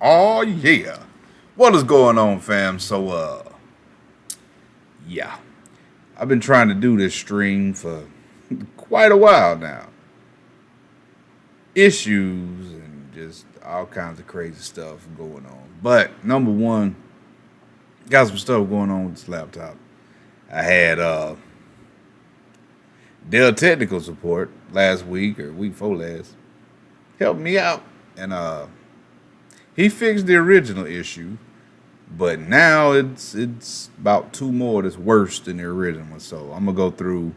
Oh yeah. What is going on, fam? So yeah. I've been trying to do this stream for quite a while now. Issues and just all kinds of crazy stuff going on. But number one, got some stuff going on with this laptop. I had Dell technical support last week or week before last. Helped me out. And he fixed the original issue, but now it's about two more that's worse than the original one. So I'm gonna go through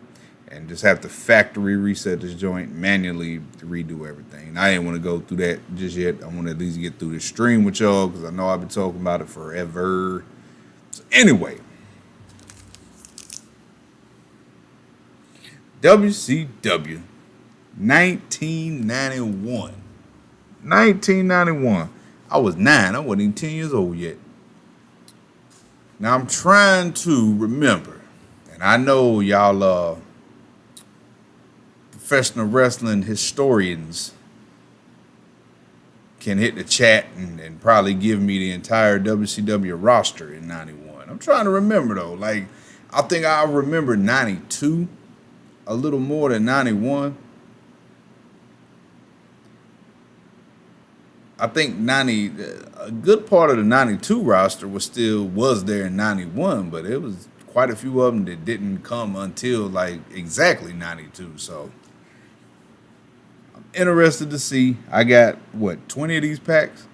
and just have to factory reset this joint, manually redo everything. I didn't want to go through that just yet. I want to at least get through the stream with y'all because I know I've been talking about it forever. So anyway, WCW 1991. 1991. I was 9. I wasn't even 10 years old yet. Now I'm trying to remember, and I know y'all professional wrestling historians can hit the chat and probably give me the entire WCW roster in 91. I'm trying to remember though. Like, I think I remember 92 a little more than 91. I think a good part of the 92 roster was there in 91, but it was quite a few of them that didn't come until like exactly 92. So I'm interested to see. I got, what, 20 of these packs?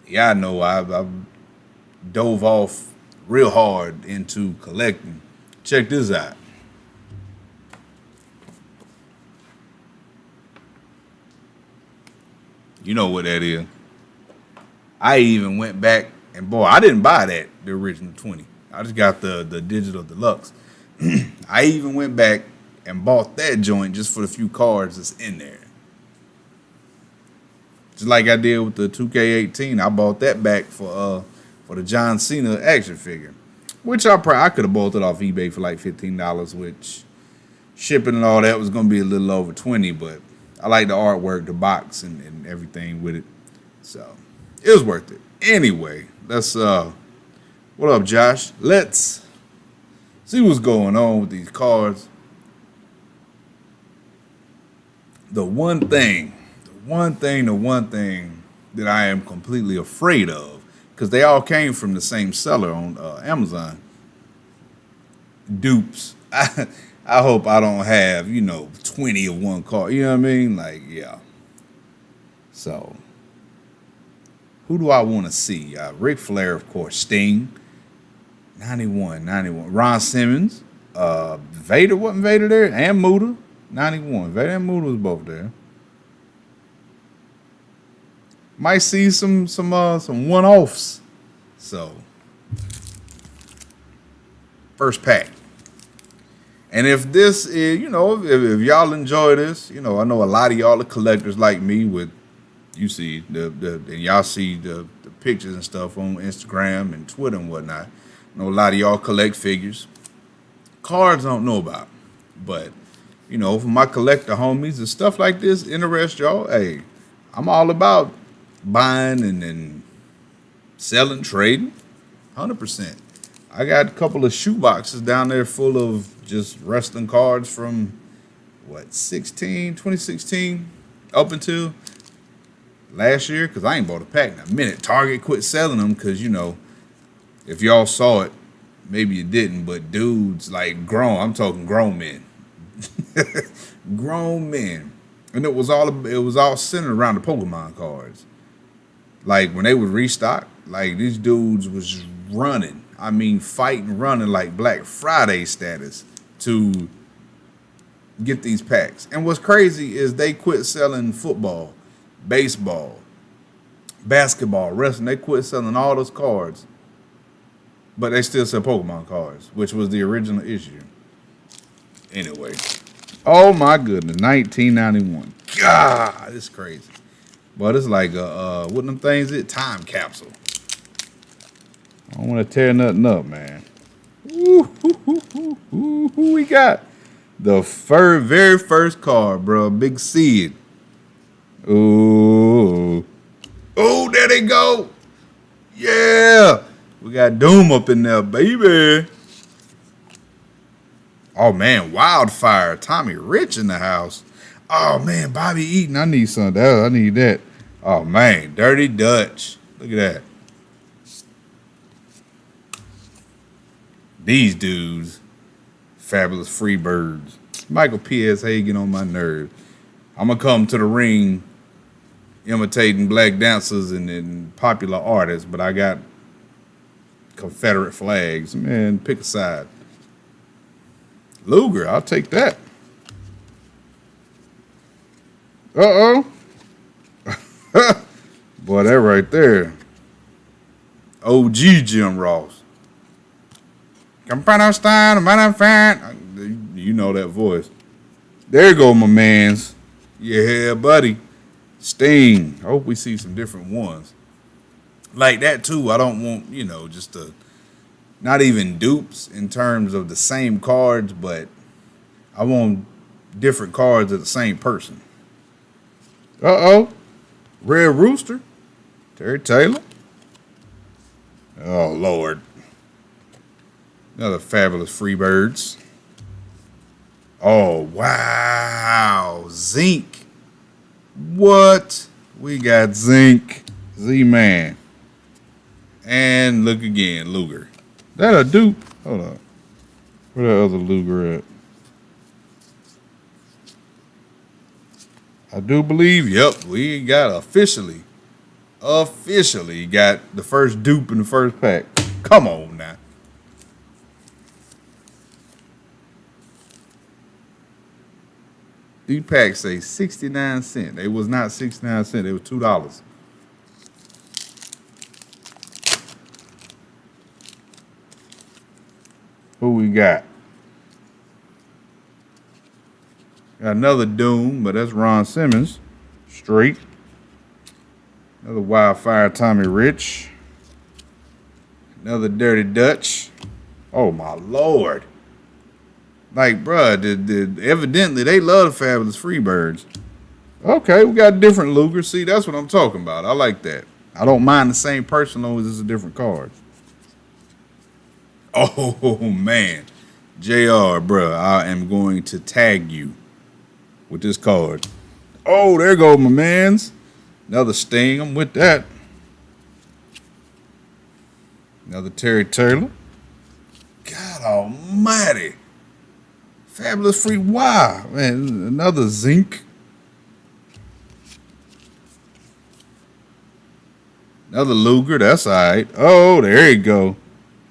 Yeah, I know I've dove off real hard into collecting. Check this out. You know what that is. I even went back and, boy, I didn't buy the original 20. I just got the digital deluxe. I even went back and bought that joint just for the few cards that's in there. Just like I did with the 2K18, I bought that back for the John Cena action figure, which I could have bought it off eBay for like $15, which shipping and all that was going to be a little over 20, but I like the artwork, the box, and everything with it. So it was worth it. Anyway, let's what up, Josh? Let's see what's going on with these cards. The one thing that I am completely afraid of, because they all came from the same seller on Amazon. Dupes. I hope I don't have, 20 of one card. You know what I mean? Like, yeah. So, who do I want to see? Ric Flair, of course. Sting. 91. Ron Simmons. Vader, wasn't Vader there? And Muta. 91. Vader and Muta was both there. Might see some one-offs. So, first pack. And if this is, if y'all enjoy this, I know a lot of y'all are collectors like me with, you see, and y'all see the pictures and stuff on Instagram and Twitter and whatnot. I know a lot of y'all collect figures. Cards I don't know about. But, for my collector homies and stuff like this interest y'all, hey, I'm all about buying and then selling, trading, 100%. I got a couple of shoe boxes down there full of just wrestling cards from, 2016, up until last year, because I ain't bought a pack in a minute. Target quit selling them because, if y'all saw it, maybe you didn't, but dudes like I'm talking grown men. Grown men. And it was all centered around the Pokemon cards. Like when they would restock, like these dudes was running. I mean, fighting, running like Black Friday status to get these packs. And what's crazy is they quit selling football, baseball, basketball, wrestling. They quit selling all those cards. But they still sell Pokemon cards, which was the original issue. Anyway. Oh my goodness, 1991. God, it's crazy. But it's like what them things is? Time capsule. I don't want to tear nothing up, man. Who we got? The very first card, bro. Big Sid. Ooh. Oh, there they go. Yeah. We got Doom up in there, baby. Oh, man. Wildfire. Tommy Rich in the house. Oh, man. Bobby Eaton. I need some of that. I need that. Oh, man. Dirty Dutch. Look at that. These dudes, fabulous Freebirds. Michael P.S. Hagen on my nerves. I'm going to come to the ring imitating black dancers and popular artists, but I got Confederate flags. Man, pick a side. Luger, I'll take that. Uh-oh. Boy, that right there. OG Jim Ross. You know that voice. There you go, my mans. Yeah, buddy. Sting. I hope we see some different ones. Like that, too. I don't want, just not even dupes in terms of the same cards, but I want different cards of the same person. Uh-oh. Red Rooster. Terry Taylor. Oh, Lord. Another fabulous Freebirds. Oh, wow. Zinc. What? We got Zinc. Z-Man. And look again, Luger. That a dupe? Hold on. Where that other Luger at? I do believe, yep, we got officially got the first dupe in the first pack. Come on now. These packs say 69 cents. It was not 69 cents. It was $2. Who we got? Got another Doom, but that's Ron Simmons. Straight. Another Wildfire Tommy Rich. Another Dirty Dutch. Oh, my Lord. Like, bruh, evidently they love the fabulous Freebirds. Okay, we got different Luger. See, that's what I'm talking about. I like that. I don't mind the same person as long as it's a different card. Oh, man. JR, bruh, I am going to tag you with this card. Oh, there go my mans. Another Sting. I'm with that. Another Terry Taylor. God almighty. Fabulous Free. Wow, man. Another Zinc. Another Luger. That's all right. Oh, there you go.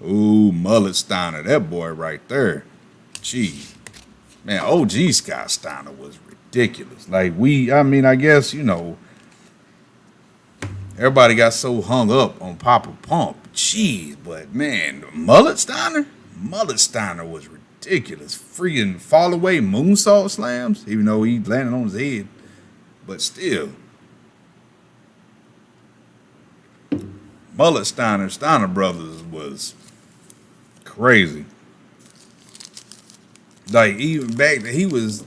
Ooh, Mullet Steiner. That boy right there. Gee. Man, OG Scott Steiner was ridiculous. Like, I guess, everybody got so hung up on Papa Pump. Jeez, but man, Mullet Steiner was ridiculous. ridiculous. Freaking fall away moonsault slams, even though he landed on his head. But still. Mullet Steiner Brothers was crazy. Like, even back then, he was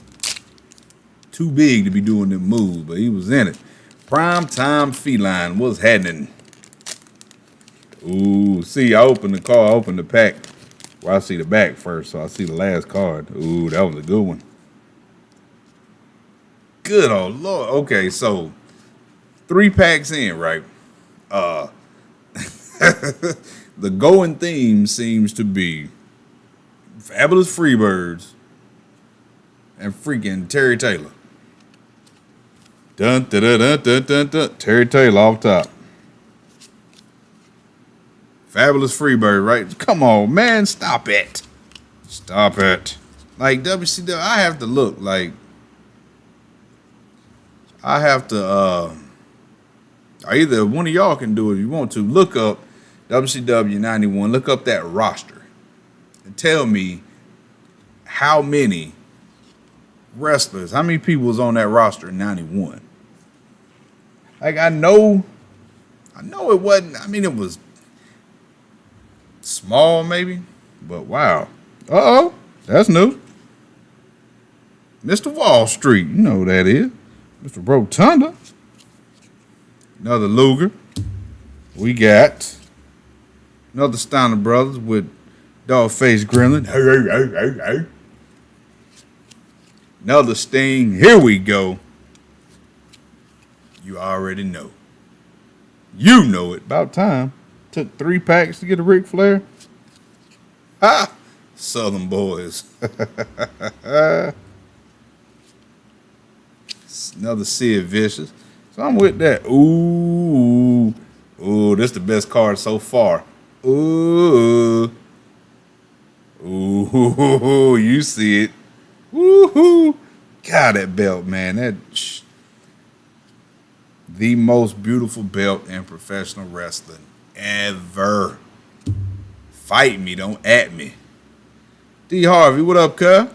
too big to be doing them moves, but he was in it. Prime Time Feline was happening. Ooh, see, I opened the car, I opened the pack. Well, I see the back first, so I see the last card. Ooh, that was a good one. Good old Lord. Okay, so 3 packs in, right? The going theme seems to be Fabulous Freebirds and freaking Terry Taylor. Dun dun dun dun dun dun dun. Terry Taylor off top. Fabulous Freebird, right? Come on, man, stop it. Stop it. Like WCW, I have to look like I have to either one of y'all can do it if you want to. Look up WCW 91, look up that roster and tell me how many wrestlers, how many people was on that roster in 91. Like I know it wasn't, I mean it was small maybe, but wow. Uh-oh, that's new. Mr. Wall Street, you know who that is. Mr. Rotunda. Another Luger. We got another Steiner Brothers with Dogface Gremlin. Another Sting. Here we go. You already know. You know it. About time. Took 3 packs to get a Ric Flair. Ha! Southern boys. Another Sid Vicious. So I'm with that. Ooh. Ooh, this is the best card so far. Ooh. Ooh, you see it. Woohoo. God, that belt, man. The most beautiful belt in professional wrestling ever. Fight me, don't at me. D. Harvey, what up, cuz?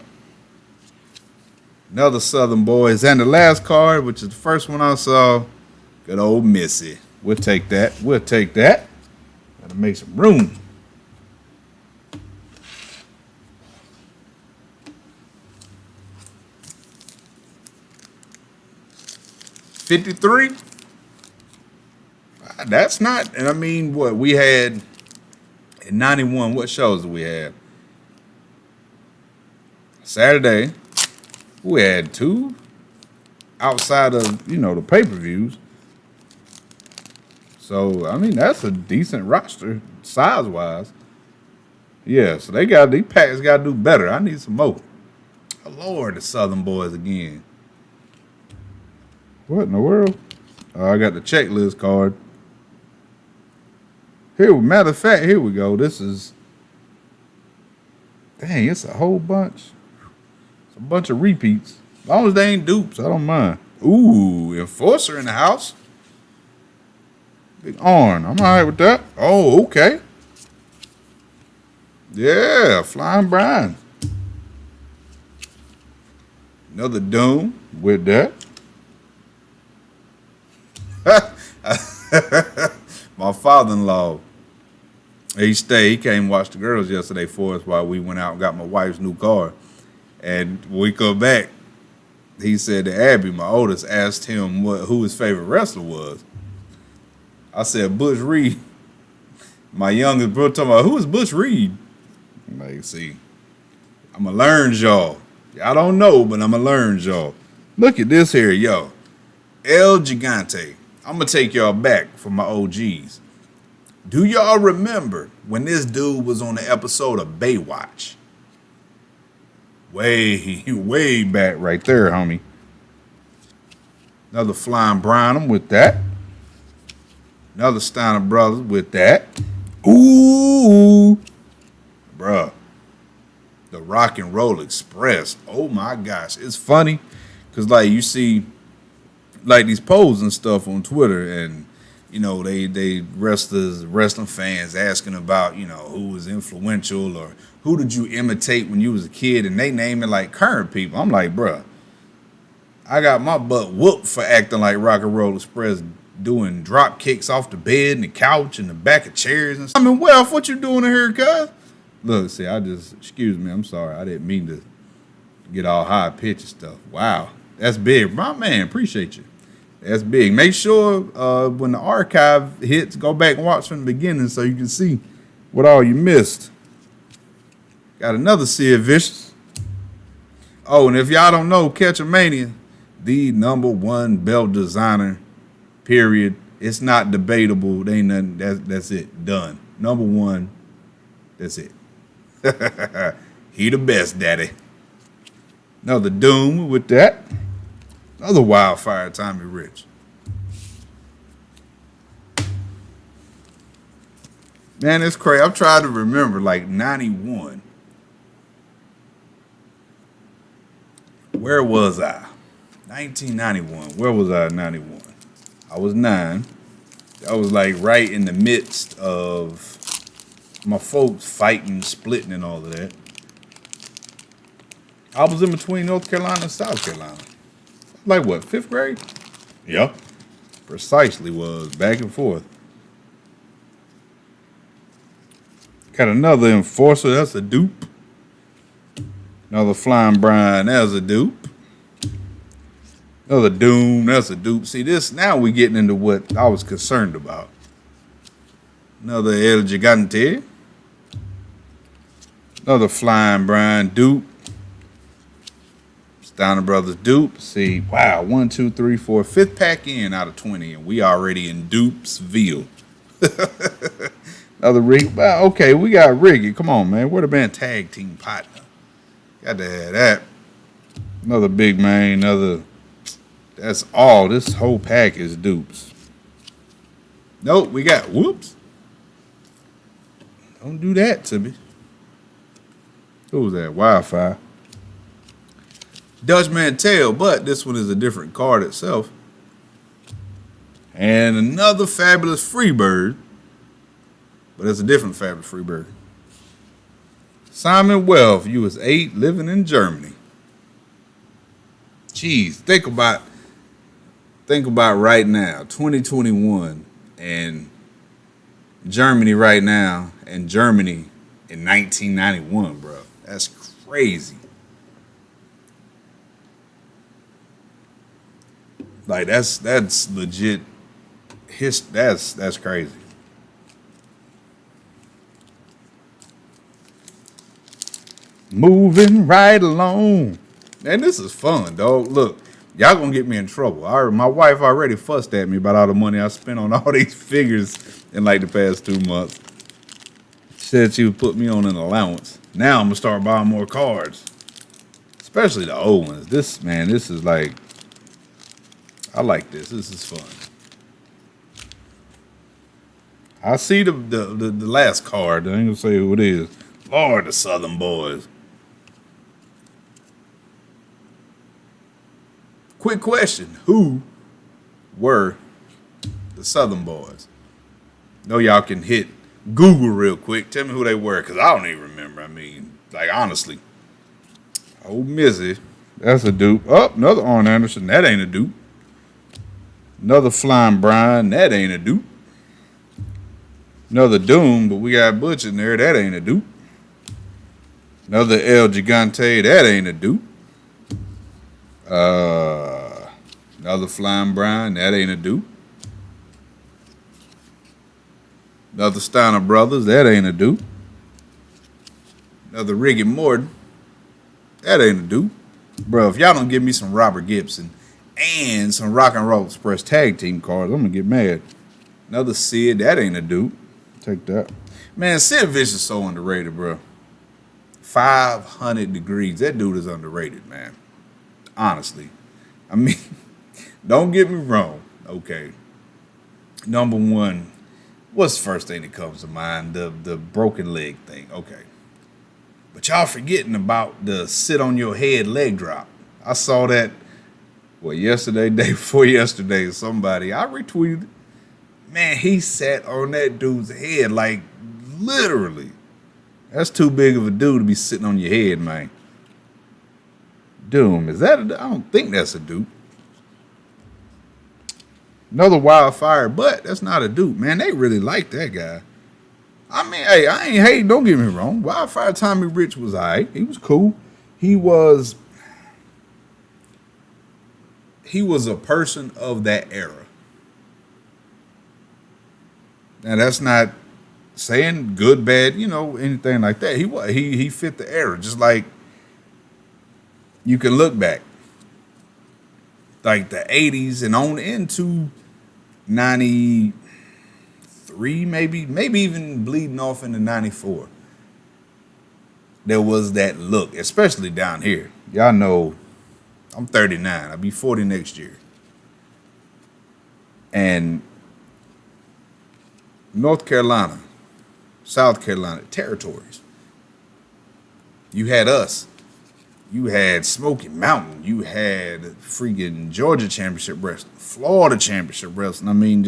Another Southern Boys. And the last card, which is the first one I saw, good old Missy. We'll take that. We'll take that. Gotta make some room. $53. That's not, and I mean, what we had in 91, what shows did we have? Saturday, we had 2 outside of, the pay-per-views. So, I mean, that's a decent roster, size-wise. Yeah, so these packs got to do better. I need some more. Oh, Lord, the Southern Boys again. What in the world? I got the checklist card. Here, matter of fact, here we go. This is, dang, it's a whole bunch. It's a bunch of repeats. As long as they ain't dupes, I don't mind. Ooh, Enforcer in the house. Big Arn, I'm all right with that. Oh, okay. Yeah, Flying Brian. Another Doom with that. My father-in-law, he came watch the girls yesterday for us while we went out and got my wife's new car. And when we come back, he said that Abby, my oldest, asked him who his favorite wrestler was. I said, Butch Reed. My youngest brother talking about, who is Butch Reed? I'm like, see, I'm going to learn y'all. I don't know, but I'm going to learn y'all. Look at this here, yo. El Gigante. I'm going to take y'all back for my OGs. Do y'all remember when this dude was on the episode of Baywatch? Way back right there, homie. Another Flying Brian, I'm with that. Another Steiner Brothers with that. Ooh. Bruh. The Rock and Roll Express. Oh my gosh. It's funny because, like, you see, like, these polls and stuff on Twitter, and, they wrestling fans asking about, who was influential or who did you imitate when you was a kid, and they name it like current people. I'm like, bruh, I got my butt whooped for acting like Rock and Roll Express, doing drop kicks off the bed and the couch and the back of chairs and stuff. I mean, Welf, what you doing in here, cuz? Look, see, excuse me, I'm sorry. I didn't mean to get all high pitch and stuff. Wow, that's big. My man, appreciate you. That's big. Make sure when the archive hits, go back and watch from the beginning so you can see what all you missed. Got another Sid Vicious. Oh, and if y'all don't know, Catchamania, the #1 belt designer, period. It's not debatable. There ain't nothing. That's it. Done. #1. That's it. He the best, daddy. Another Doom with that. Another Wildfire, Tommy Rich. Man, it's crazy. I'm trying to remember, like 91. Where was I? 1991. Where was I in 91? I was 9. I was like right in the midst of my folks fighting, splitting, and all of that. I was in between North Carolina and South Carolina. Like what, 5th grade? Yeah. Precisely was back and forth. Got another Enforcer, that's a dupe. Another Flying Brian, that's a dupe. Another Doom, that's a dupe. See, this, now we getting into what I was concerned about. Another El Gigante. Another Flying Brian dupe. Steiner Brothers dupe. See, wow, 1, 2, 3, 4, 5th pack in out of 20, and we already in Dupesville. Another Rig. Well, okay, we got Riggy. Come on, man. We're the band tag team partner. Got to have that. Another big man. Another. That's all. This whole pack is dupes. Nope, we got. Whoops. Don't do that to me. Who was that? Wildfire. Dutch Mantel, but this one is a different card itself. And another Fabulous Freebird, but it's a different Fabulous Freebird. Simon Welf, you was 8, living in Germany. Jeez, think about right now, 2021, and Germany right now, and Germany in 1991, bro. That's crazy. Like that's legit. That's crazy. Moving right along. Man, this is fun, dog. Look, y'all gonna get me in trouble. My wife already fussed at me about all the money I spent on all these figures in like the past 2 months. She said she would put me on an allowance. Now I'm gonna start buying more cards, especially the old ones. This is like, I like this. This is fun. I see the last card. I ain't gonna say who it is. Lord, the Southern Boys. Quick question. Who were the Southern Boys? Know y'all can hit Google real quick. Tell me who they were, because I don't even remember. I mean, like, honestly. Old Missy. That's a dupe. Oh, another Arn Anderson. That ain't a dupe. Another Flying Brian. That ain't a dupe. Another Doom, but we got Butch in there. That ain't a dupe. Another El Gigante. That ain't a dupe. Another Flying Brian. That ain't a dupe. Another Steiner Brothers. That ain't a dupe. Another Ricky Morton. That ain't a dupe. Bro, if y'all don't give me some Robert Gibson and some Rock and Roll Express tag team cards, I'm going to get mad. Another Sid. That ain't a dupe. Take that. Man, Sid Vicious is so underrated, bro. 500 degrees. That dude is underrated, man. Honestly. I mean, don't get me wrong. Okay. Number one, what's the first thing that comes to mind? The broken leg thing. Okay. But y'all forgetting about the sit on your head leg drop. I saw that, yesterday, day before yesterday, somebody, I retweeted it. Man, he sat on that dude's head, like, literally. That's too big of a dude to be sitting on your head, man. Doom, is that I don't think that's a dude. Another wildfire, but that's not a dude, man. They really like that guy. I mean, hey, I ain't hating, don't get me wrong. Wildfire Tommy Rich was alright. He was cool. He was a person of that era. Now that's not saying good, bad, anything like that. He fit the era, just like you can look back, like the '80s and on into '93, maybe even bleeding off into '94. There was that look, especially down here. Y'all know, I'm 39. I'll be 40 next year, and North Carolina, South Carolina territories. You had us. You had Smoky Mountain. You had freaking Georgia Championship Wrestling, Florida Championship Wrestling. I mean,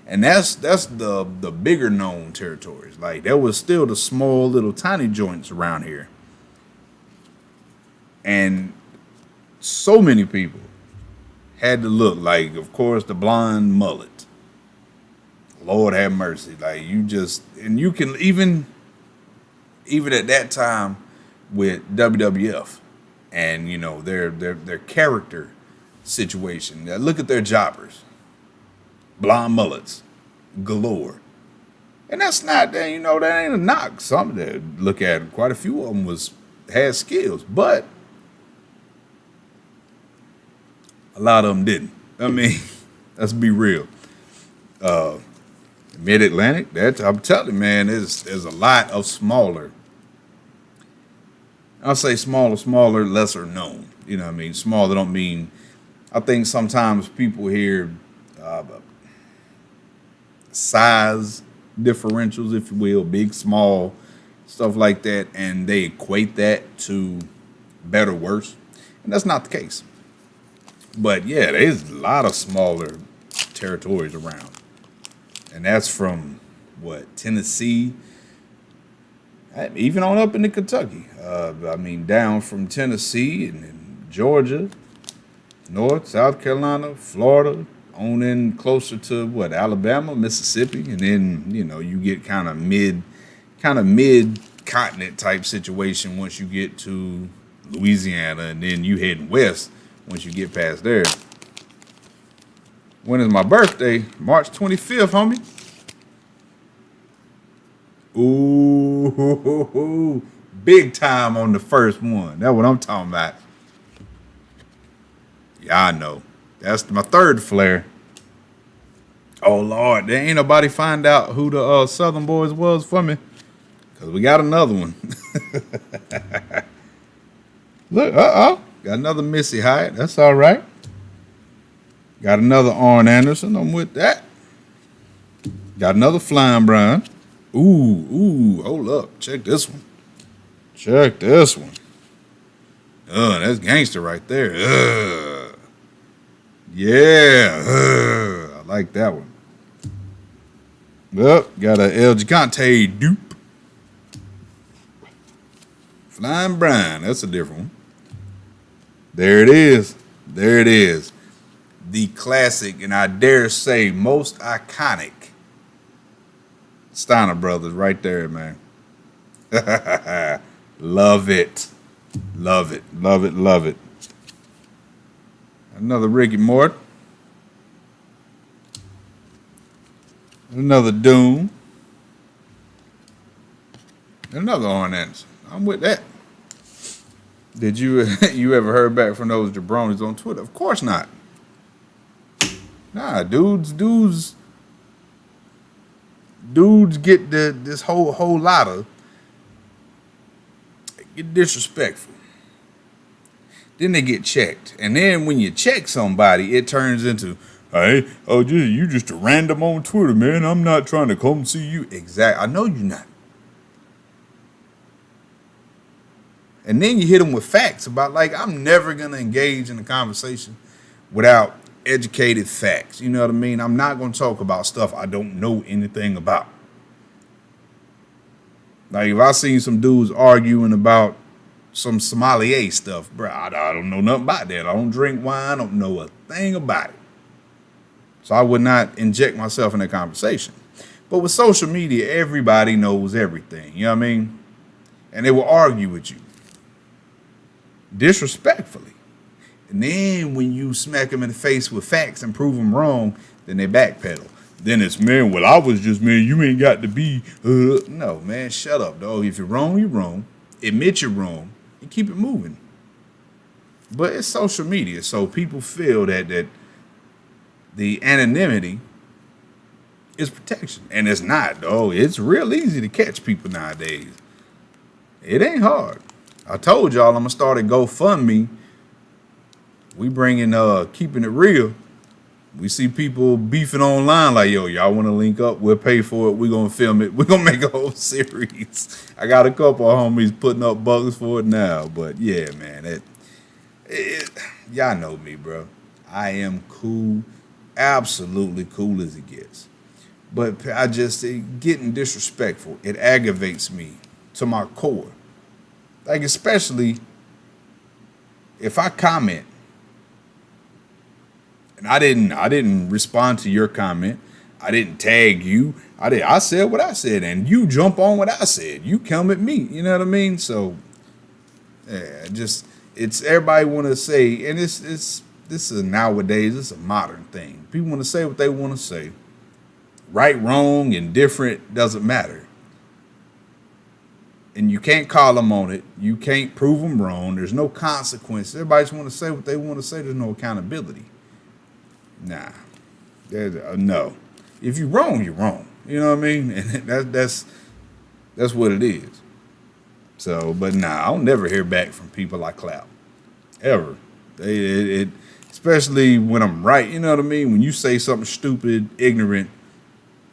and that's the bigger known territories. Like, there was still the small little tiny joints around here. And so many people had to look like, of course, the blonde mullet. Lord have mercy. Like, and you can even at that time with WWF and, their character situation. Now, look at their jobbers. Blonde mullets galore. And that's not, that ain't a knock. Some that look at quite a few of them had skills, but a lot of them didn't. I mean, let's be real. Mid-Atlantic, I'm telling you, man, there's a lot of smaller. I'll say smaller, lesser known. You know what I mean? Smaller don't mean, I think sometimes people hear size differentials, if you will, big, small, stuff like that, and they equate that to better, worse. And that's not the case. But yeah, there's a lot of smaller territories around. And that's from, Tennessee, even on up into Kentucky. Down from Tennessee and then Georgia, North, South Carolina, Florida, on in closer to, Alabama, Mississippi. And then, you get kind of mid-continent type situation once you get to Louisiana. And then you heading west once you get past there. When is my birthday? March 25th, homie. Ooh, big time on the first one. That's what I'm talking about. Yeah, I know. That's my third flare. Oh, Lord. There ain't nobody find out who the Southern Boys was for me. Because we got another one. Look, got another Missy Hyatt. That's all right. Got another Arn Anderson. I'm with that. Got another Flying Brian. Ooh, hold up. Check this one. That's gangster right there. Yeah. I like that one. Well, got a El Gigante dupe. Flying Brian. That's a different one. There it is. The classic, and I dare say most iconic Steiner Brothers right there, man. Love it. Another Ricky Morton. Another Doom. Another Arn Anderson. I'm with that. Did you ever heard back from those jabronis on Twitter? Of course not. Nah, dudes get this whole lot of get disrespectful. Then they get checked, and then when you check somebody, it turns into, hey, you just a random on Twitter, man. I'm not trying to come see you. Exactly, I know you're not. And then you hit them with facts about, like, I'm never gonna engage in a conversation without educated facts. You know what I mean? I'm not going to talk about stuff I don't know anything about. Like if I seen some dudes arguing about some sommelier stuff, bro, I don't know nothing about that. I don't drink wine. I don't know a thing about it. So I would not inject myself in that conversation. But with social media, everybody knows everything. You know what I mean? And they will argue with you disrespectfully. And then when you smack them in the face with facts and prove them wrong, then they backpedal. Then it's, man, well, I was just, man, you ain't got to be. No, man, shut up, dog. If you're wrong, you're wrong. Admit you're wrong and keep it moving. But it's social media, so people feel that the anonymity is protection. And it's not, dog. It's real easy to catch people nowadays. It ain't hard. I told y'all I'm going to start a GoFundMe. We bringing keeping it real. We see people beefing online like, yo, y'all want to link up? We'll pay for it. We're going to film it. We're going to make a whole series. I got a couple of homies putting up bucks for it now. But, yeah, man, y'all know me, bro. I am cool, absolutely cool as it gets. But getting disrespectful, it aggravates me to my core. Like, especially if I comment, and I didn't respond to your comment. I didn't tag you. I said what I said, and you jump on what I said. You come at me. You know what I mean? So, yeah, it's everybody want to say, and this is nowadays. It's a modern thing. People want to say what they want to say. Right, wrong, indifferent doesn't matter. And you can't call them on it. You can't prove them wrong. There's no consequence. Everybody just want to say what they want to say. There's no accountability. Nah, no. If you're wrong, you're wrong. You know what I mean? And that's what it is. So, but nah, I'll never hear back from people I clap, ever. Especially when I'm right. You know what I mean? When you say something stupid, ignorant,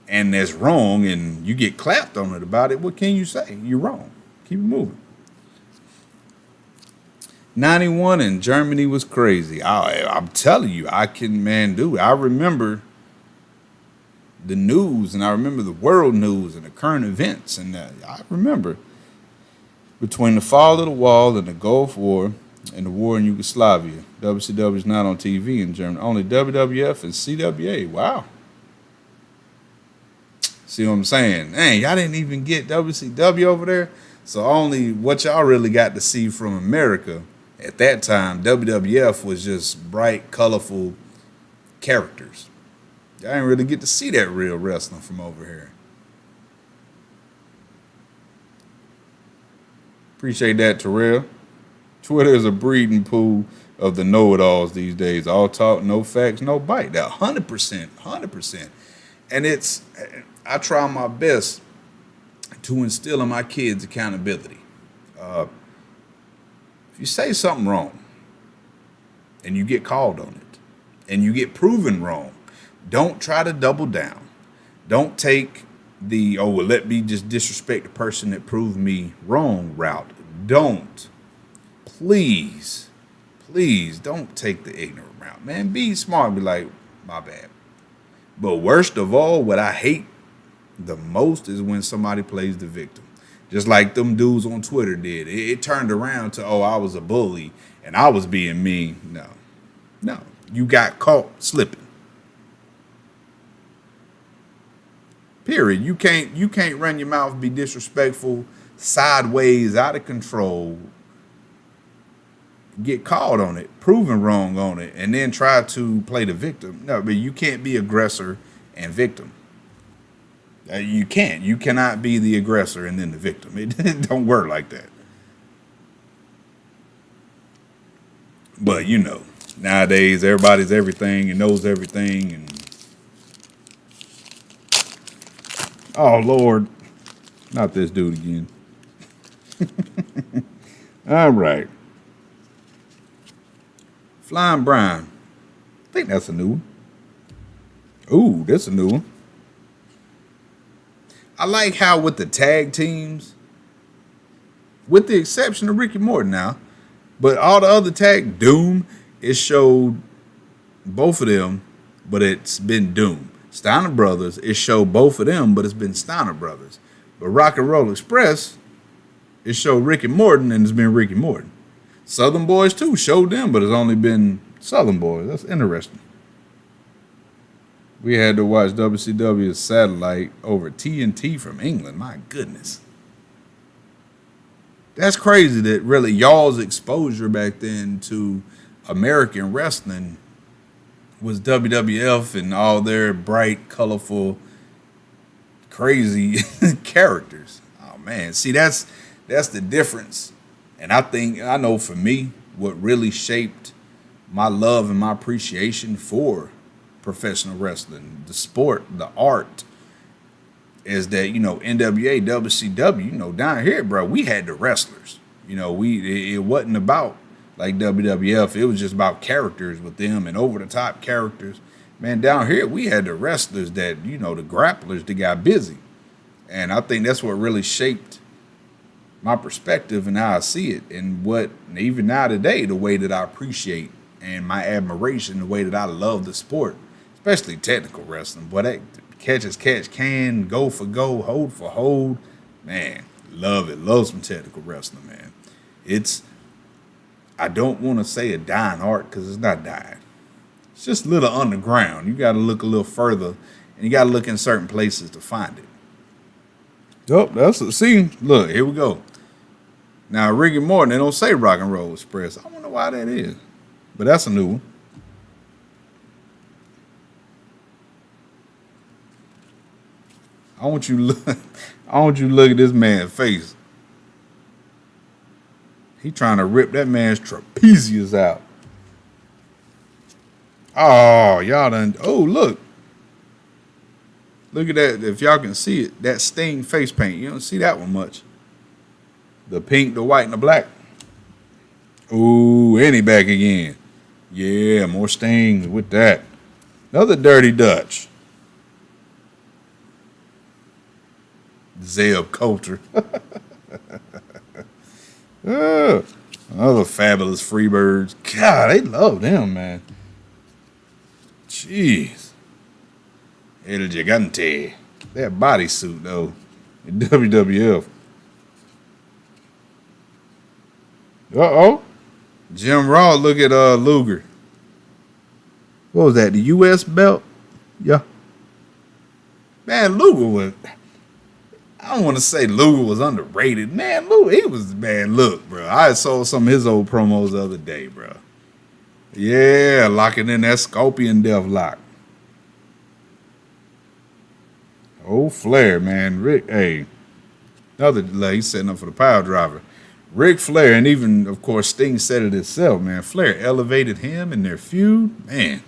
and that's wrong, and you get clapped on it about it, what can you say? You're wrong. Keep it moving. 91 in Germany was crazy. I'm telling you, I remember the news, and I remember the world news and the current events, and I remember between the fall of the wall and the Gulf War and the war in Yugoslavia. WCW is not on TV in Germany. Only WWF and CWA. Wow. See what I'm saying? Man, y'all didn't even get WCW over there. So only what y'all really got to see from America at that time, WWF was just bright, colorful characters. Y'all didn't really get to see that real wrestling from over here. Appreciate that, Terrell. Twitter is a breeding pool of the know-it-alls these days. All talk, no facts, no bite. That 100%. And I try my best to instill in my kids accountability. If you say something wrong and you get called on it and you get proven wrong, don't try to double down. Don't take let me just disrespect the person that proved me wrong route. Don't. Please don't take the ignorant route, man. Be smart. Be like, my bad. But worst of all, what I hate the most is when somebody plays the victim. Just like them dudes on Twitter did. It turned around to, I was a bully and I was being mean. No. You got caught slipping. Period. You can't run your mouth, be disrespectful, sideways, out of control, get caught on it, proven wrong on it, and then try to play the victim. No, but you can't be aggressor and victim. You can't. You cannot be the aggressor and then the victim. It don't work like that. But, nowadays everybody's everything and knows everything. And oh, Lord. Not this dude again. All right. Flying Brian. I think that's a new one. Ooh, that's a new one. I like how with the tag teams, with the exception of Ricky Morton now, but all the other Doom, it showed both of them, but it's been Doom. Steiner Brothers, it showed both of them, but it's been Steiner Brothers. But Rock and Roll Express, it showed Rick and Morton, and it's been Rick and Morton. Southern Boys too showed them, but it's only been Southern Boys. That's interesting. We had to watch WCW satellite over TNT from England. My goodness. That's crazy that really y'all's exposure back then to American wrestling was WWF and all their bright, colorful, crazy characters. Oh man, see that's the difference. And I know for me, what really shaped my love and my appreciation for professional wrestling, the sport, the art, is that, NWA, WCW, down here, bro, we had the wrestlers. It wasn't about like WWF. It was just about characters with them and over the top characters. Man, down here, we had the wrestlers that, the grapplers that got busy. And I think that's what really shaped my perspective and how I see it, and even now today, the way that I appreciate and my admiration, the way that I love the sport, especially technical wrestling. But that catch as catch can, go for go, hold for hold, man, love it. Love some technical wrestling, man. I don't want to say a dying art because it's not dying. It's just a little underground. You got to look a little further, and you got to look in certain places to find it. Look, here we go. Now, Rick and Morton, they don't say Rock and Roll Express. I wonder why that is. But that's a new one. I want you to look at this man's face. He trying to rip that man's trapezius out. Oh, y'all done. Oh, look. Look at that. If y'all can see it, that Sting face paint. You don't see that one much. The pink, the white, and the black. Ooh, and he back again. Yeah, more Stings with that. Another Dirty Dutch. Zeb Coulter. Another fabulous Freebirds. God, they love them, man. Jeez. El Gigante. That bodysuit, though. In WWF. Uh-oh. Jim Raw, look at Luger. What was that, the U.S. belt? Yeah. Man, Luger was... I don't want to say Luger was underrated. Man, look, bro. I saw some of his old promos the other day, bro. Yeah, locking in that Scorpion Death Lock. Oh, Flair, man. Rick, hey. He's setting up for the power driver. Ric Flair, and even, of course, Sting said it himself, man. Flair elevated him in their feud. Man,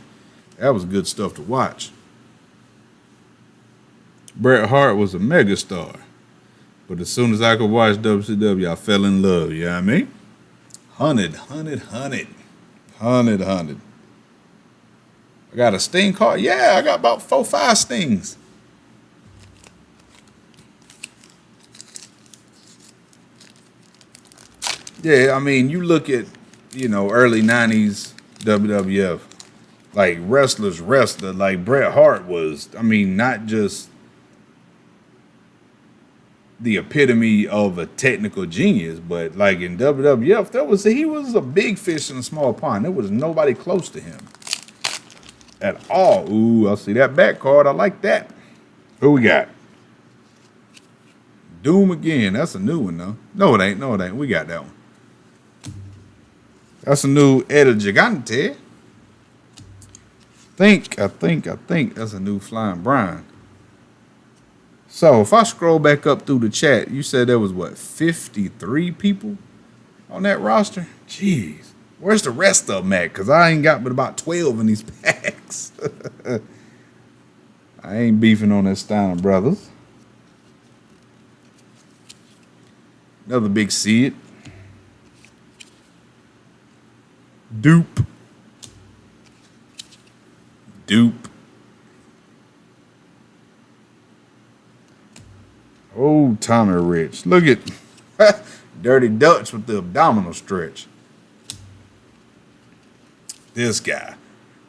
that was good stuff to watch. Bret Hart was a megastar. But as soon as I could watch WCW, I fell in love, you know what I mean? Hunted. I got a Sting card? Yeah, I got about 4-5 Stings. Yeah, I mean, you look at, early 90s WWF, like wrestler, like Bret Hart was, not just the epitome of a technical genius, but like in WWF, he was a big fish in a small pond. There was nobody close to him at all. Ooh, I see that back card. I like that. Who we got? Doom again. That's a new one, though. No, it ain't. We got that one. That's a new El Gigante. I think that's a new Flying Brian. So if I scroll back up through the chat, you said there was 53 people on that roster? Jeez. Where's the rest of them at? Because I ain't got but about 12 in these packs. I ain't beefing on that Steiner Brothers. Another big Sid. Dupe. Oh, Tommy Rich. Look at Dirty Dutch with the abdominal stretch. This guy.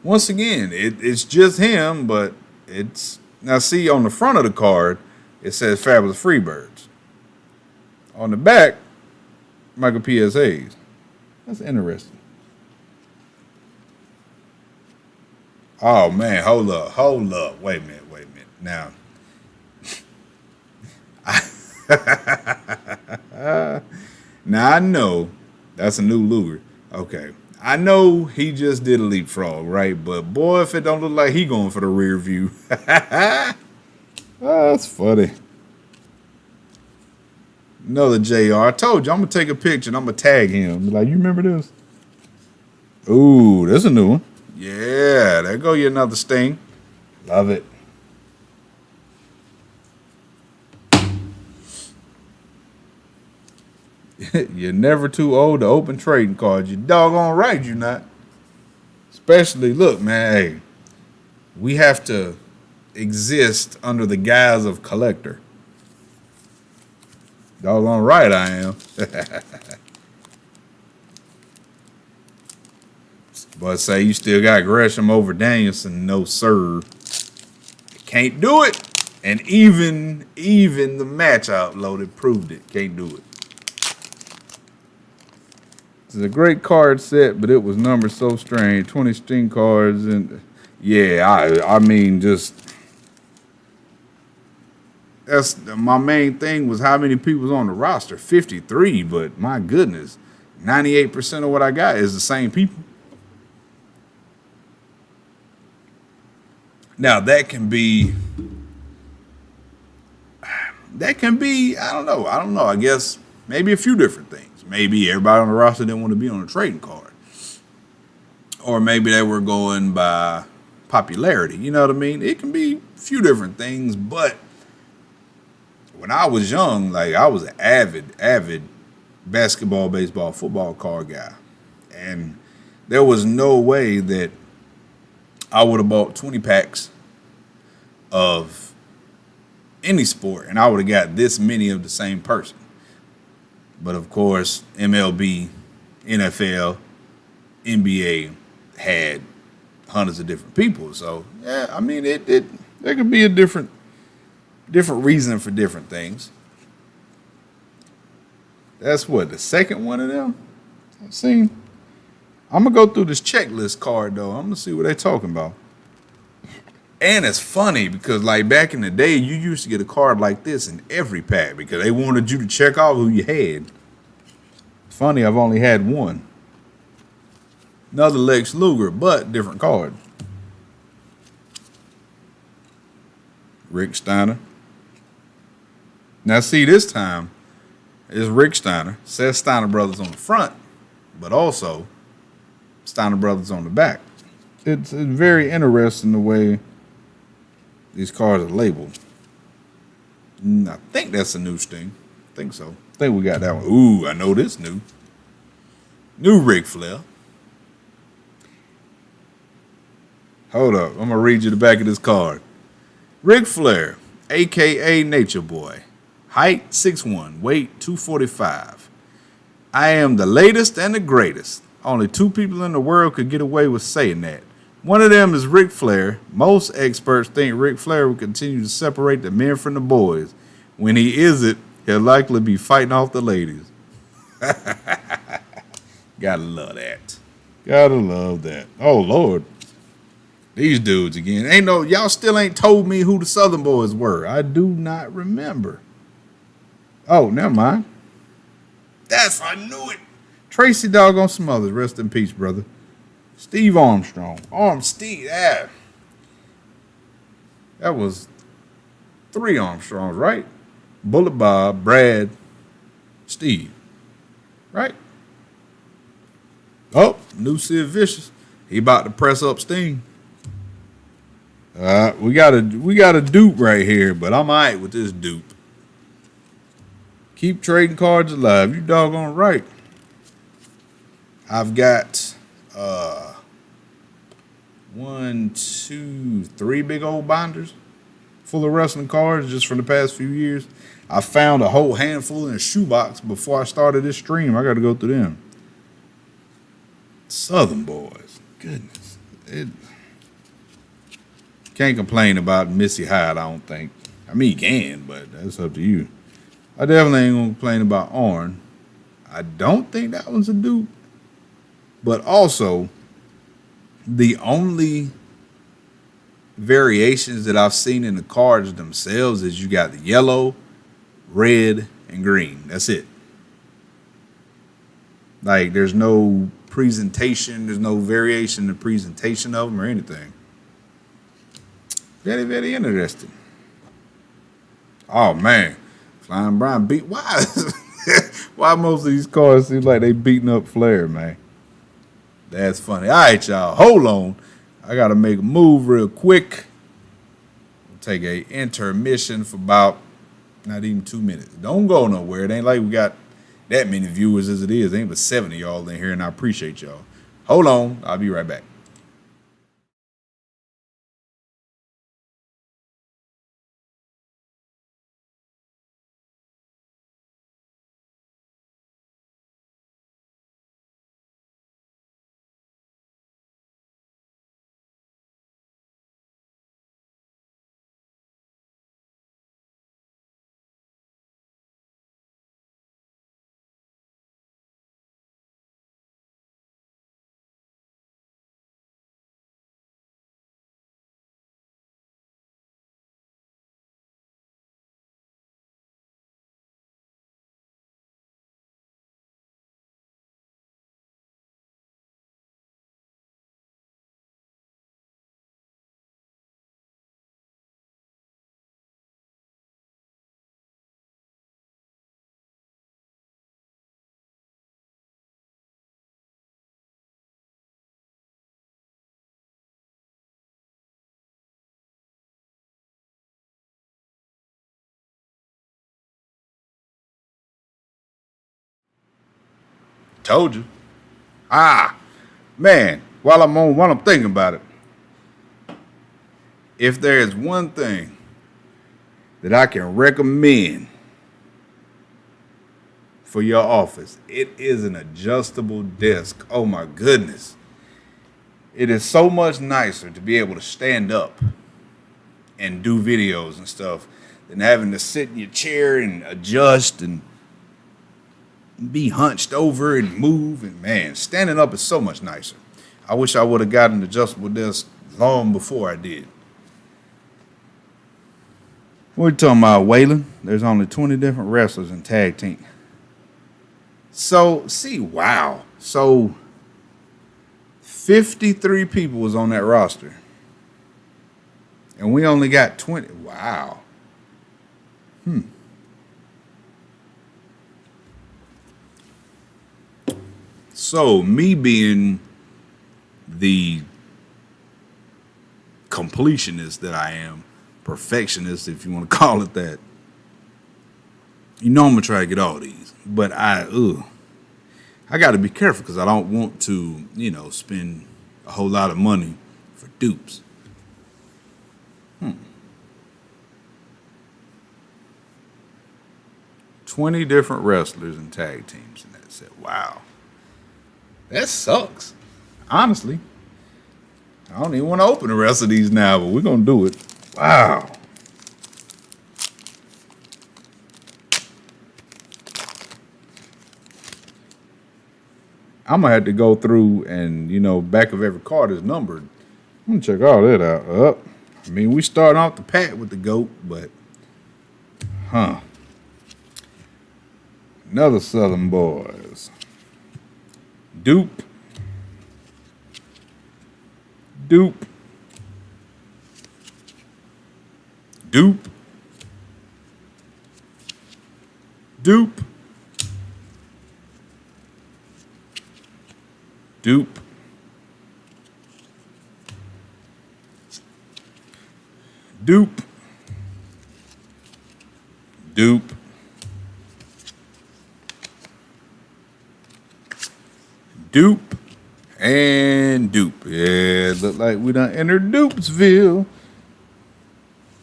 Once again, it's just him, but it's now see on the front of the card it says Fabulous Freebirds. On the back, Michael P.S. Hayes. That's interesting. Oh man, hold up. Wait a minute. Now now I know that's a new Luger. Okay. I know he just did a leapfrog, right? But boy, if it don't look like he going for the rear view. Oh, that's funny. Another JR. I told you, I'm going to take a picture and I'm going to tag him. Be like, you remember this? Ooh, there's a new one. Yeah, there go you another Sting. Love it. You're never too old to open trading cards. You doggone right you're not. Especially, look, man, hey, we have to exist under the guise of collector. Doggone right I am. But say you still got Gresham over Danielson, no sir. Can't do it. And even the match outloaded proved it. Can't do it. It's a great card set, but it was numbered so strange. 20 string cards and yeah, I mean just that's my main thing was how many people's on the roster. 53, but my goodness, 98% of what I got is the same people. Now that can be I don't know. I guess maybe a few different things. Maybe everybody on the roster didn't want to be on a trading card. Or maybe they were going by popularity. You know what I mean? It can be a few different things, but when I was young, like I was an avid basketball, baseball, football card guy. And there was no way that I would have bought 20 packs of any sport and I would have got this many of the same person. But of course, MLB, NFL, NBA had hundreds of different people. So yeah, I mean it there could be a different reason for different things. That's what, the second one of them I've seen. I'm gonna go through this checklist card though. I'm gonna see what they're talking about. And it's funny because like back in the day, you used to get a card like this in every pack because they wanted you to check off who you had. Funny, I've only had one. Another Lex Luger, but different card. Rick Steiner. Now see, this time it's Rick Steiner. Says Steiner Brothers on the front, but also Steiner Brothers on the back. It's very interesting the way these cards are labeled. I think that's a new Sting. I think so. I think we got that one. Ooh, I know this new. New Ric Flair. Hold up. I'm going to read you the back of this card. Ric Flair, a.k.a. Nature Boy. Height 6'1", weight 245. I am the latest and the greatest. Only two people in the world could get away with saying that. One of them is Ric Flair. Most experts think Ric Flair will continue to separate the men from the boys. When he isn't, he'll likely be fighting off the ladies. Gotta love that. Gotta love that. Oh, Lord. These dudes again. Y'all still ain't told me who the Southern Boys were. I do not remember. Oh, never mind. I knew it. Tracy Doggone Smothers. Rest in peace, brother. Steve Armstrong. Steve. Yeah. That was 3 Armstrongs, right? Bullet Bob, Brad, Steve. Right? Oh, new Sid Vicious. He about to press up Sting. We got a dupe right here, but I'm all right with this dupe. Keep trading cards alive. You doggone right. I've got 1, 2, 3 big old binders full of wrestling cards just from the past few years. I found a whole handful in a shoebox before I started this stream. I got to go through them. Southern Boys. Goodness. Can't complain about Missy Hyde, I don't think. I mean, you can, but that's up to you. I definitely ain't gonna complain about Arn. I don't think that one's a dupe. But also, the only variations that I've seen in the cards themselves is you got the yellow, red, and green. That's it. Like, there's no presentation, there's no variation in the presentation of them or anything. Very, very interesting. Oh, man. Flying Brian beat. Why? Why most of these cards seem like they beating up Flair, man? That's funny. All right, y'all. Hold on. I got to make a move real quick. We'll take a intermission for about not even 2 minutes. Don't go nowhere. It ain't like we got that many viewers as it is. There ain't but 7 of y'all in here, and I appreciate y'all. Hold on. I'll be right back. Told you. Man, while I'm thinking about it, if there is one thing that I can recommend for your office, it is an adjustable desk. Oh my goodness. It is so much nicer to be able to stand up and do videos and stuff than having to sit in your chair and adjust and be hunched over and move. And man, standing up is so much nicer. I wish I would have gotten an adjustable desk long before I did. What are you talking about, Waylon? There's only 20 different wrestlers in tag team. So, wow. So, 53 people was on that roster. And we only got 20. Wow. So, me being the completionist that I am, perfectionist, if you want to call it that, you know I'm going to try to get all these. But I got to be careful because I don't want to, spend a whole lot of money for dupes. 20 different wrestlers and tag teams. And that's it. Wow. That sucks. Honestly. I don't even want to open the rest of these now, but we're going to do it. Wow. I'm going to have to go through and, back of every card is numbered. I'm going to check all that out. I mean, we start off the pack with the GOAT, but, Another Southern Boys. Dupe. Dupe. Dupe. Dupe. Dupe. Dupe. Dupe. Dupe. And dupe. Yeah, it look like we done entered Dupesville.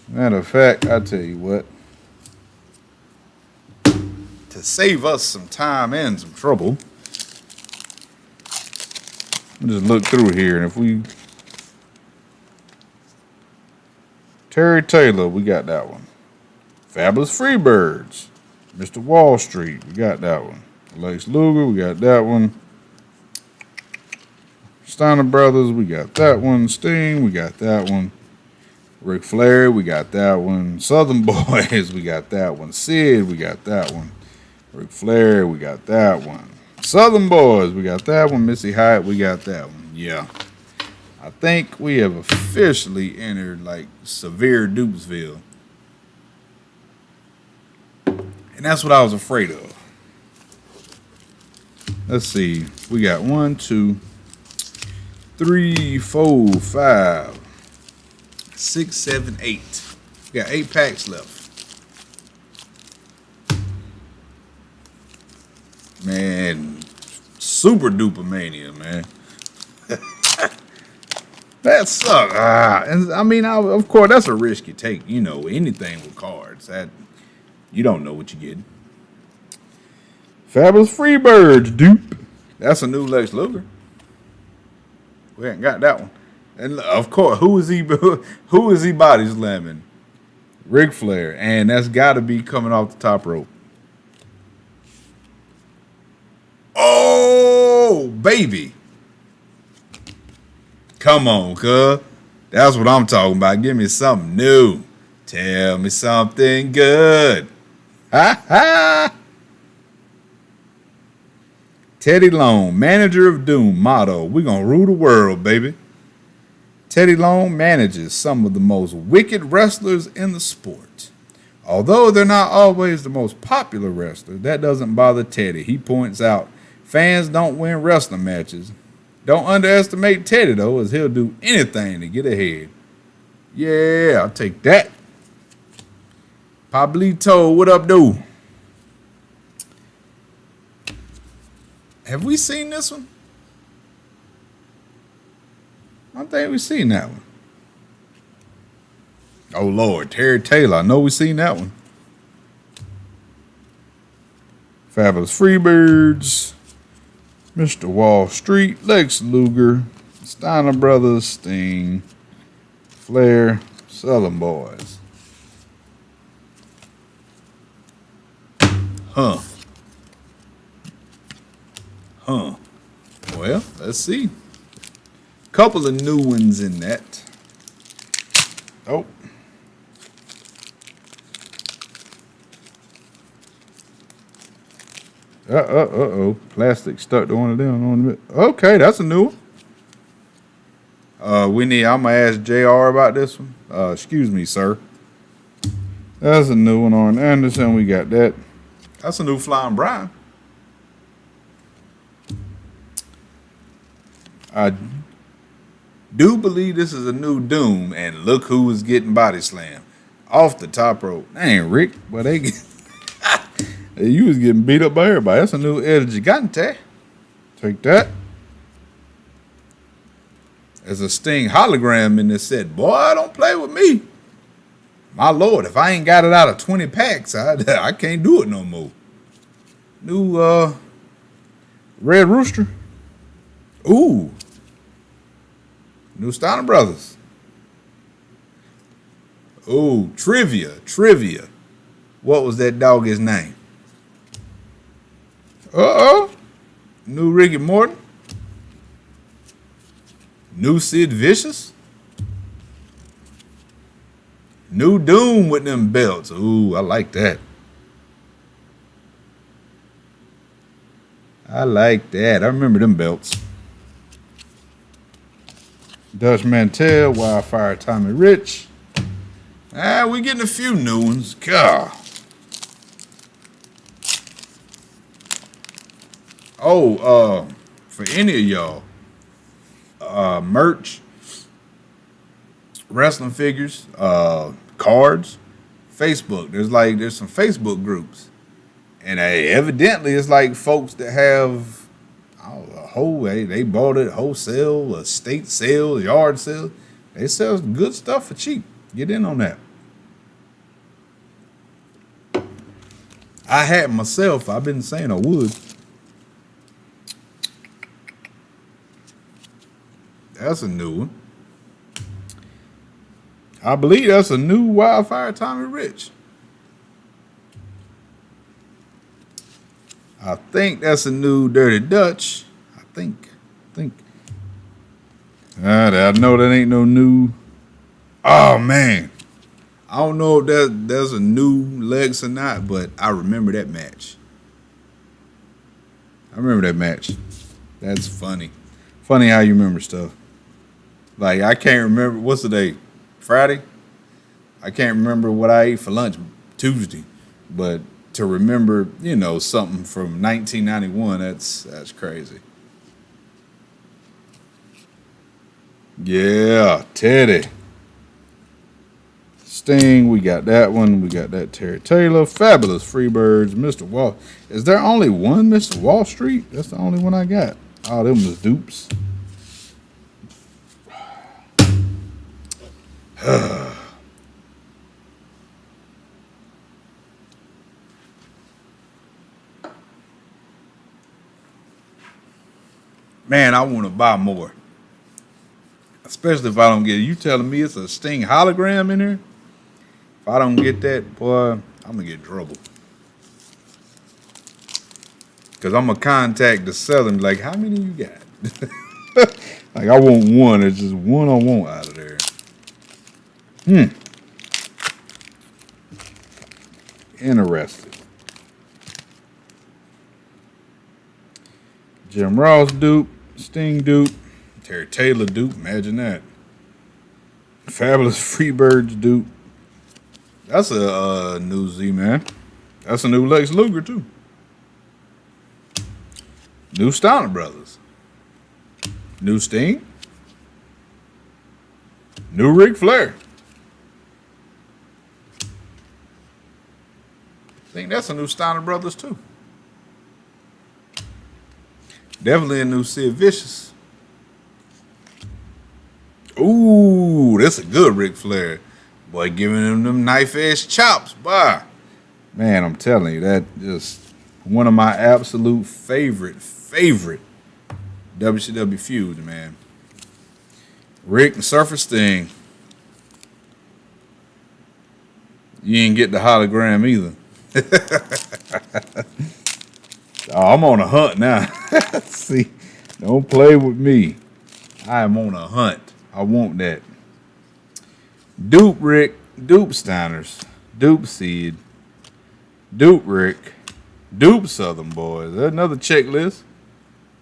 Matter of fact, I'll tell you what. To save us some time and some trouble, we'll just look through here, and if we Terry Taylor, we got that one. Fabulous Freebirds. Mr. Wall Street, we got that one. Lex Luger, we got that one. Steiner Brothers, we got that one. Sting, we got that one. Ric Flair, we got that one. Southern Boys, we got that one. Sid, we got that one. Ric Flair, we got that one. Southern Boys, we got that one. Missy Hyatt, we got that one. Yeah. I think we have officially entered like severe Dupesville. And that's what I was afraid of. Let's see. We got 1, 2, 3, 4, 5, 6, 7, 8. We got 8 packs left. Man, super duper mania, man. That sucks. And I mean, of course, that's a risk you take. You know, anything with cards. You don't know what you're getting. Fabulous Freebirds, dupe. That's a new Lex Luger. We ain't got that one. And of course, who is he body slamming? Ric Flair. And that's got to be coming off the top rope. Oh, baby. Come on, cuz. That's what I'm talking about. Give me something new. Tell me something good. Ha ha. Teddy Long, manager of Doom, motto, we're going to rule the world, baby. Teddy Long manages some of the most wicked wrestlers in the sport. Although they're not always the most popular wrestlers, that doesn't bother Teddy. He points out, fans don't win wrestling matches. Don't underestimate Teddy, though, as he'll do anything to get ahead. Yeah, I'll take that. Pablito, what up, dude? Have we seen this one? I don't think we've seen that one. Oh, Lord. Terry Taylor. I know we've seen that one. Fabulous Freebirds. Mr. Wall Street. Lex Luger. Steiner Brothers. Sting. Flair. Southern Boys. Huh. Well, let's see. Couple of new ones in that. Oh. Uh-oh. Plastic stuck to one of them. Okay, that's a new one. I'm going to ask JR about this one. Excuse me, sir. That's a new one on Anderson. We got that. That's a new Flying Brian. I do believe this is a new Doom, and look who is getting body slammed off the top rope. That ain't Rick, but you was getting beat up by everybody. That's a new El Gigante. Take that. There's a Sting hologram in this set. Boy, don't play with me. My Lord, if I ain't got it out of 20 packs, I can't do it no more. New Red Rooster. Ooh. New Steiner Brothers. Ooh, trivia. What was that dog's name? Uh-oh. New Ricky Morton. New Sid Vicious. New Doom with them belts. Ooh, I like that. I remember them belts. Dutch Mantel, Wildfire Tommy Rich. We getting a few new ones. God. Oh, for any of y'all, merch, wrestling figures, cards, Facebook. There's some Facebook groups, and evidently it's like folks that have they bought it wholesale, estate sale, yard sale. They sell good stuff for cheap. Get in on that. I had myself. I've been saying I would. That's a new one. I believe that's a new Wildfire Tommy Rich. I think that's a new Dirty Dutch. I think. I know that ain't no new. Oh man, I don't know if there's a new Lex or not, but I remember that match. That's funny. Funny how you remember stuff. Like I can't remember what's the day, Friday. I can't remember what I ate for lunch Tuesday, but to remember, something from 1991, that's crazy. Yeah, Teddy. Sting, we got that one. We got that Terry Taylor. Fabulous Freebirds. Mr. Wall. Is there only one Mr. Wall Street? That's the only one I got. Oh, them was dupes. Man, I want to buy more. Especially if I don't get it. You telling me it's a Sting hologram in here? If I don't get that, boy, I'm going to get in trouble. Because I'm going to contact the seller and be like, how many you got? Like, I want one. It's just one I want out of there. Interesting. Jim Ross dupe. Sting dupe. Terry Taylor dupe. Imagine that. Fabulous Freebirds dupe. That's a new Z-Man. That's a new Lex Luger, too. New Steiner Brothers. New Sting. New Ric Flair. I think that's a new Steiner Brothers, too. Definitely a new Sid Vicious. Ooh, that's a good Ric Flair. Boy, giving him them knife-edge chops, boy. Man, I'm telling you, that just one of my absolute favorite WCW feuds, man. Rick and Surfer Sting. You ain't get the hologram either. Oh, I'm on a hunt now. See, don't play with me. I am on a hunt. I want that. Dupe Rick, Dupe Steiners, Dupe Sid, Dupe Rick, Dupe Southern Boys. That's another checklist.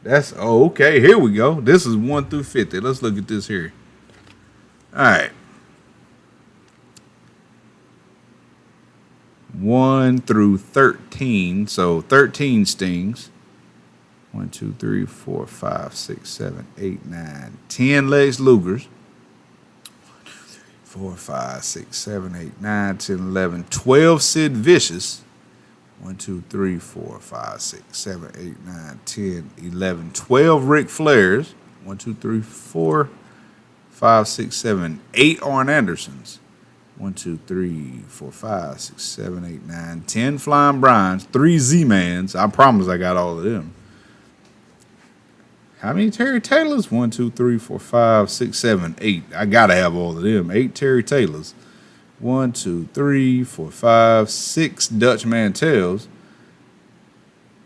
Okay. Here we go. This is 1 through 50. Let's look at this here. All right. 1 through 13. So 13 Stings. 1, 2, 3, 4, 5, 6, 7, 8, 9, 10 Lex Lugers. 4, 5, 6, 7, 8, 9, 10, 11, 12 Sid Vicious. 1, 2, 3, 4, 5, 6, 7, 8, 9, 10, 11, 12 Ric Flairs. 1, 2, 3, 4, 5, 6, 7, 8 Arn Andersons. 1, 2, 3, 4, 5, 6, 7, 8, 9, 10 Flying Brians. 3 Z-Mans. I promise I got all of them. How many Terry Taylors? 1, 2, 3, 4, 5, 6, 7, 8. I gotta have all of them. 8 Terry Taylors. 1, 2, 3, 4, 5, 6 Dutch Mantels.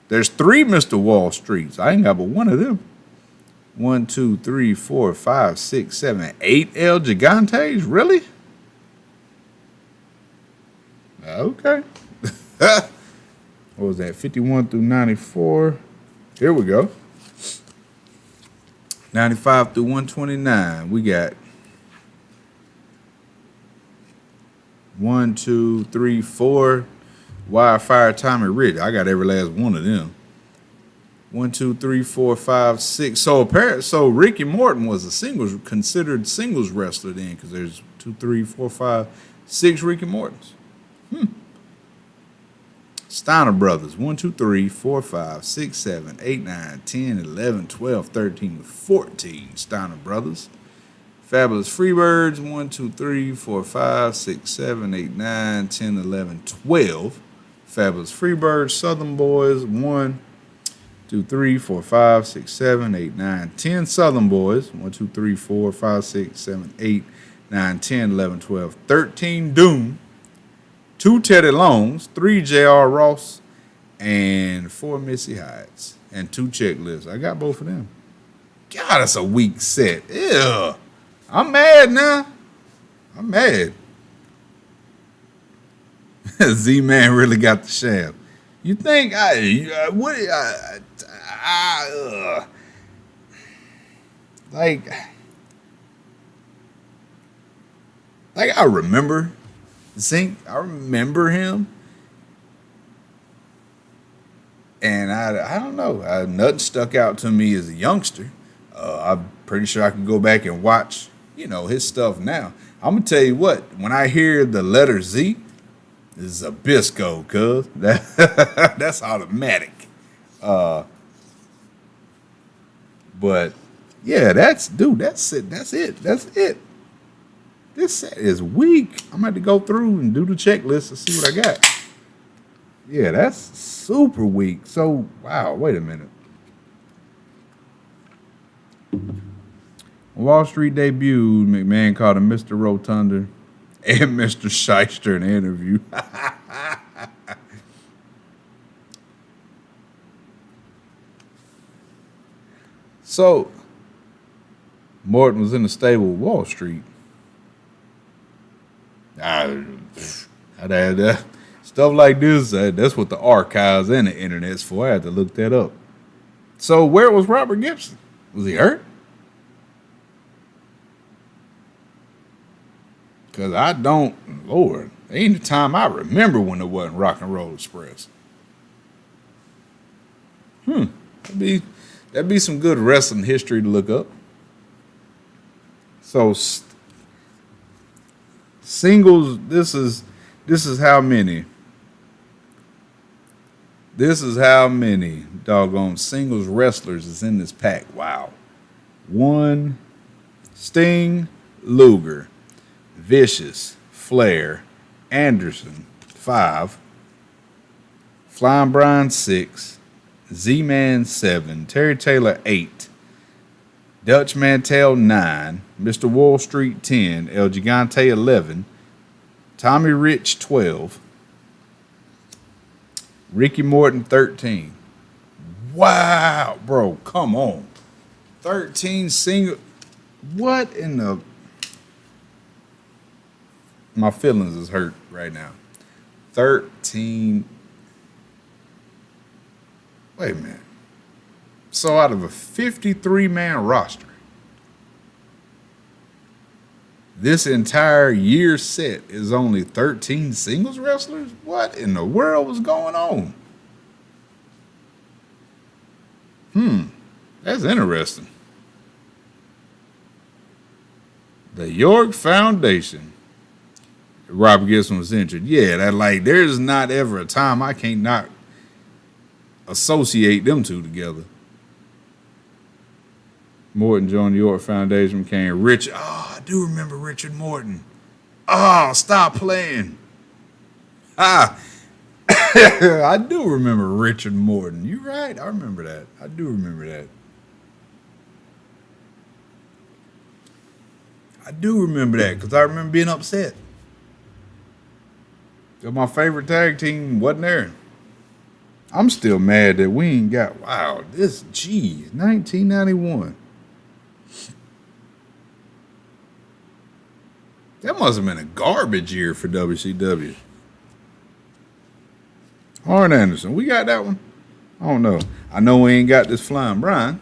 There's 3 Mr. Wall Streets. I ain't got but one of them. 1, 2, 3, 4, 5, 6, 7, 8 El Gigantes? Really? Okay. What was that? 51 through 94. Here we go. 95 through 129. We got 1, 2, 3, 4 Wildfire Tommy Rich. I got every last one of them. 1, 2, 3, 4, 5, 6. So Ricky Morton was considered singles wrestler then, because there's 2, 3, 4, 5, 6 Ricky Mortons. Steiner Brothers. 1, 2, 3, 4, 5, 6, 7, 8, 9, 10, 11, 12, 13, 14 Steiner Brothers. Fabulous Freebirds. 1, 2, 3, 4, 5, 6, 7, 8, 9, 10, 11, 12 Fabulous Freebirds. Southern Boys. 1, 2, 3, 4, 5, 6, 7, 8, 9, 10 Southern Boys. 1, 2, 3, 4, 5, 6, 7, 8, 9, 10, 11, 12, 13 Doom, 2 Teddy Longs, 3 J.R. Ross, and 4 Missy Hydes, and 2 checklists. I got both of them. God, that's a weak set. Ew. I'm mad now. I'm mad. Z-Man really got the shaft. You think like I remember Zink. I remember him, and I don't know. Nothing stuck out to me as a youngster. I'm pretty sure I can go back and watch, his stuff now. I'm gonna tell you what. When I hear the letter Z, this is a Bisco, cuz that's automatic. But yeah, that's it. That's it. This set is weak. I'm gonna have to go through and do the checklist to see what I got. Yeah, that's super weak. So wow, wait a minute. Wall Street debuted, McMahon called him Mr. Rotunda and Mr. Shyster in an interview. So, Morton was in the stable with Wall Street. Stuff like this, that's what the archives and the internet's for. I had to look that up. So, where was Robert Gibson? Was he hurt? Because I don't, Lord, ain't the time I remember when it wasn't Rock and Roll Express. That'd be some good wrestling history to look up. So, singles, this is how many. This is how many doggone singles wrestlers is in this pack. Wow. 1, Sting, Luger, Vicious, Flair, Anderson, 5, Flying Brian, 6, Z-Man, 7, Terry Taylor, 8, Dutch Mantel, 9, Mr. Wall Street, 10, El Gigante, 11, Tommy Rich, 12, Ricky Morton, 13. Wow, bro, come on. 13 single. What in the... My feelings is hurt right now. 13. Wait a minute. So out of a 53-man roster, this entire year set is only 13 singles wrestlers? What in the world was going on? That's interesting. The York Foundation. Robert Gibson was injured. Yeah, there's not ever a time I can't not associate them two together. Morton joined the York Foundation, became Rich. Oh, I do remember Richard Morton. Oh, stop playing. I do remember Richard Morton. You're right. I remember that. I do remember that. I do remember that because I remember being upset. My favorite tag team wasn't there. I'm still mad that we ain't got, 1991. That must have been a garbage year for WCW. Arn Anderson, we got that one? I don't know. I know we ain't got this Flying Brian.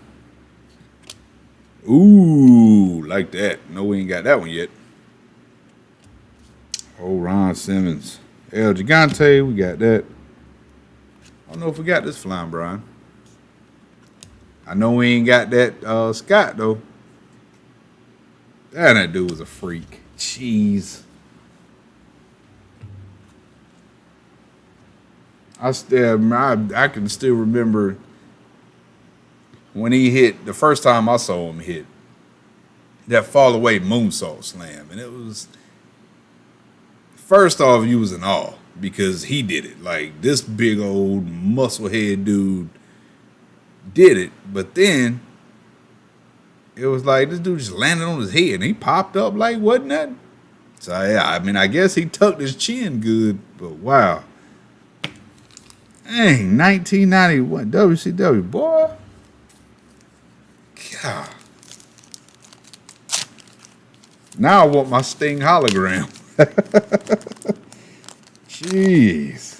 Ooh, like that. No, we ain't got that one yet. Oh, Ron Simmons. El Gigante, we got that. I don't know if we got this Flying Brian. I know we ain't got that Scott, though. That dude was a freak. Jeez. I can still remember when he hit, the first time I saw him hit, that fall away moonsault slam. And it was, first off, you was in awe because he did it. Like, this big old muscle head dude did it. But then It was like this dude just landed on his head and he popped up like wasn't nothing. So yeah, I mean, I guess he tucked his chin good, but wow. Dang, 1991 WCW, boy. God. Now I want my Sting hologram. Jeez.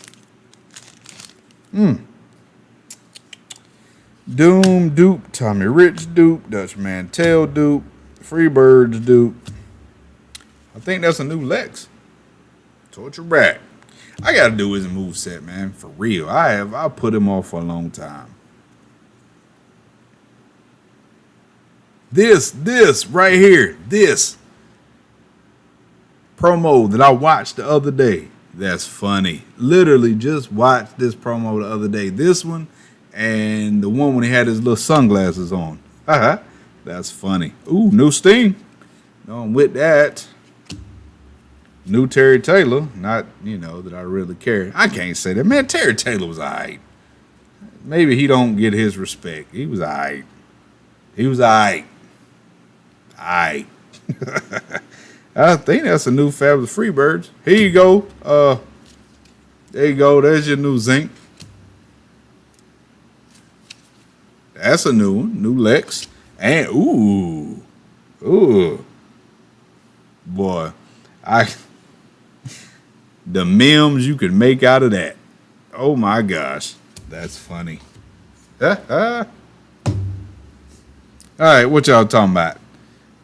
Doom dupe, Tommy Rich dupe, Dutch Mantel dupe, Freebirds dupe. I think that's a new Lex. Torture Rack. I gotta do his moveset, man. For real. I put him off for a long time. This right here, this promo that I watched the other day. That's funny. Literally just watched this promo the other day. This one and the one when he had his little sunglasses on. That's funny. Ooh, new Sting. Going with that. New Terry Taylor. Not, that I really care. I can't say that. Man, Terry Taylor was all right. Maybe he don't get his respect. He was all right. He was all right. All right. I think that's a new Fabulous Freebirds. Here you go. There you go. There's your new Zinc. That's a new one. New Lex. And, ooh. Boy, the memes you could make out of that. Oh, my gosh. That's funny. All right, what y'all talking about?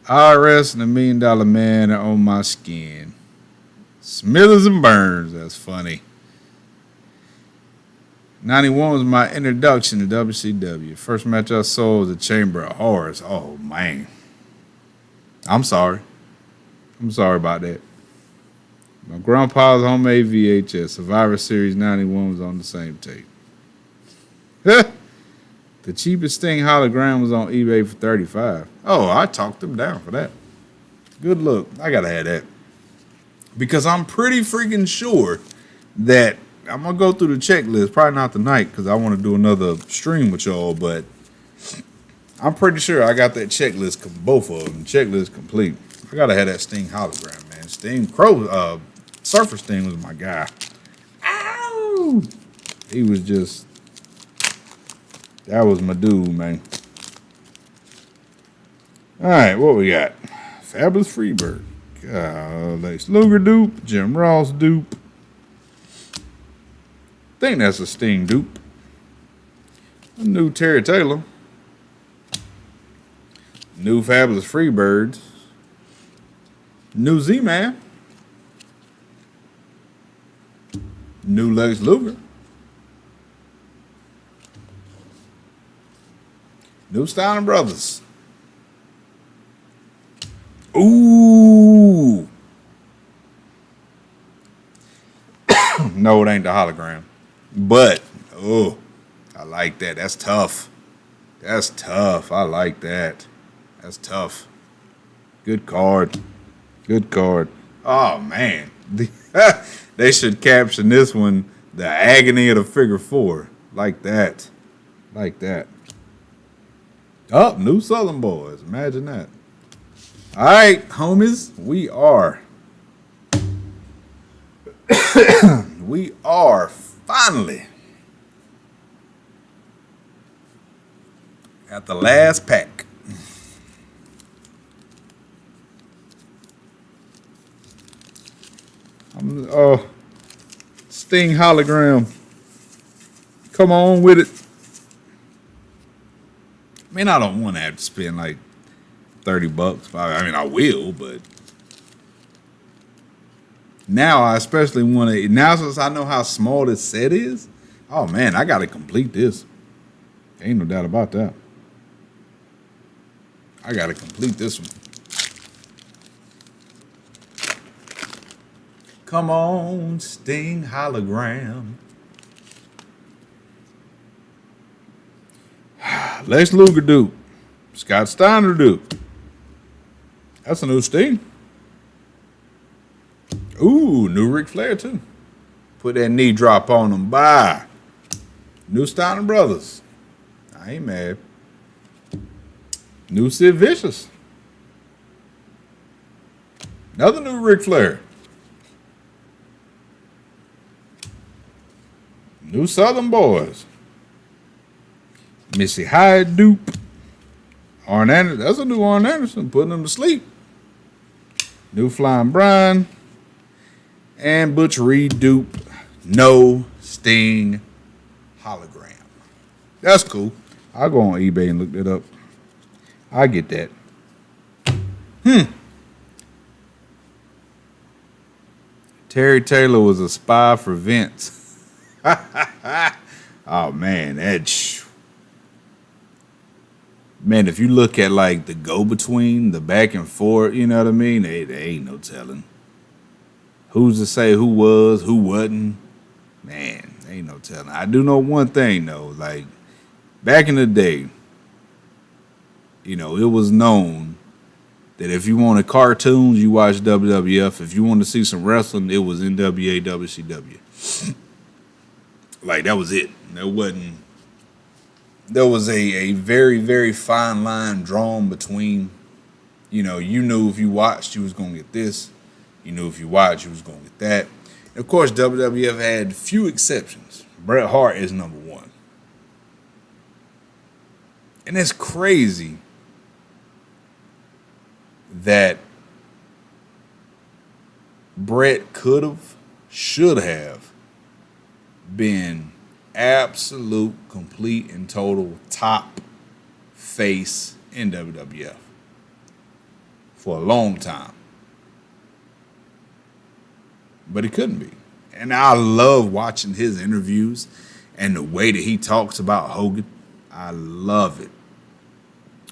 IRS and the $1 Million Man are on my skin. Smithers and Burns. That's funny. 91 was my introduction to WCW. First match I saw was the Chamber of Horrors. Oh, man. I'm sorry. I'm sorry about that. My grandpa's homemade VHS. Survivor Series 91 was on the same tape. The cheapest Sting hologram was on eBay for $35. Oh, I talked them down for that. Good look. I gotta have that. Because I'm pretty freaking sure that I'm gonna go through the checklist. Probably not tonight because I want to do another stream with y'all, but I'm pretty sure I got that checklist, both of them. Checklist complete. I gotta have that Sting hologram, man. Surfer Sting was my guy. Ow! He was just. That was my dude, man. All right, what we got? Fabulous Freebird. Lex Luger dupe. Jim Ross dupe. Think that's a Sting dupe. A new Terry Taylor. New Fabulous Freebirds. New Z-Man. New Lex Luger. New Steiner Brothers. Ooh. No, it ain't the hologram. But, I like that. That's tough. That's tough. I like that. That's tough. Good card. Good card. Oh, man. They should caption this one, The Agony of the Figure 4. Like that. Like that. Oh, new Southern Boys. Imagine that. All right, homies. We are finally at the last pack. Sting hologram. Come on with it. I mean, I don't want to have to spend like $30. I mean, I will, but now I especially want to. Now since I know how small this set is, oh man, I got to complete this. Ain't no doubt about that. I got to complete this one. Come on, Sting hologram. Lex Luger dupe. Scott Steiner dupe. That's a new Sting. Ooh, new Ric Flair too. Put that knee drop on them. Bye. New Steiner Brothers. I ain't mad. New Sid Vicious. Another new Ric Flair. New Southern Boys. Missy Hyde dupe. Arn Anderson. That's a new Arn Anderson. Putting him to sleep. New Flying Brian. And Butch Reed dupe. No Sting hologram. That's cool. I'll go on eBay and look that up. I get that. Terry Taylor was a spy for Vince. Oh man, man, if you look at like the go-between, the back and forth, you know what I mean? There ain't no telling. Who's to say who was, who wasn't? Man, ain't no telling. I do know one thing though, like back in the day, you know, it was known that if you wanted cartoons, you watched WWF. If you wanted to see some wrestling, it was NWA, WCW. Like, that was it. There was a very, very fine line drawn between, you know, you knew if you watched, you was going to get this. You knew if you watched, you was going to get that. And of course, WWF had few exceptions. Bret Hart is number one. And it's crazy that Bret could have, should have been absolute, complete, and total top face in WWF for a long time. But he couldn't be. And I love watching his interviews and the way that he talks about Hogan. I love it.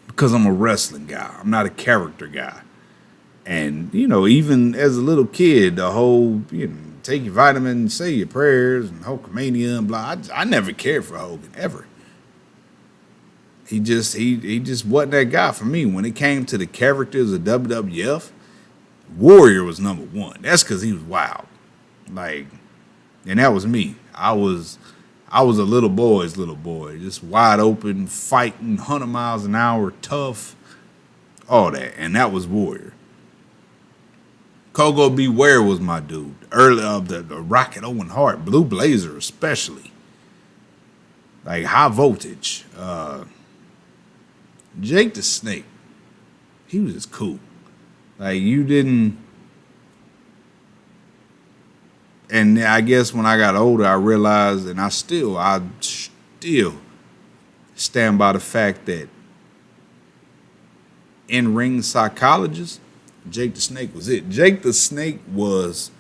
Because I'm a wrestling guy. I'm not a character guy. And, you know, even as a little kid, the whole, you know, take your vitamins, say your prayers, and Hulkamania and blah. I never cared for Hogan, ever. He just wasn't that guy for me. When it came to the characters of WWF, Warrior was number one. That's because he was wild. Like, and that was me. I was a little boy's little boy, just wide open, fighting, 100 miles an hour, tough, all that. And that was Warrior. Kogo Beware was my dude. Early of the Rocket Owen Hart, Blue Blazer especially. Like high voltage. Jake the Snake. He was just cool. Like you didn't. And I guess when I got older, I realized, and I still stand by the fact that in-ring psychologist, Jake the Snake was it. Jake the Snake was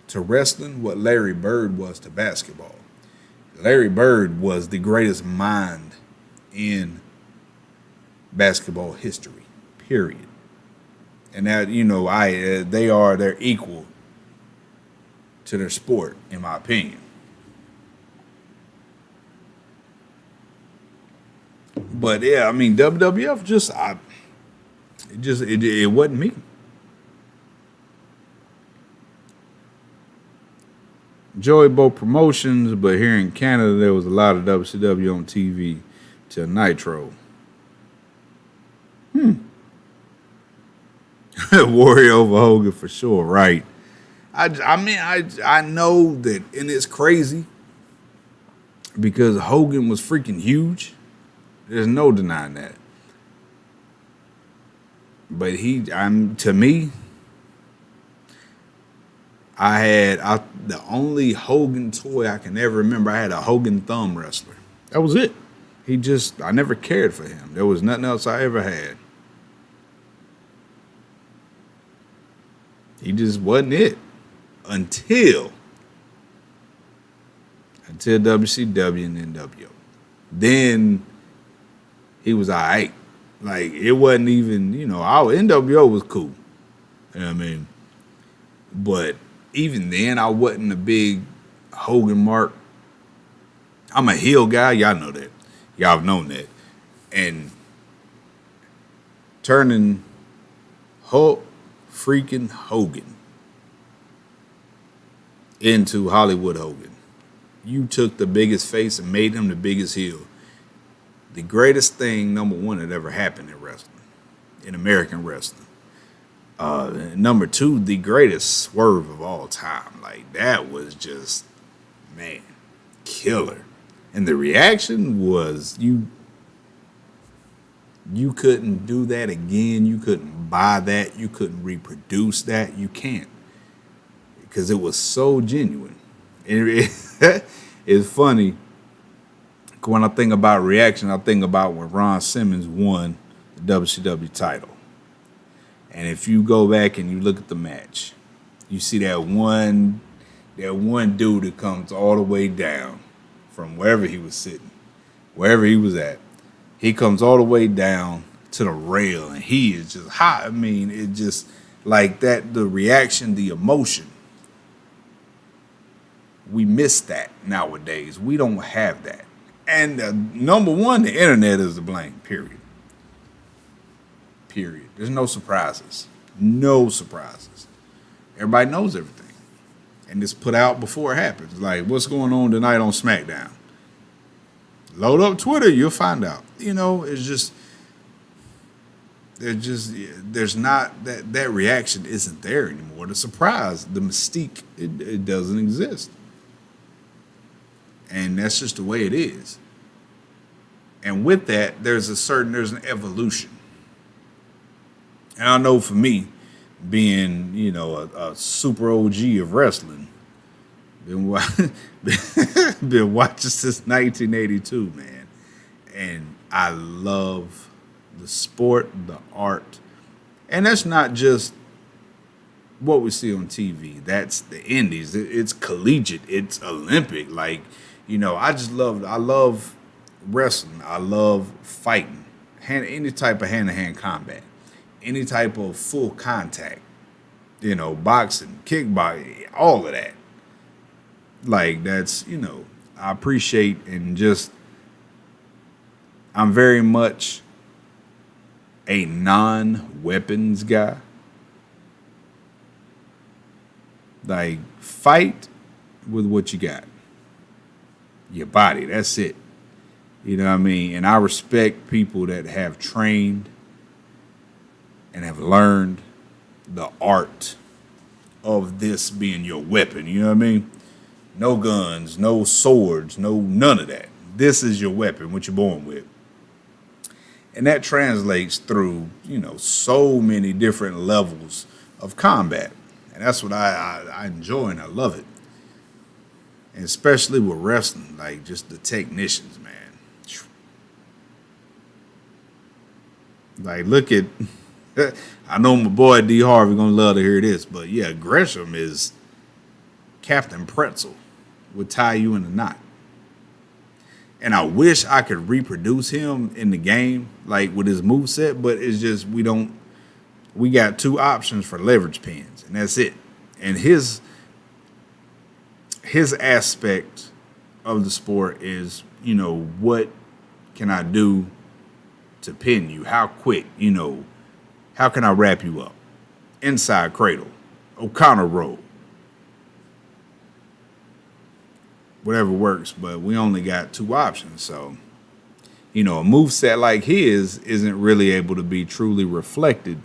to wrestling what Larry Bird was to basketball. Larry Bird was the greatest mind in basketball history, period. And that, you know, they're equal to their sport, in my opinion. But yeah, I mean, WWF it wasn't me. Enjoyed both promotions, but here in Canada, there was a lot of WCW on TV till Nitro. Warrior over Hogan for sure, right? I know that, and it's crazy because Hogan was freaking huge. There's no denying that. But to me, the only Hogan toy I can ever remember, I had a Hogan thumb wrestler. That was it. I never cared for him. There was nothing else I ever had. He just wasn't it until WCW and NWO. Then he was all right. Like, it wasn't even, you know, our NWO was cool. You know what I mean? But even then, I wasn't a big Hogan mark. I'm a heel guy. Y'all know that. Y'all have known that. And turning Hulk freaking Hogan into Hollywood Hogan. You took the biggest face and made him the biggest heel. The greatest thing, number one, that ever happened in wrestling. in American wrestling. Number two, the greatest swerve of all time. Like, that was just, man, killer. And the reaction was you couldn't do that again. You couldn't buy that. You couldn't reproduce that. You can't. Because it was so genuine. It's funny. When I think about reaction, I think about when Ron Simmons won the WCW title. And if you go back and you look at the match, you see that one dude that comes all the way down from wherever he was sitting, wherever he was at. He comes all the way down to the rail, and he is just hot. I mean, it just like that, the reaction, the emotion. We miss that nowadays. We don't have that. And number one, the internet is to blame, period. Period. There's no surprises. No surprises. Everybody knows everything. And it's put out before it happens. Like, what's going on tonight on SmackDown? Load up Twitter, you'll find out. You know, it's just, there's not, that reaction isn't there anymore. The surprise, the mystique, it doesn't exist. And that's just the way it is. And with that, there's an evolution. And I know for me, being, you know, a super OG of wrestling, been watching since 1982, man. And I love the sport, the art. And that's not just what we see on TV. That's the indies. It's collegiate. It's Olympic. Like, you know, I love wrestling. I love fighting. Any type of hand-to-hand combat. Any type of full contact. You know, boxing, kickboxing, all of that. Like, that's, you know, I appreciate, and just, I'm very much a non-weapons guy. Like, fight with what you got. Your body, that's it. You know what I mean? And I respect people that have trained and have learned the art of this being your weapon. You know what I mean? No guns, no swords, none of that. This is your weapon, what you're born with. And that translates through, you know, so many different levels of combat. And that's what I enjoy, and I love it. And especially with wrestling, like just the technicians, man. Like, look at, I know my boy D. Harvey gonna love to hear this, but yeah, Gresham is Captain Pretzel, would tie you in a knot. And I wish I could reproduce him in the game, like with his moveset, but it's just, we got two options for leverage pins, and that's it. And his aspect of the sport is, you know, what can I do to pin you? How quick, you know, how can I wrap you up? Inside cradle, O'Connor roll. Whatever works, but we only got two options. So, you know, a moveset like his isn't really able to be truly reflected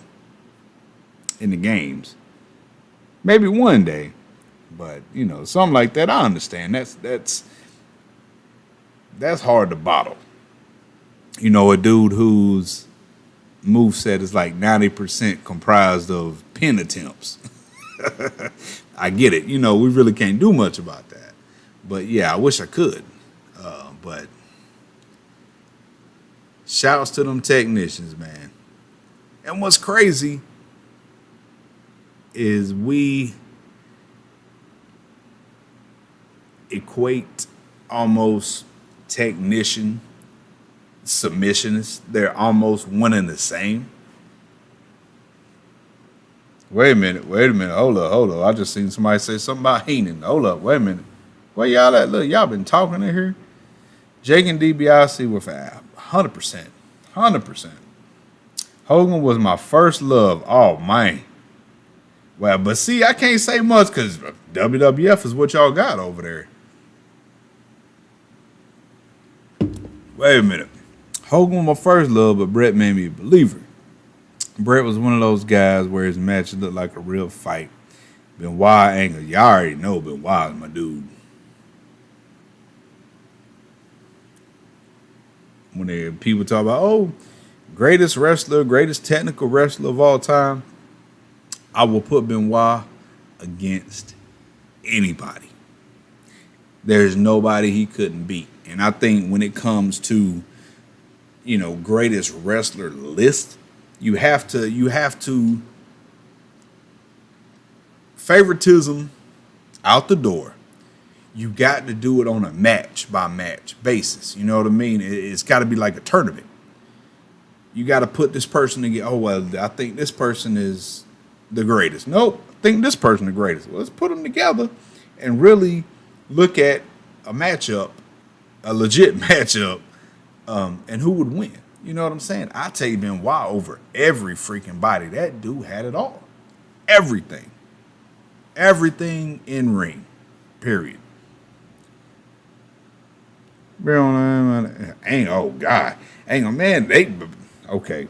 in the games. Maybe one day, but, you know, something like that, I understand. That's hard to bottle. You know, a dude whose moveset is like 90% comprised of pin attempts. I get it. You know, we really can't do much about that. But yeah, I wish I could. But shouts to them technicians, man. And what's crazy is we equate almost technician, submissionist. They're almost one and the same. Wait a minute. Hold up. I just seen somebody say something about Heenan. Hold up. Wait a minute. Where y'all at? Look, y'all been talking in here. Jake and DiBiase were for 100%. 100%. Hogan was my first love. Oh, man. Well, but see, I can't say much because WWF is what y'all got over there. Wait a minute. Hogan was my first love, but Brett made me a believer. Brett was one of those guys where his matches looked like a real fight. Benoit Angle, y'all already know Benoit is my dude. When people talk about, oh, greatest wrestler, greatest technical wrestler of all time, I will put Benoit against anybody. There's nobody he couldn't beat. And I think when it comes to, greatest wrestler list, you have to favoritism out the door. You got to do it on a match by match basis. You know what I mean? It's got to be like a tournament. You got to put this person together. Oh, well, I think this person is the greatest. Nope, I think this person is the greatest. Well, let's put them together and really look at a matchup, a legit matchup, and who would win. You know what I'm saying? I take Benoit over every freaking body. That dude had it all. Everything. Everything in ring. Period. Oh God, man, okay.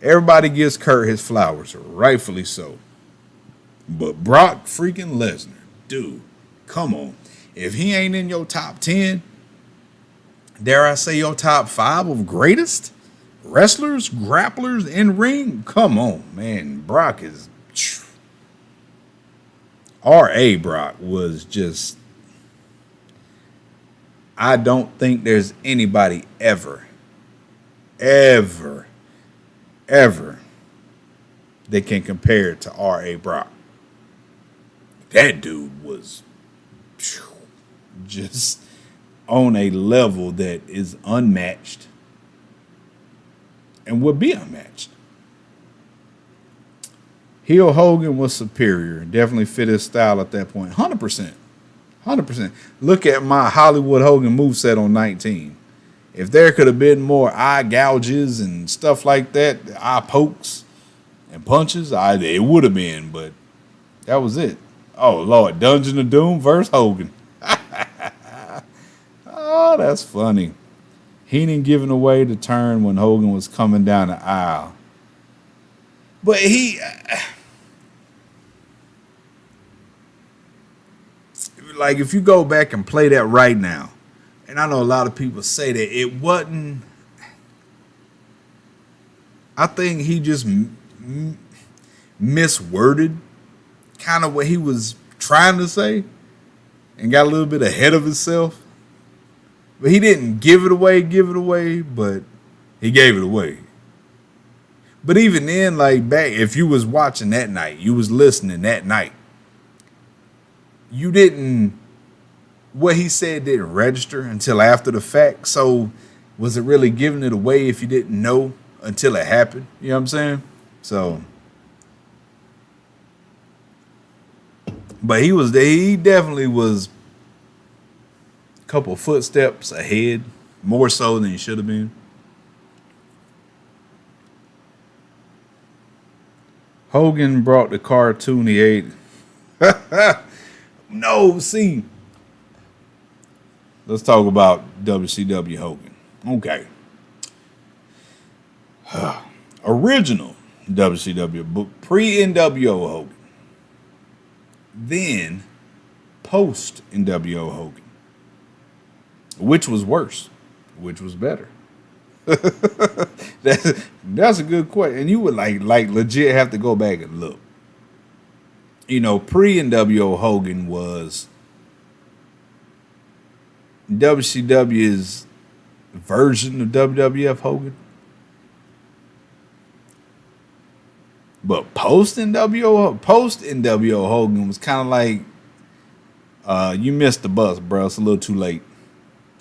Everybody gives Kurt his flowers, rightfully so. But Brock freaking Lesnar, dude, come on. If he ain't in your top 10, dare I say your top 5 of greatest wrestlers, grapplers in ring, come on, man. Brock is R.A. Brock was just. I don't think there's anybody ever that can compare to R.A. Brock. That dude was just on a level that is unmatched and would be unmatched. Heel Hogan was superior. Definitely fit his style at that point. 100%. 100%. Look at my Hollywood Hogan moveset on 19. If there could have been more eye gouges and stuff like that, eye pokes and punches, it would have been, but that was it. Oh, Lord. Dungeon of Doom versus Hogan. Oh, that's funny. Heenan giving away the turn when Hogan was coming down the aisle. But like, if you go back and play that right now, and I know a lot of people say that it wasn't, I think he just misworded kind of what he was trying to say and got a little bit ahead of himself. But he didn't give it away, but he gave it away. But even then, like, back, if you was watching that night, you was listening that night, what he said didn't register until after the fact. So was it really giving it away if you didn't know until it happened? You know what I'm saying? So, but he definitely was a couple footsteps ahead, more so than he should have been. Hogan brought the cartoon he ate. No, see. Let's talk about WCW Hogan. Okay. Original WCW, but pre-NWO Hogan. Then post-NWO Hogan. Which was worse? Which was better? That's a good question. And you would like legit have to go back and look. Pre-NWO Hogan was WCW's version of WWF Hogan. But post-NWO Hogan was kind of like, you missed the bus, bro. It's a little too late.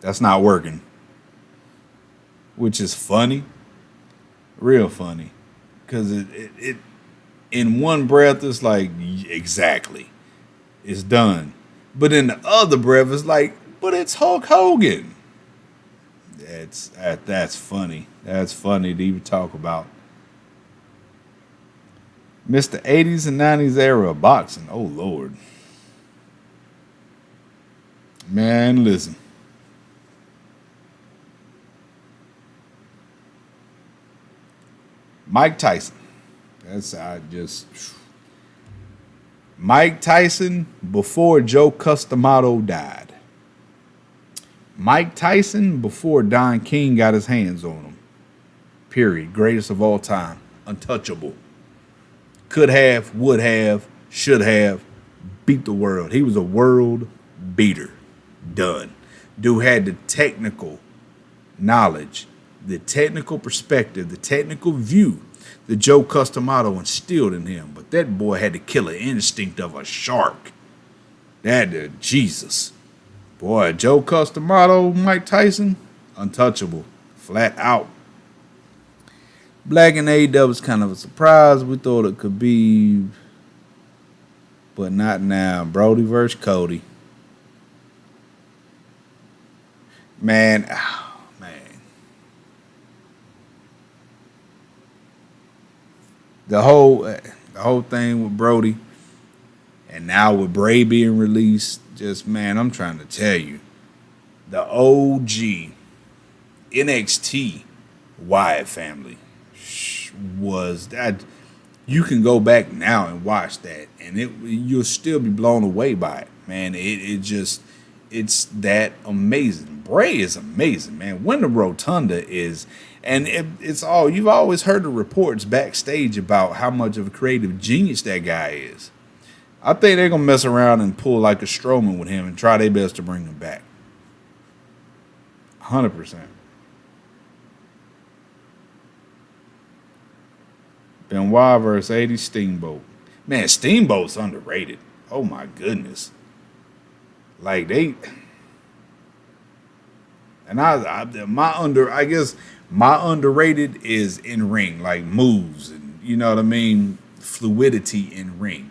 That's not working. Which is funny. Real funny. Because it in one breath, it's like, exactly. It's done. But in the other breath, it's like, but it's Hulk Hogan. That's funny. That's funny to even talk about. Missed the 80s and 90s era of boxing. Oh, Lord. Man, listen. Mike Tyson. That's I just Mike Tyson before Joe Customato died. Mike Tyson before Don King got his hands on him. Period. Greatest of all time. Untouchable. Could have, would have, should have beat the world. He was a world beater. Done. Dude had the technical knowledge, the technical perspective, the technical view that Joe Customato instilled in him. But that boy had the killer instinct of a shark. That Jesus. Boy, Joe Customato, Mike Tyson, untouchable. Flat out. Black and AEW was kind of a surprise. We thought it could be, but not now. Brody versus Cody. Man. The whole thing with Brody, and now with Bray being released, just man, I'm trying to tell you, the OG NXT Wyatt family was that. You can go back now and watch that, and you'll still be blown away by it, man. It's that amazing. Bray is amazing, man. When the Rotunda is, and it's all, you've always heard the reports backstage about how much of a creative genius that guy is. I think they're going to mess around and pull like a Strowman with him and try their best to bring him back. 100%. Benoit versus 80 Steamboat. Man, Steamboat's underrated. Oh my goodness. Like they, and I guess my underrated is in ring, like moves and you know what I mean, fluidity in ring.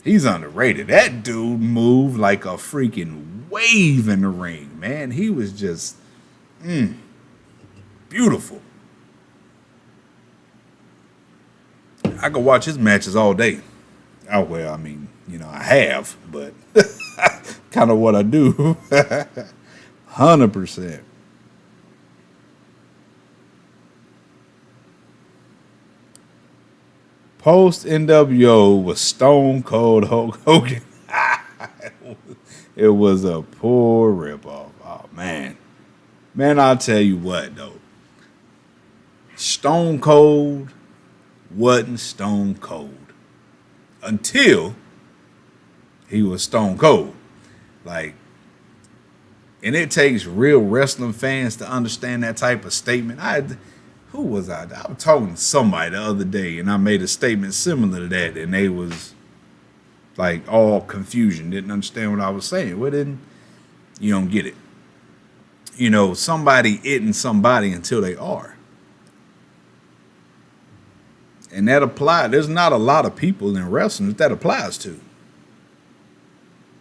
He's underrated. That dude moved like a freaking wave in the ring, man. He was just beautiful. I could watch his matches all day. Oh, well, I mean, you know, I have, but kind of what I do. 100%. Post NWO was Stone Cold Hulk Hogan. It was a poor ripoff. Oh, man. Man, I'll tell you what, though. Stone Cold wasn't Stone Cold until he was Stone Cold. Like, and it takes real wrestling fans to understand that type of statement. Who was I? I was talking to somebody the other day, and I made a statement similar to that, and they was like all confusion, didn't understand what I was saying. Well, then you don't get it. You know, somebody isn't somebody until they are. And that applies. There's not a lot of people in wrestling that applies to.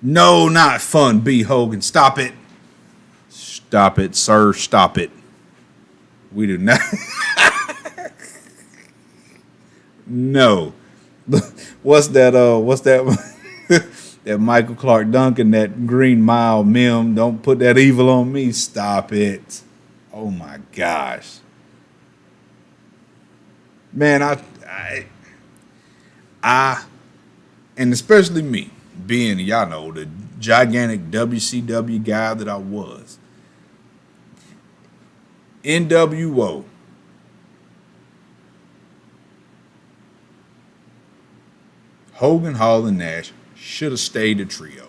No, not fun, B. Hogan. Stop it. Stop it, sir. Stop it. We do not. No. What's that? That Michael Clark Duncan, that Green Mile meme. Don't put that evil on me. Stop it. Oh my gosh. Man, I, and especially me, being, y'all know, the gigantic WCW guy that I was. NWO. Hogan, Hall, and Nash should have stayed a trio.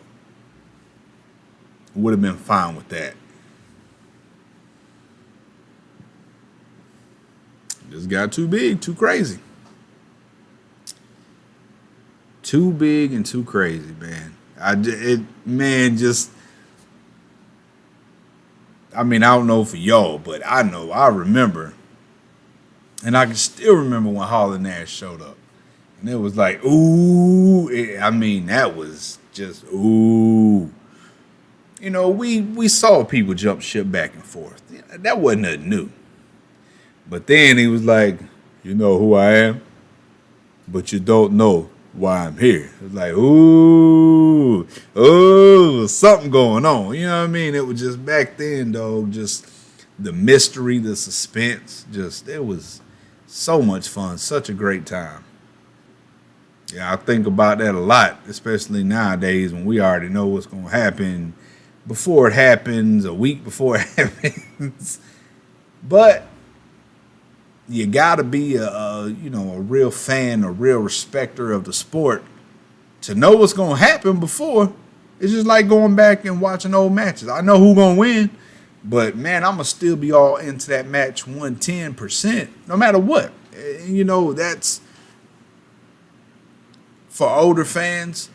Would have been fine with that. Just got too big, too crazy. Too big and too crazy, man. I don't know for y'all, but I remember, and I can still remember when Hall and Nash showed up. And it was like, ooh, that was just, ooh. You know, we saw people jump ship back and forth. That wasn't nothing new. But then he was like, you know who I am, but you don't know why I'm here. It was like, ooh, something going on. You know what I mean? It was just back then, though, just the mystery, the suspense, it was So much fun, such a great time. Yeah, I think about that a lot, especially nowadays when we already know what's going to happen before it happens, a week before it happens. But you got to be a real fan, a real respecter of the sport to know what's going to happen before. It's just like going back and watching old matches. I know who's going to win, but man, I'm going to still be all into that match 110%, no matter what. That's for older fans.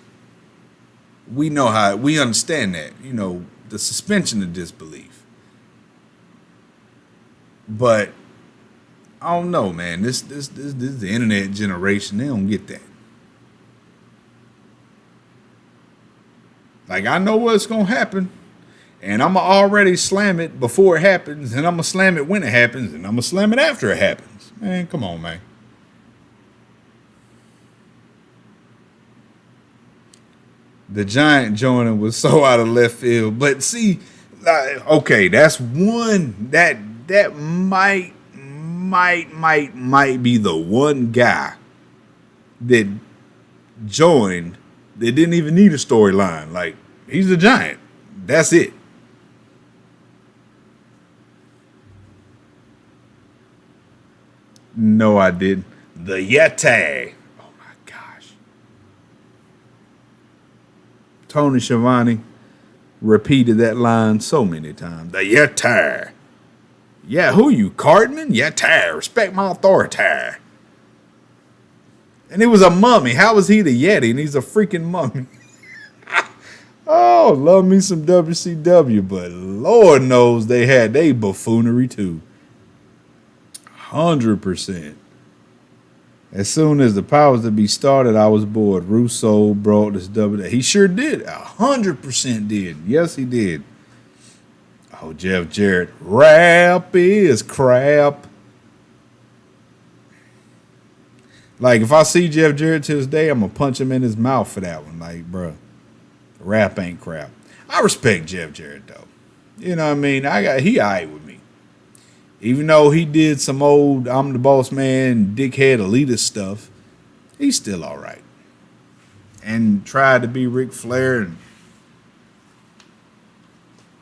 We understand that, the suspension of disbelief. But I don't know, man. This is the internet generation. They don't get that. Like, I know what's gonna happen, and I'ma already slam it before it happens, and I'ma slam it when it happens, and I'ma slam it after it happens. Man, come on, man. The Giant joining was so out of left field, but see, okay, that's one that might be the one guy that joined that didn't even need a storyline. Like, he's the Giant. That's it. No, I didn't. The Yeti. Oh my gosh. Tony Schiavone repeated that line so many times. The Yeti. Yeah, who you, Cartman? Yeti. Respect my authority. And it was a mummy. How was he the Yeti? And he's a freaking mummy. Oh, love me some WCW, but Lord knows they had they buffoonery too. 100%. As soon as the powers that be started, I was bored. Russo brought this W. He sure did. 100% did. Yes, he did. Oh, Jeff Jarrett. Rap is crap. Like, if I see Jeff Jarrett to this day, I'm going to punch him in his mouth for that one. Like, bruh, rap ain't crap. I respect Jeff Jarrett, though. You know what I mean? He all right with me. Even though he did some old I'm the boss man, dickhead, elitist stuff, he's still all right. And tried to be Ric Flair. And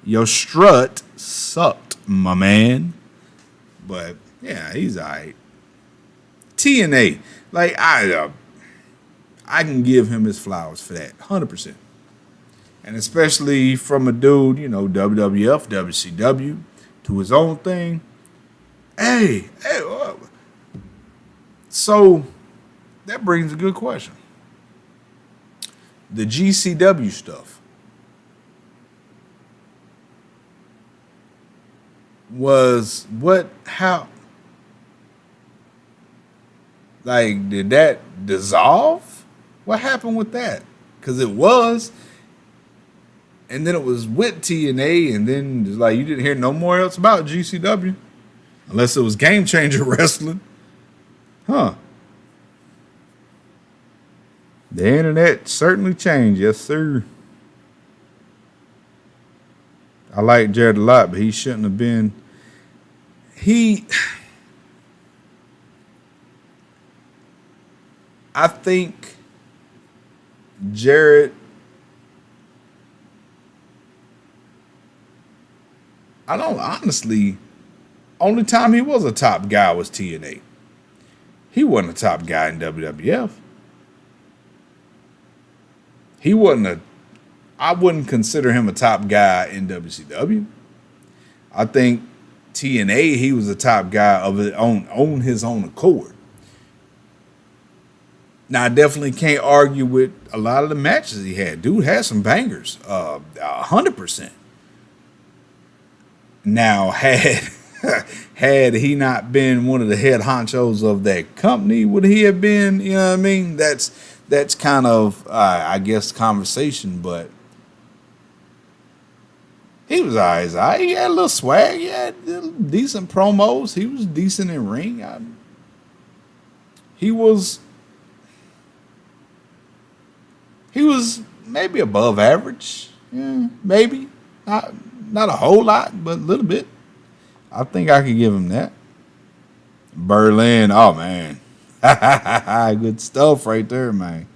your strut sucked, my man. But, yeah, he's all right. TNA. Like, I can give him his flowers for that, 100%. And especially from a dude, WWF, WCW, to his own thing. Hey. So, that brings a good question. The GCW stuff was how... Like, did that dissolve? What happened with that? Because it was. And then it was with TNA. And then, it's like, you didn't hear no more else about GCW. Unless it was Game Changer Wrestling. Huh. The internet certainly changed. Yes, sir. I like Jarrett a lot, but he shouldn't have been. I think Jarrett, honestly, only time he was a top guy was TNA. He wasn't a top guy in WWF. I wouldn't consider him a top guy in WCW. I think TNA, he was a top guy on his own accord. Now, I definitely can't argue with a lot of the matches he had. Dude had some bangers, 100%. Now, had he not been one of the head honchos of that company, would he have been, you know what I mean? That's kind of, I guess, conversation, but he was always all right. He had a little swag. He had decent promos. He was decent in ring. He was maybe above average. Yeah, maybe. Not a whole lot, but a little bit. I think I could give him that. Berlin. Oh man. Good stuff right there, man.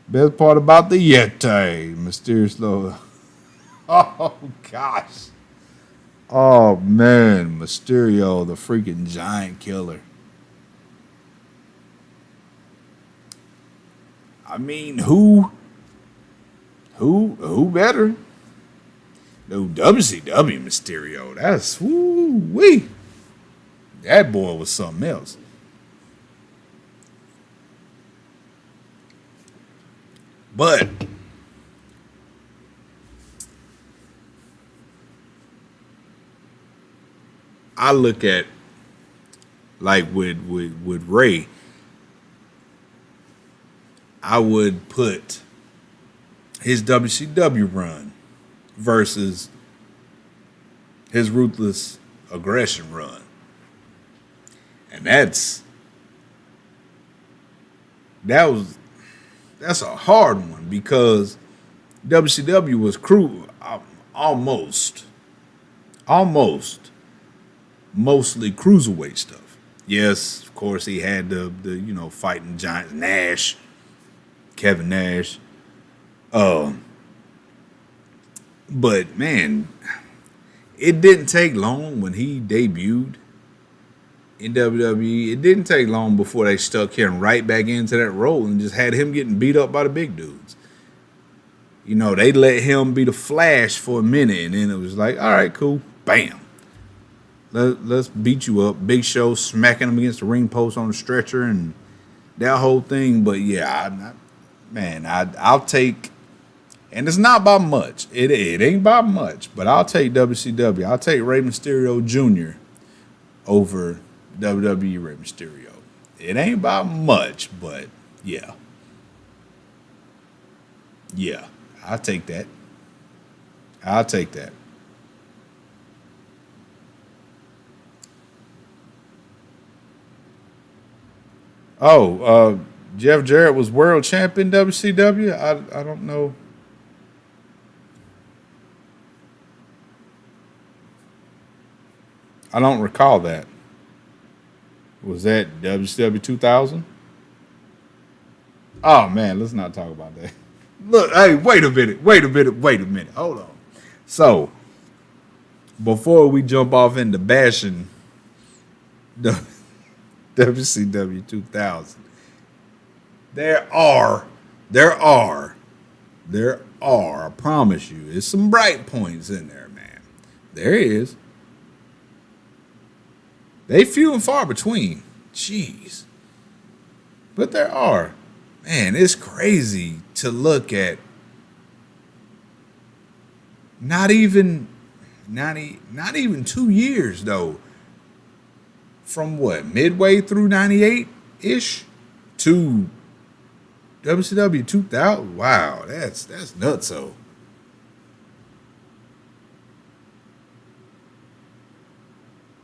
Best part about the Yeti, mysterious logo. Oh gosh. Oh man, Mysterio, the freaking giant killer. I mean, who better? No, WCW Mysterio. That's woo wee. That boy was something else. But I look at like with Ray, I would put his WCW run versus his ruthless aggression run. And that's a hard one because WCW was almost mostly cruiserweight stuff. Yes, of course he had the fighting giants Nash, Kevin Nash. But man, it didn't take long when he debuted in WWE. It didn't take long before they stuck him right back into that role and just had him getting beat up by the big dudes. They let him be the Flash for a minute, and then it was like, all right, cool, bam. Let's beat you up. Big Show smacking him against the ring post on the stretcher and that whole thing. But yeah, I'll take, and it's not by much. It ain't by much, but I'll take WCW. I'll take Rey Mysterio Jr. over WWE Rey Mysterio. It ain't by much, but yeah. Yeah, I'll take that. I'll take that. Oh, Jeff Jarrett was world champion WCW. I don't know. I don't recall that. Was that WCW 2000? Oh man, let's not talk about that. Look, hey, wait a minute. Hold on. So, before we jump off into bashing the WCW 2000, there are, I promise you, there's some bright points in there, man. There is. They few and far between. Jeez. But there are. Man, it's crazy to look at not even 2 years though. From what, midway through 98-ish to WCW 2000. Wow, that's nutso.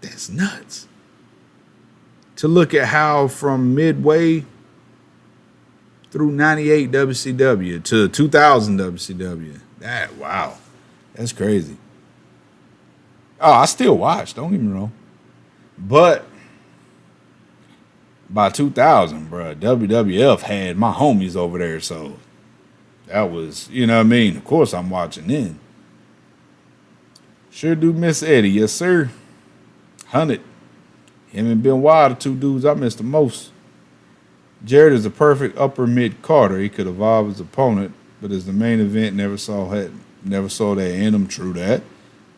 That's nuts. To look at how from midway through 98 WCW to 2000 WCW. Wow. That's crazy. Oh, I still watch, don't get me wrong. But by 2000, bro, WWF had my homies over there, so that was, you know what I mean? Of course I'm watching then. Sure do miss Eddie, yes sir. 100. Him and Ben Wild, the two dudes I miss the most. Jarrett is a perfect upper mid Carter. He could evolve his opponent, but as the main event, never saw that in him. True that.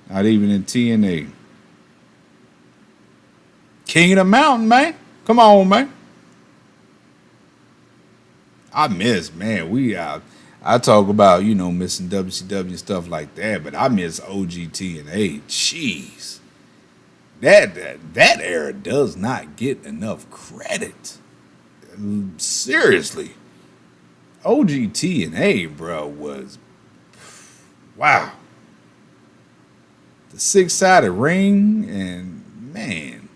Not even in TNA. King of the Mountain, man. Come on, man. I miss, man. I talk about, missing WCW and stuff like that, but I miss OG TNA. Jeez. That era does not get enough credit. Seriously. OG TNA, bro, was wow. The 6-sided ring, and man.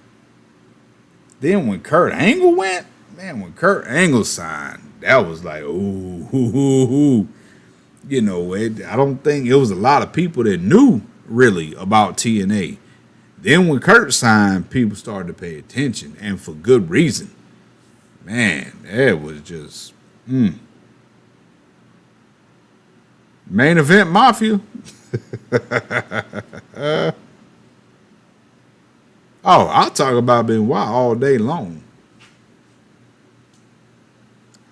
Then when Kurt Angle went, when Kurt Angle signed, that was like, ooh. I don't think it was a lot of people that knew really about TNA. Then when Kurt signed, people started to pay attention, and for good reason. Man, it was just main event mafia. Oh, I'll talk about Benoit all day long.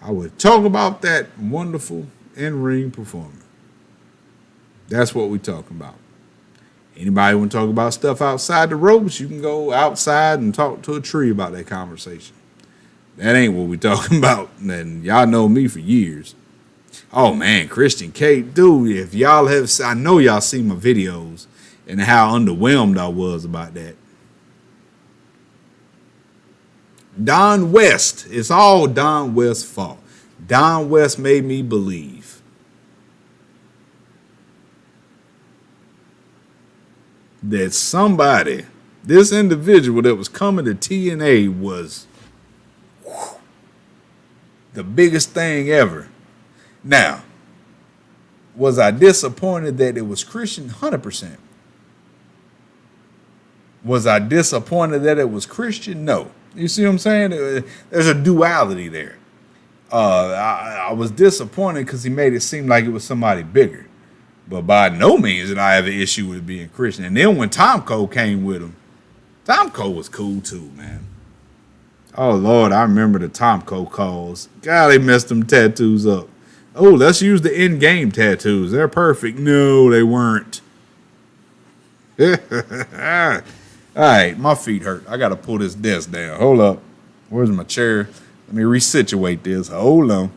I would talk about that wonderful in-ring performer. That's what we're talking about. Anybody want to talk about stuff outside the ropes, you can go outside and talk to a tree about that conversation. That ain't what we're talking about. And y'all know me for years. Oh, man, Christian Cage. Dude, if y'all have, I know y'all seen my videos and how underwhelmed I was about that. Don West. It's all Don West's fault. Don West made me believe that somebody, this individual that was coming to TNA was the biggest thing ever. Now, was I disappointed that it was Christian? 100%. Was I disappointed that it was Christian? No. You see what I'm saying? There's a duality there. I was disappointed because he made it seem like it was somebody bigger. But by no means did I have an issue with it being Christian. And then when Tom Cole came with him, Tom Cole was cool too, man. Oh, Lord, I remember the Tom Cole calls. God, they messed them tattoos up. Oh, let's use the in-game tattoos. They're perfect. No, they weren't. All right, my feet hurt. I got to pull this desk down. Hold up. Where's my chair? Let me resituate this. Hold on.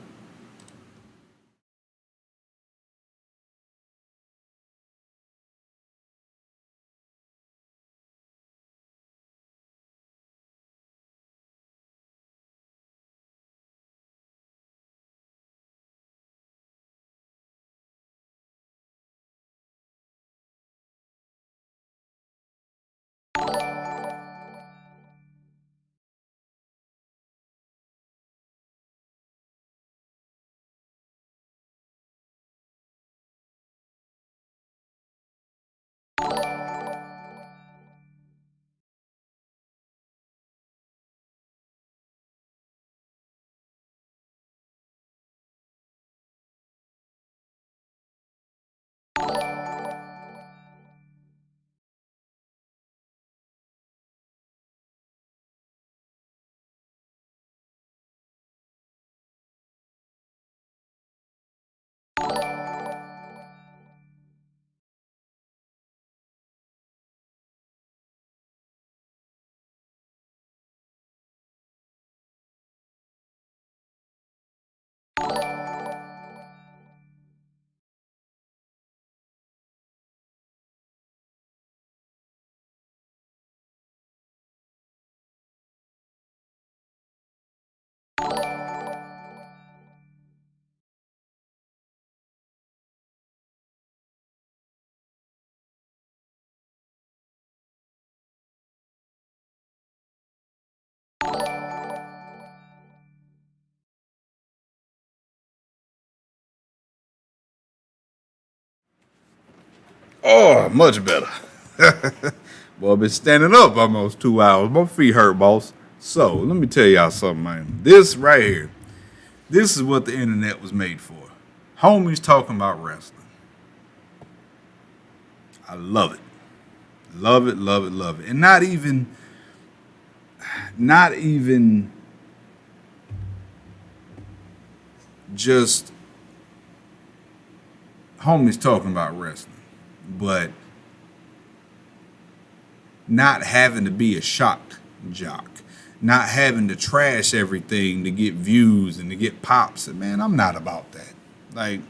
Oh, much better. Well, I've been standing up almost 2 hours. My feet hurt, boss. So, let me tell y'all something, man. This right here, this is what the internet was made for. Homies talking about wrestling. I love it. Love it, love it, love it. And not even just homies talking about wrestling, but not having to be a shock jock, not having to trash everything to get views and to get pops. And man, I'm not about that. Like,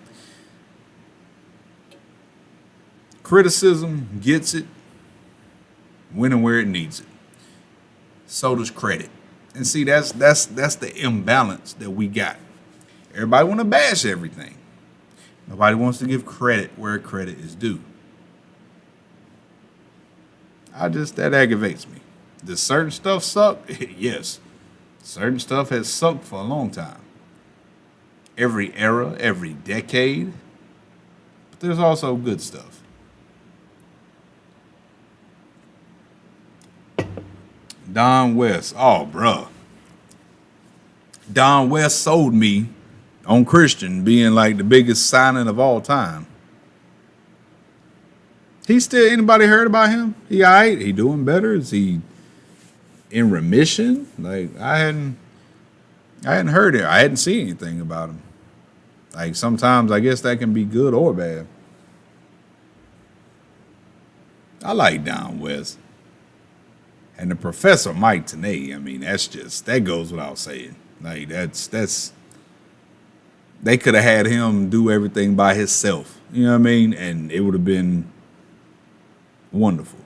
criticism gets it when and where it needs it. So does credit. And see, that's the imbalance that we got. Everybody want to bash everything. Nobody wants to give credit where credit is due. That aggravates me. Does certain stuff suck? Yes. Certain stuff has sucked for a long time. Every era, every decade. But there's also good stuff. Don West. Oh, bruh. Don West sold me on Christian being like the biggest signing of all time. He still, anybody heard about him? He all right? He doing better? Is he in remission? Like I hadn't heard it. I hadn't seen anything about him. Like sometimes I guess that can be good or bad. I like Don West. And the Professor Mike Tenay, I mean, that goes without saying. Like that's they could have had him do everything by himself. You know what I mean? And it would have been wonderful.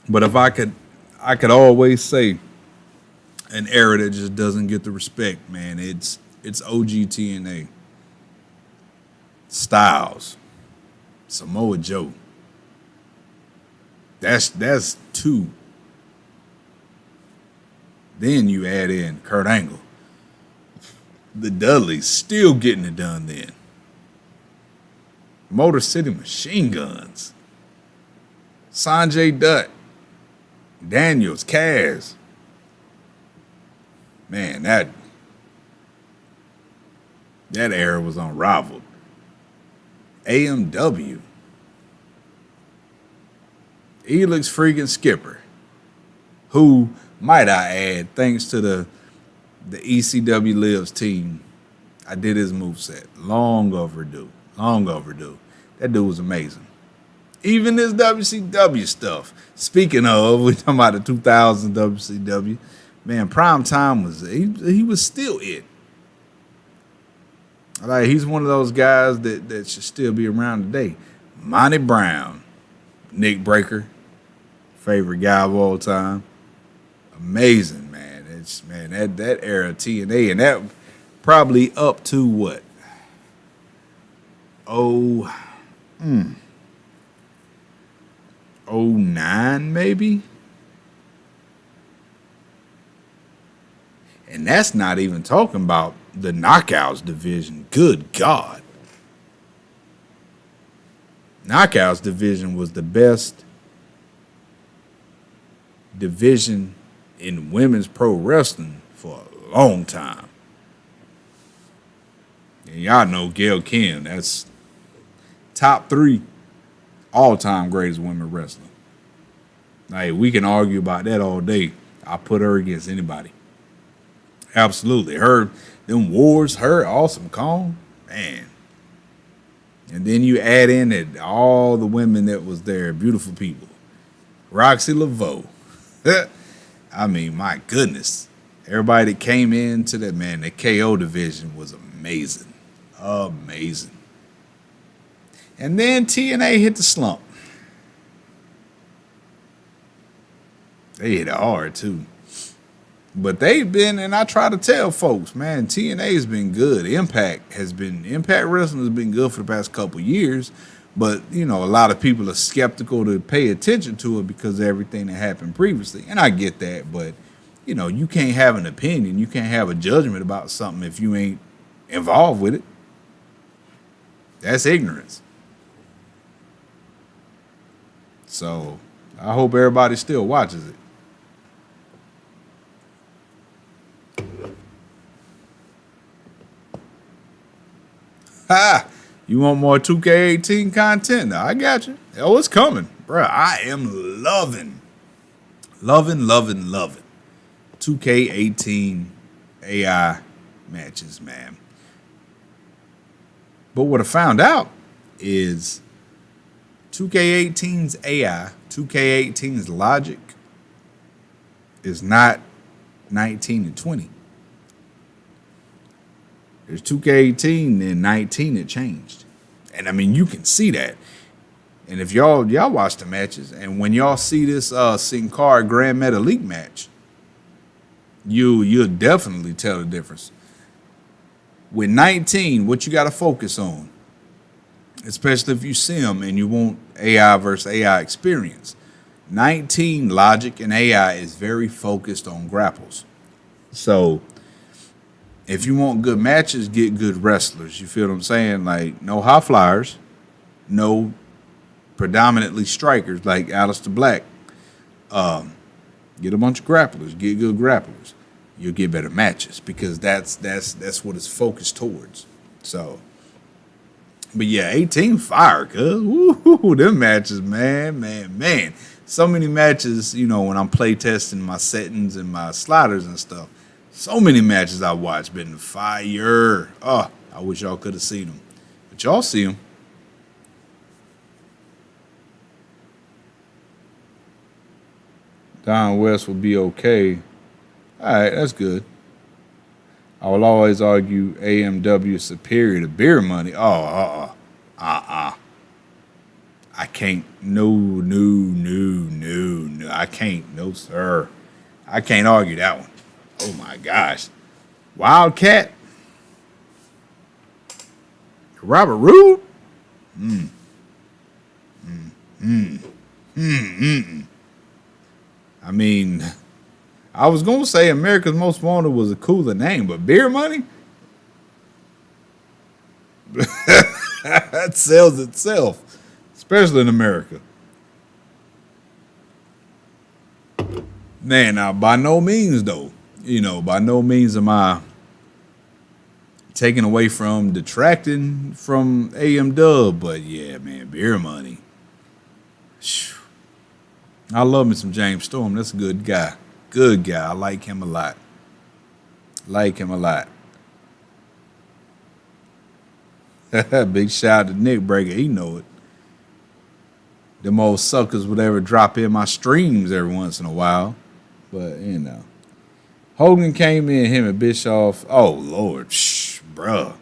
But if I could always say an era that just doesn't get the respect, man, it's OG TNA. Styles. Samoa Joe. That's two. Then you add in Kurt Angle. The Dudleys still getting it done then. Motor City Machine Guns. Sanjay Dutt. Daniels, Kaz. Man, that era was unrivaled. AMW. Elix freaking Skipper, who, might I add, thanks to the ECW Lives team, I did his moveset. Long overdue. That dude was amazing. Even this WCW stuff. Speaking of, we're talking about the 2000 WCW. Man, Prime Time he was still it. Like, he's one of those guys that should still be around today. Monty Brown, Nick Breaker, favorite guy of all time. Amazing, man. That era of TNA, and that probably up to what? 09 maybe? And that's not even talking about the Knockouts division. Good God. Knockouts division was the best division in women's pro wrestling for a long time. And y'all know Gail Kim, that's top 3 all-time greatest women wrestling. Like, we can argue about that all day. I put her against anybody. Absolutely. Them wars, Awesome Kong, man. And then you add in that all the women that was there, beautiful people. Roxy Laveau. I mean, my goodness. Everybody that came into that, man, the KO division was amazing. Amazing. And then TNA hit the slump. They hit it hard, too. But they've been, and I try to tell folks, man, TNA has been good. Impact Wrestling has been good for the past couple years. But, you know, a lot of people are skeptical to pay attention to it because of everything that happened previously. And I get that, but, you know, you can't have an opinion. You can't have a judgment about something if you ain't involved with it. That's ignorance. So I hope everybody still watches it. Ha! You want more 2K18 content? I got you. Oh, it's coming. Bruh, I am loving 2K18 AI matches, man. But what I found out is 2K18's AI, 2K18's logic is not 19 and 20. There's 2K18 and 19 that changed. And I mean, you can see that. And if y'all watch the matches, and when y'all see this Sin Cara Grand Metalik match, you'll definitely tell the difference. With 19, what you got to focus on, especially if you sim and you want AI versus AI experience, 19 logic and AI is very focused on grapples. So if you want good matches, get good wrestlers. You feel what I'm saying? Like, no high flyers, no predominantly strikers like Aleister Black. Get a bunch of grapplers, get good grapplers. You'll get better matches because that's what it's focused towards. So, but yeah, 18 fire, cuz. Woo, them matches, man. So many matches, when I'm play testing my settings and my sliders and stuff. So many matches I watched been fire. Oh, I wish y'all could have seen them. But y'all see them. Don West will be okay. All right, that's good. I will always argue AMW is superior to Beer Money. I can't. No. I can't. No, sir. I can't argue that one. Oh, my gosh. Wildcat. Robert Roode. I mean, I was going to say America's Most Wanted was a cooler name, but Beer Money? That sells itself, especially in America. Man, now, by no means, though, by no means am I taking away from detracting from AM Dub, but yeah, man, Beer Money. I love me some James Storm. That's a good guy. Good guy. I like him a lot. Big shout out to Nick Breaker. He know it. Them old suckers would ever drop in my streams every once in a while. But, Hogan came in, him and Bischoff. Oh, Lord. Bruh.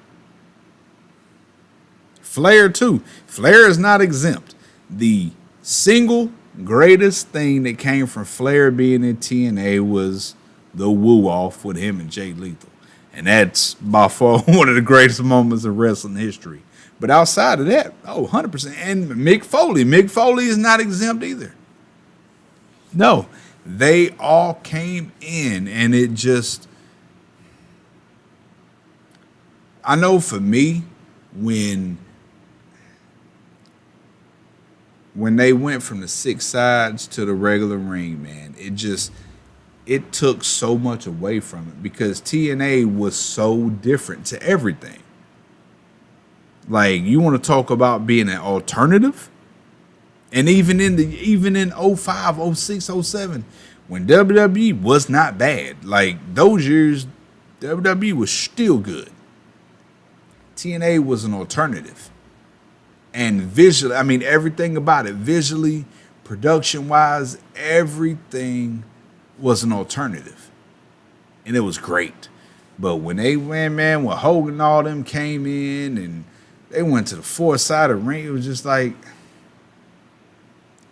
Flair, too. Flair is not exempt. The single greatest thing that came from Flair being in TNA was the woo-off with him and Jay Lethal. And that's by far one of the greatest moments in wrestling history. But outside of that, 100%. And Mick Foley. Mick Foley is not exempt either. No. They all came in, and it just... I know for me, when they went from the 6 sides to the regular ring, man, it took so much away from it because TNA was so different to everything. Like, you want to talk about being an alternative? And even in 05, 06, 07, when WWE was not bad, like those years, WWE was still good. TNA was an alternative. And visually, everything about it, visually, production-wise, everything was an alternative. And it was great. But when they went, man, when Hogan and all them came in and they went to the 4-sided ring, it was just like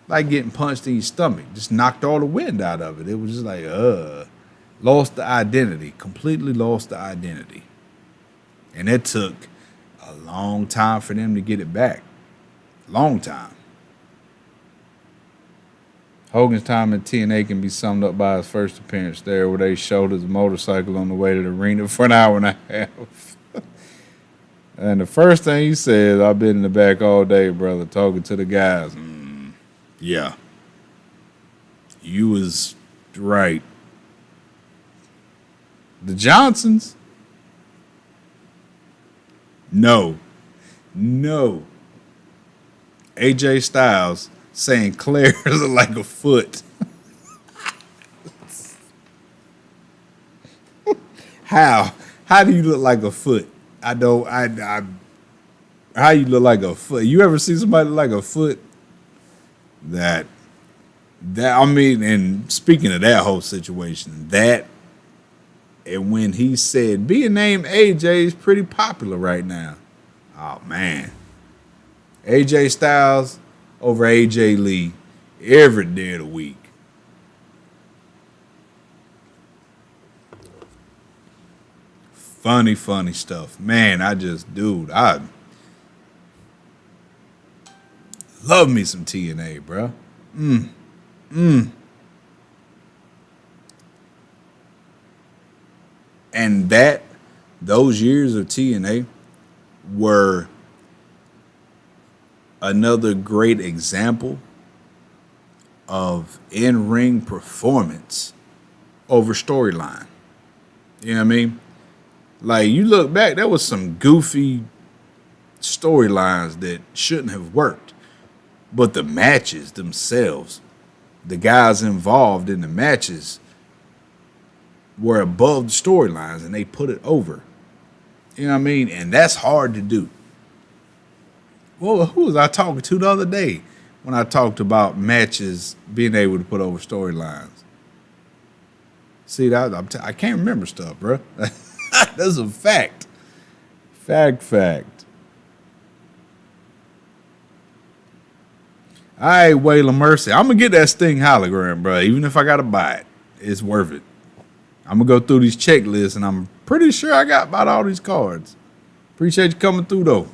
getting punched in your stomach. Just knocked all the wind out of it. It was just like, lost the identity. Completely lost the identity. And it took a long time for them to get it back. Long time. Hogan's time in TNA can be summed up by his first appearance there, where they showed his motorcycle on the way to the arena for an hour and a half. And the first thing he said, I've been in the back all day, brother, talking to the guys. Yeah. You was right. The Johnsons? No. AJ Styles saying Claire's like a foot. How? How do you look like a foot? How you look like a foot? You ever see somebody look like a foot? And speaking of that whole situation, and when he said being named AJ is pretty popular right now. Oh man. AJ Styles over AJ Lee every day of the week. Funny stuff. Man, I love me some TNA, bro. And those years of TNA were another great example of in-ring performance over storyline. You know what I mean? Like, you look back, there was some goofy storylines that shouldn't have worked. But the matches themselves, the guys involved in the matches were above the storylines and they put it over. You know what I mean? And that's hard to do. Well, who was I talking to the other day when I talked about matches being able to put over storylines? See, I can't remember stuff, bro. That's a fact. Fact. All right, Waylon Mercy. I'm going to get that Sting hologram, bro. Even if I got to buy it, it's worth it. I'm going to go through these checklists, and I'm pretty sure I got about all these cards. Appreciate you coming through, though.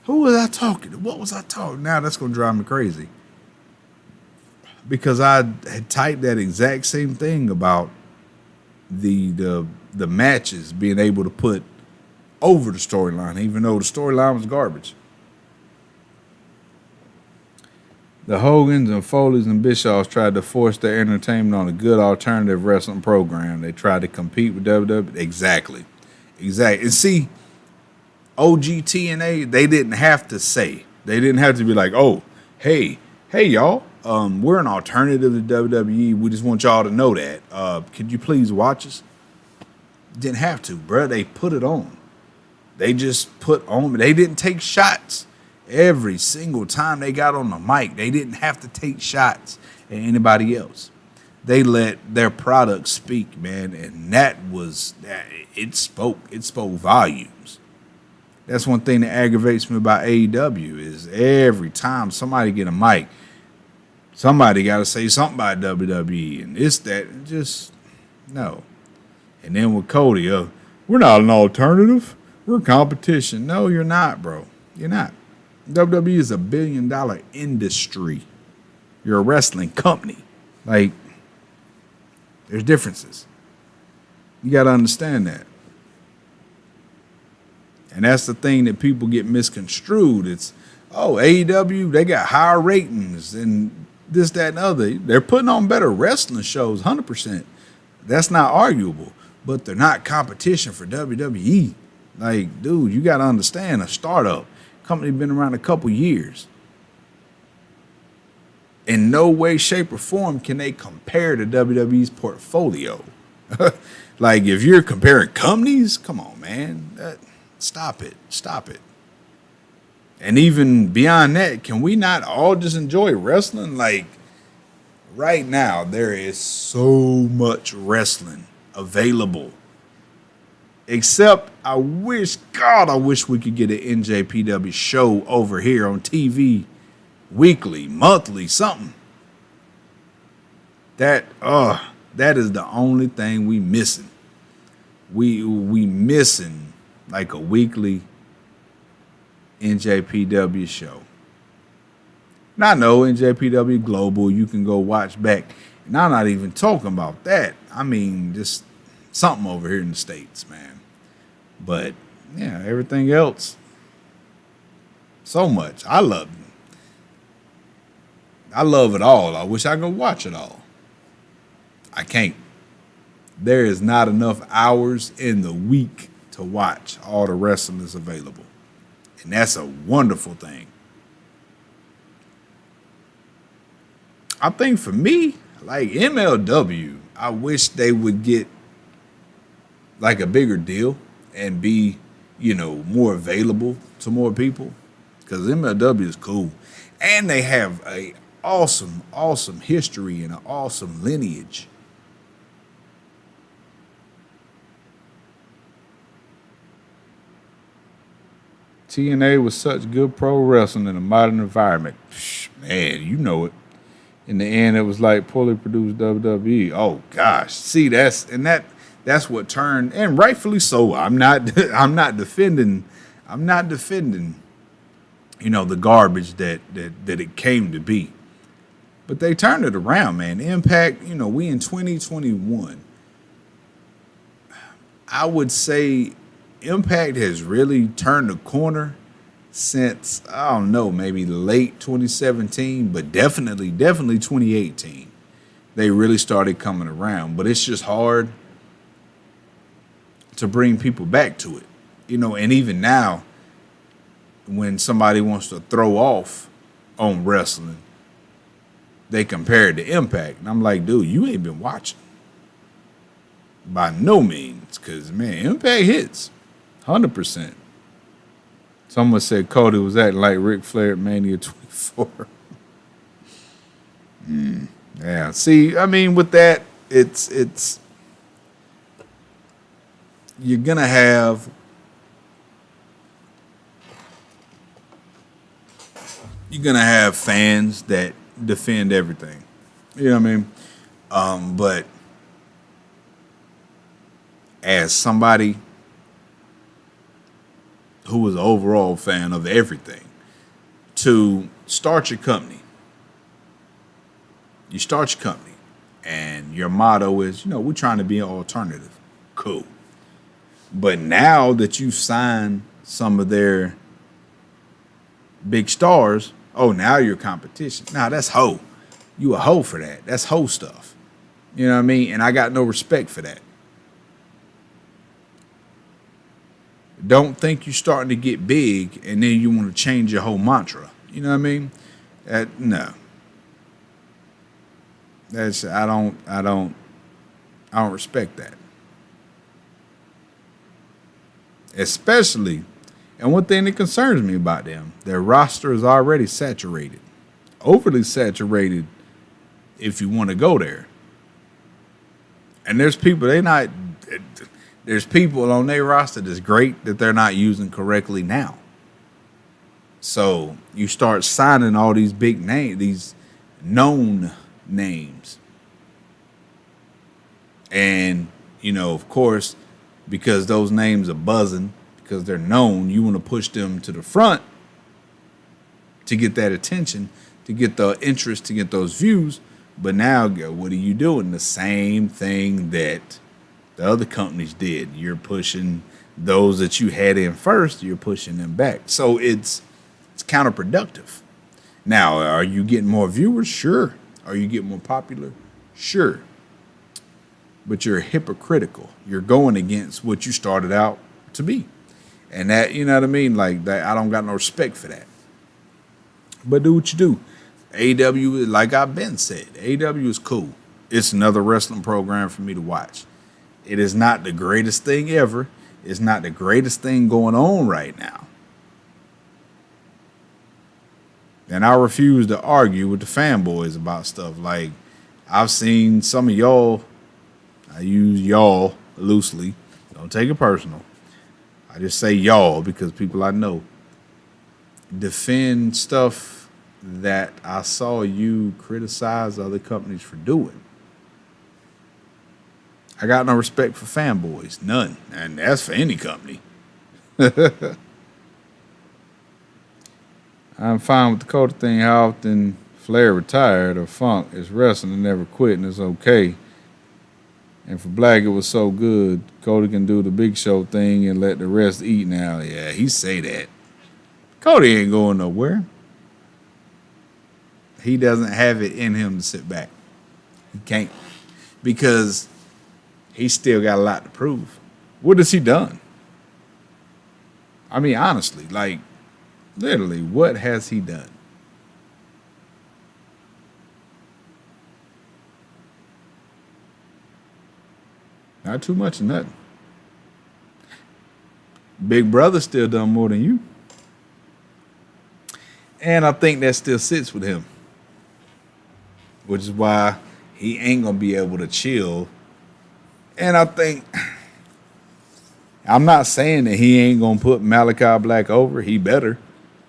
Who was I talking to? What was I talking? Now that's going to drive me crazy. Because I had typed that exact same thing about the matches being able to put over the storyline, even though the storyline was garbage. The Hogans and Foleys and Bischoffs tried to force their entertainment on a good alternative wrestling program. They tried to compete with WWE. Exactly. And see, OG TNA, they didn't have to say. They didn't have to be like, oh, hey, y'all, we're an alternative to WWE. We just want y'all to know that. Could you please watch us? Didn't have to, bro. They put it on. They just put on. They didn't take shots. Every single time they got on the mic, they didn't have to take shots at anybody else. They let their product speak, man, and it spoke volumes. That's one thing that aggravates me about AEW is every time somebody get a mic, somebody got to say something about WWE, and it's that just no. And then with Cody, we're not an alternative, we're competition. No, you're not, bro. You're not. WWE is $1 billion industry. You're a wrestling company. Like, there's differences. You got to understand that. And that's the thing that people get misconstrued. It's, AEW, they got higher ratings and this, that, and other. They're putting on better wrestling shows, 100%. That's not arguable. But they're not competition for WWE. Like, dude, you got to understand, a startup. Company been around a couple years. In no way, shape, or form can they compare to WWE's portfolio. Like, if you're comparing companies, come on, man. Stop it. And even beyond that, can we not all just enjoy wrestling? Like, right now, there is so much wrestling available. Except, I wish we could get an NJPW show over here on TV, weekly, monthly, something. That is the only thing we missing. We missing like a weekly NJPW show. And I know NJPW Global, you can go watch back. And I'm not even talking about that. I mean, just something over here in the States, man. But, yeah, everything else, so much. I love it all. I wish I could watch it all. I can't. There is not enough hours in the week to watch all the wrestling that's available. And that's a wonderful thing. I think for me, like MLW, I wish they would get like a bigger deal and be, more available to more people. Because MLW is cool. And they have a awesome, awesome history and an awesome lineage. TNA was such good pro wrestling in a modern environment. Man, you know it. In the end, it was like poorly produced WWE. Oh gosh, see that's what turned, and rightfully so. I'm not defending. The garbage that it came to be. But they turned it around, man. Impact. We in 2021. I would say Impact has really turned the corner since, I don't know, maybe late 2017, but definitely 2018. They really started coming around. But it's just hard to bring people back to it. And even now, when somebody wants to throw off on wrestling, they compare it to Impact. And I'm like, dude, you ain't been watching. By no means. Because, man, Impact hits. 100%. Someone said Cody was acting like Ric Flair at Mania 24. Yeah. See, I mean, with that, it's you're gonna have fans that defend everything. You know what I mean? But as somebody who was an overall fan of everything, to start your company. You start your company, and your motto is, we're trying to be an alternative. Cool. But now that you've signed some of their big stars, now you're competition. Now that's hoe. You a hoe for that. That's hoe stuff. You know what I mean? And I got no respect for that. Don't think you're starting to get big and then you want to change your whole mantra. You know what I mean? No. That's I don't respect that. Especially, and one thing that concerns me about them, their roster is already saturated. Overly saturated if you want to go there. And there's people there's people on their roster that's great that they're not using correctly now. So you start signing all these big names, these known names. And, of course, because those names are buzzing, because they're known, you want to push them to the front to get that attention, to get the interest, to get those views. But now, what are you doing? The same thing that the other companies did. You're pushing those that you had in first, you're pushing them back. So it's counterproductive. Now, are you getting more viewers? Sure. Are you getting more popular? Sure. But you're hypocritical. You're going against what you started out to be. And that, you know what I mean? Like that, I don't got no respect for that. But do what you do. AEW, like I've been said, AEW is cool. It's another wrestling program for me to watch. It is not the greatest thing ever. It's not the greatest thing going on right now. And I refuse to argue with the fanboys about stuff. Like, I've seen some of y'all, I use y'all loosely, don't take it personal. I just say y'all because people I know defend stuff that I saw you criticize other companies for doing. I got no respect for fanboys, none. And that's for any company. I'm fine with the Cody thing. How often Flair retired or Funk is wrestling and never quit, and it's okay. And for Black, it was so good. Cody can do the Big Show thing and let the rest eat now. Yeah, he say that. Cody ain't going nowhere. He doesn't have it in him to sit back. He can't. Because he's still got a lot to prove. What has he done? I mean, honestly, like, literally, what has he done? Not too much of nothing. Big Brother still done more than you. And I think that still sits with him. Which is why he ain't going to be able to chill. And I think, I'm not saying that he ain't going to put Malachi Black over. He better.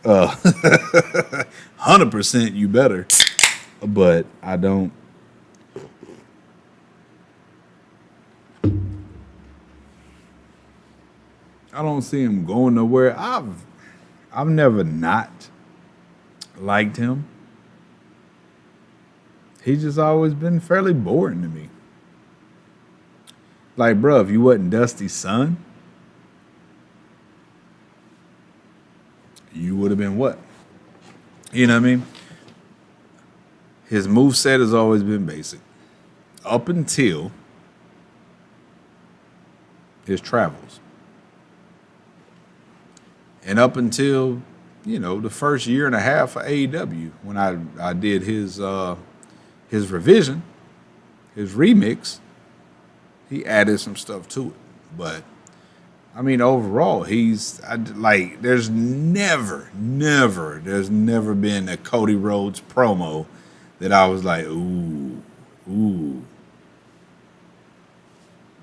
100% you better. But I don't see him going nowhere. I've never not liked him. He's just always been fairly boring to me. Like, bro, if you wasn't Dusty's son, you would have been what? You know what I mean? His moveset has always been basic. Up until his travels. And up until, the first year and a half of AEW, when I did his revision, his remix, he added some stuff to it. But I mean, overall, there's never been a Cody Rhodes promo that I was like, ooh,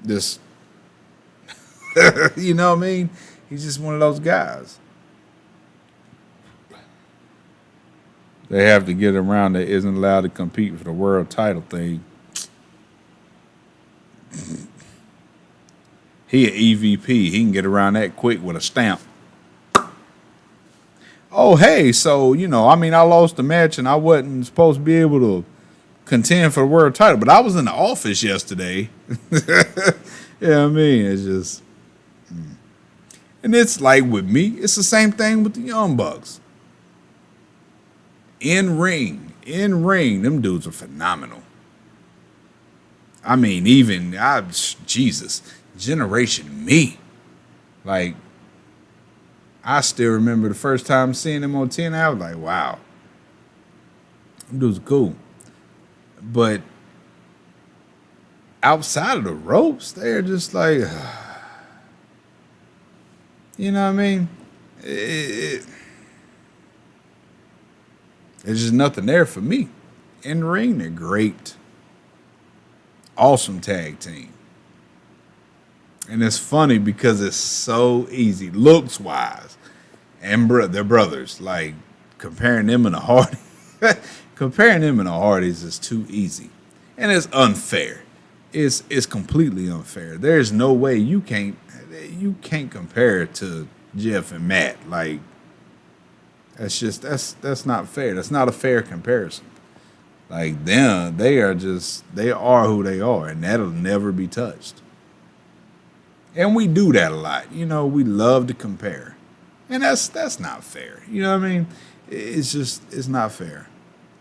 this, you know what I mean? He's just one of those guys. They have to get around that isn't allowed to compete for the world title thing. He an EVP. He can get around that quick with a stamp. Oh, hey, so, I lost the match and I wasn't supposed to be able to contend for the world title, but I was in the office yesterday. It's just... And it's like with me, it's the same thing with the Young Bucks. In ring, them dudes are phenomenal. I mean, Jesus, Generation Me. Like, I still remember the first time seeing them on TNA, I was like, wow. Them dudes are cool. But outside of the ropes, they're just like, you know what I mean? There's just nothing there for me. In the ring, they're great. Awesome tag team. And it's funny because it's so easy, looks wise. And they're brothers. Like, comparing them and the Hardys. Comparing them and the Hardys is too easy. And it's unfair. It's completely unfair. There's no way you can't compare it to Jeff and Matt. Like, that's not fair. That's not a fair comparison. Like, they are who they are, and that'll never be touched. And we do that a lot. We love to compare. And that's not fair. You know what I mean? It's not fair.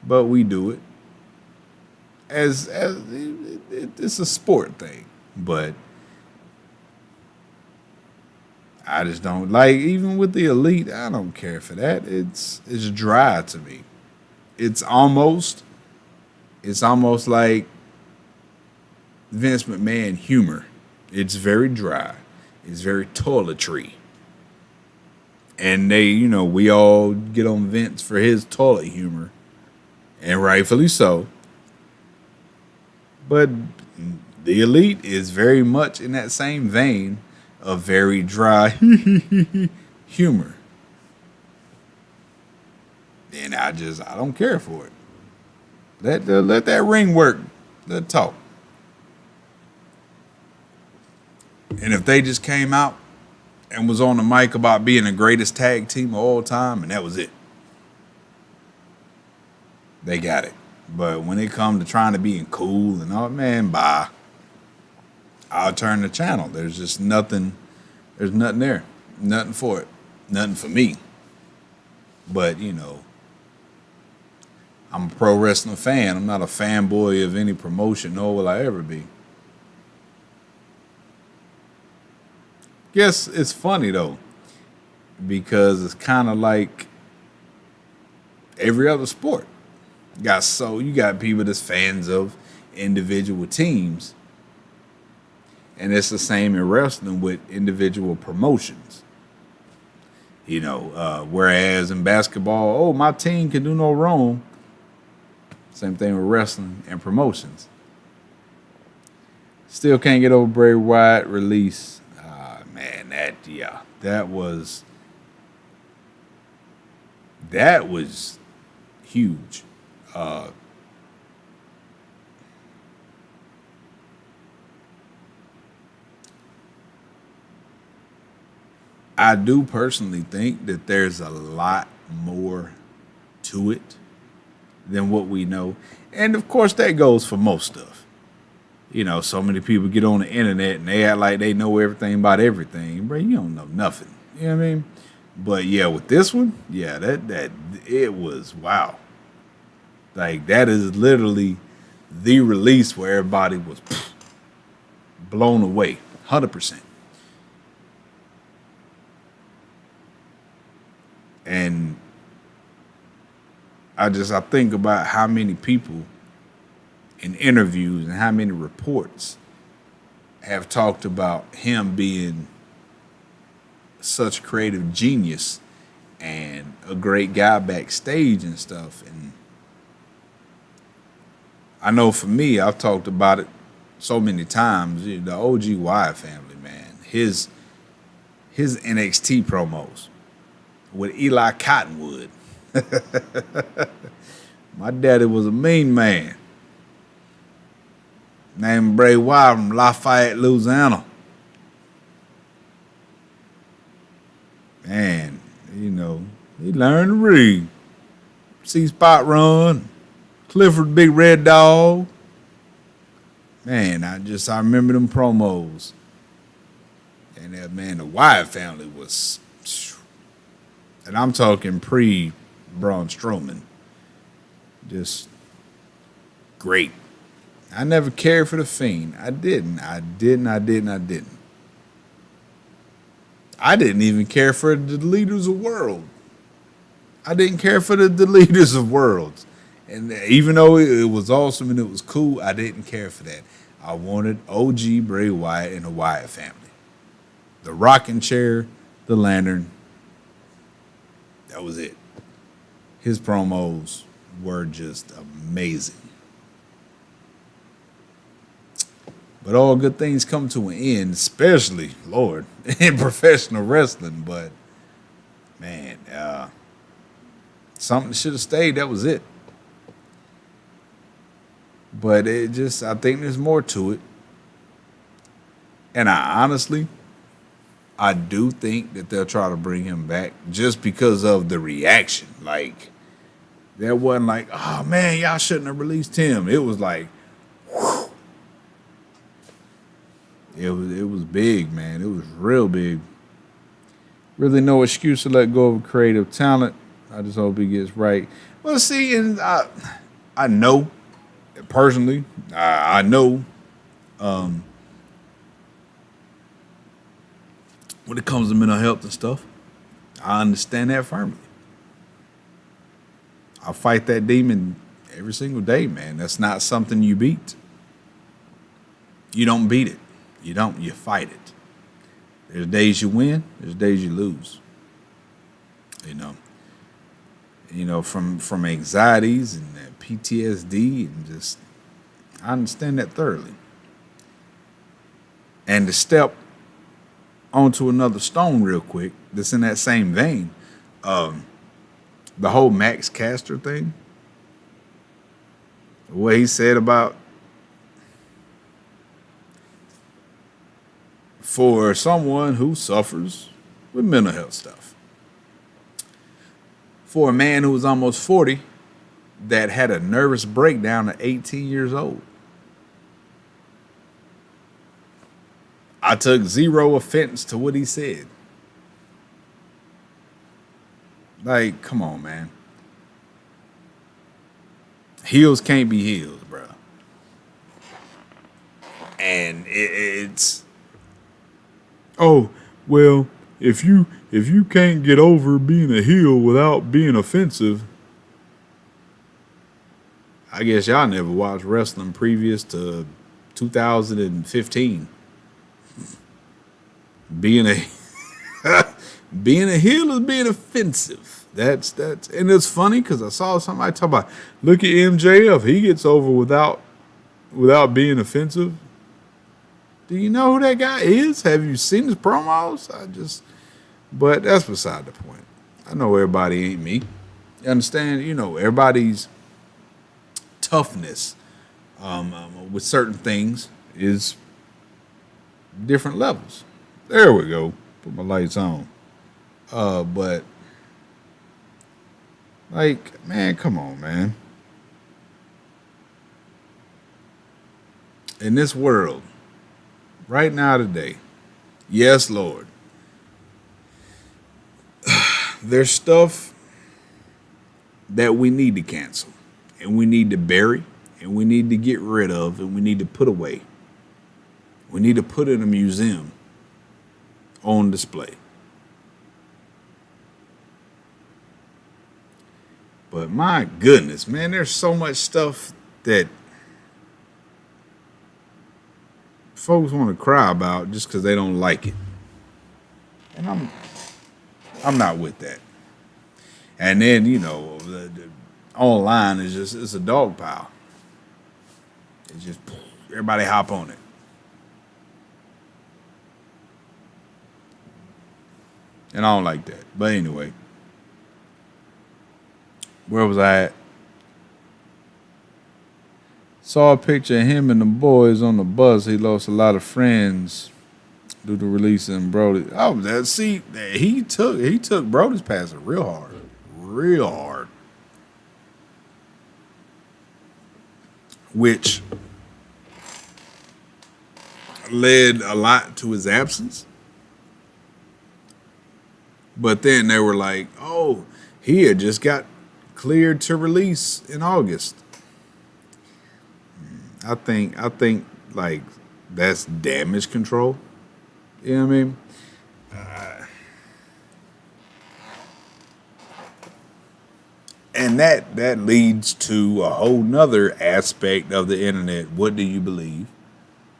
But we do it. As it's a sport thing. But I just don't like, even with the Elite, I don't care for that. It's dry to me. It's almost like Vince McMahon humor. It's very dry. It's very toiletry. And we all get on Vince for his toilet humor. And rightfully so. But the Elite is very much in that same vein of very dry humor. And I don't care for it. Let that ring work. Let talk. And if they just came out and was on the mic about being the greatest tag team of all time, and that was it, they got it. But when it comes to trying to be cool and all, man, bye. I'll turn the channel. There's just nothing. There's nothing there. Nothing for it. Nothing for me. But, I'm a pro wrestling fan. I'm not a fanboy of any promotion, nor will I ever be. Guess it's funny, though, because it's kind of like every other sport. You got people that's fans of individual teams. And it's the same in wrestling with individual promotions. Whereas in basketball, my team can do no wrong. Same thing with wrestling and promotions. Still can't get over Bray Wyatt release. Man, that was huge. I do personally think that there's a lot more to it than what we know. And of course that goes for most stuff. So many people get on the internet and they act like they know everything about everything. Bro, you don't know nothing. You know what I mean? But yeah, with this one, yeah, that it was wow. Like that is literally the release where everybody was blown away, 100%. And I think about how many people in interviews and how many reports have talked about him being such creative genius and a great guy backstage and stuff. And I know for me, I've talked about it so many times. The OG Wyatt family, man, his NXT promos with Eli Cottonwood. My daddy was a mean man named Bray Wyatt from Lafayette, Louisiana. Man, he learned to read. C-Spot Run, Clifford Big Red Dog. Man, I remember them promos. And that, man, the Wyatt family was, and I'm talking pre-Braun Strowman, just great. I never cared for the Fiend. I didn't even care for the Leaders of World. I didn't care for the Leaders of Worlds. And even though it was awesome and it was cool, I didn't care for that. I wanted OG Bray Wyatt and the Wyatt family. The rocking chair, the lantern. That was it. His promos were just amazing. But all good things come to an end, especially, Lord, in professional wrestling. But, man, something should have stayed. That was it. But I think there's more to it. And I do think that they'll try to bring him back just because of the reaction. Like, there wasn't like, oh, man, y'all shouldn't have released him. It was like, whew. It was big, man. It was real big. Really no excuse to let go of creative talent. I just hope he gets right. Well, see, and I know, personally, I know when it comes to mental health and stuff, I understand that firmly. I fight that demon every single day, man. That's not something you beat. You don't beat it. You don't. You fight it. There's days you win. There's days you lose. From anxieties and PTSD and just, I understand that thoroughly. And to step onto another stone real quick, that's in that same vein, the whole Max Caster thing, what he said about, for someone who suffers with mental health stuff, for a man who was almost 40 that had a nervous breakdown at 18 years old. I took zero offense to what he said. Like, come on, man. Heels can't be heels, bro. And it's, oh, well, if you can't get over being a heel without being offensive, I guess y'all never watched wrestling previous to 2015. Being a heel is being offensive. That's and it's funny because I saw somebody talk about, look at MJF, he gets over without being offensive. Do you know who that guy is? Have you seen his promos? But that's beside the point. I know everybody ain't me. You understand? Everybody's toughness with certain things is different levels. There we go. Put my lights on. But, like, man, come on, man. In this world, right now today, yes, Lord, there's stuff that we need to cancel, and we need to bury, and we need to get rid of, and we need to put away. We need to put in a museum on display. But my goodness, man, there's so much stuff that folks want to cry about just because they don't like it. And I'm not with that. And then, the online is it's a dog pile. It's just everybody hop on it. And I don't like that. But anyway, where was I at? Saw a picture of him and the boys on the bus. He lost a lot of friends due to releasing Brody. Oh, he took Brody's passing real hard, which led a lot to his absence. But then they were like, "Oh, he had just got cleared to release in August." I think like that's damage control. You know what I mean? And that leads to a whole nother aspect of the internet. What do you believe?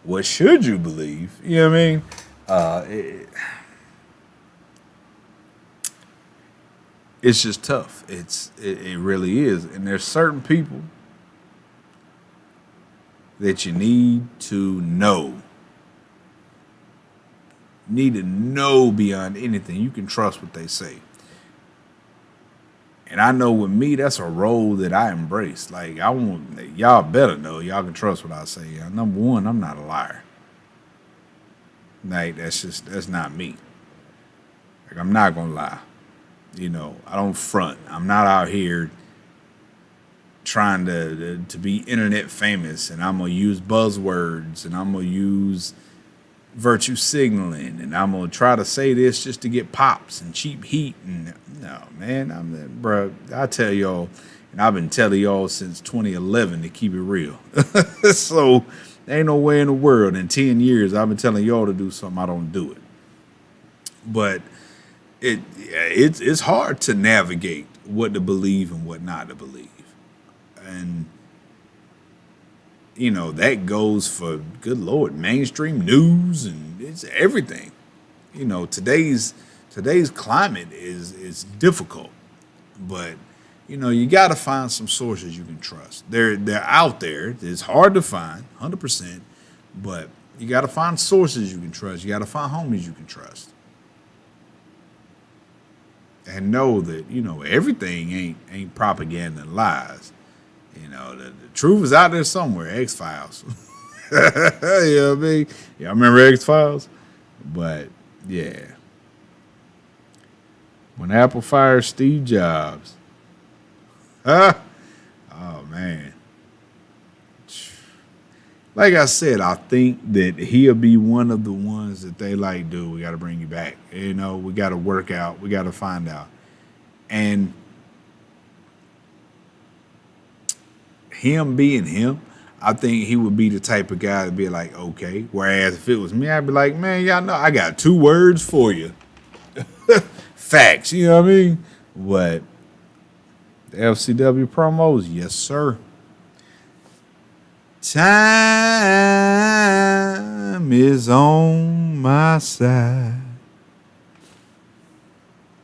What should you believe? You know what I mean? It's just tough. It really is. And there's certain people that you need to know. Need to know beyond anything. You can trust what they say. And I know with me, that's a role that I embrace. Like, y'all better know. Y'all can trust what I say. Number one, I'm not a liar. Like, that's not me. Like, I'm not gonna lie. I don't front. I'm not out here trying to be internet famous, and I'm gonna use buzzwords, and I'm gonna use virtue signaling, and I'm gonna try to say this just to get pops and cheap heat. And no, man, bro. I tell y'all, and I've been telling y'all since 2011 to keep it real. So there ain't no way in the world in 10 years I've been telling y'all to do something, I don't do it. But it's hard to navigate what to believe and what not to believe. And that goes for, good Lord, mainstream news, and it's everything. Today's climate is difficult, but you got to find some sources you can trust. They're out there. It's hard to find, 100%, but you got to find sources you can trust. You got to find homies you can trust, and know that everything ain't propaganda and lies. The truth is out there somewhere. X-Files. You know what I mean? Y'all remember X-Files? But, yeah. When Apple fired Steve Jobs. Oh, man. Like I said, I think that he'll be one of the ones that they like, dude, we got to bring you back. We got to work out. We got to find out. And him being him, I think he would be the type of guy to be like, okay. Whereas if it was me, I'd be like, man, y'all know I got 2 words for you. Facts, you know what I mean? But the FCW promos, yes, sir. Time is on my side.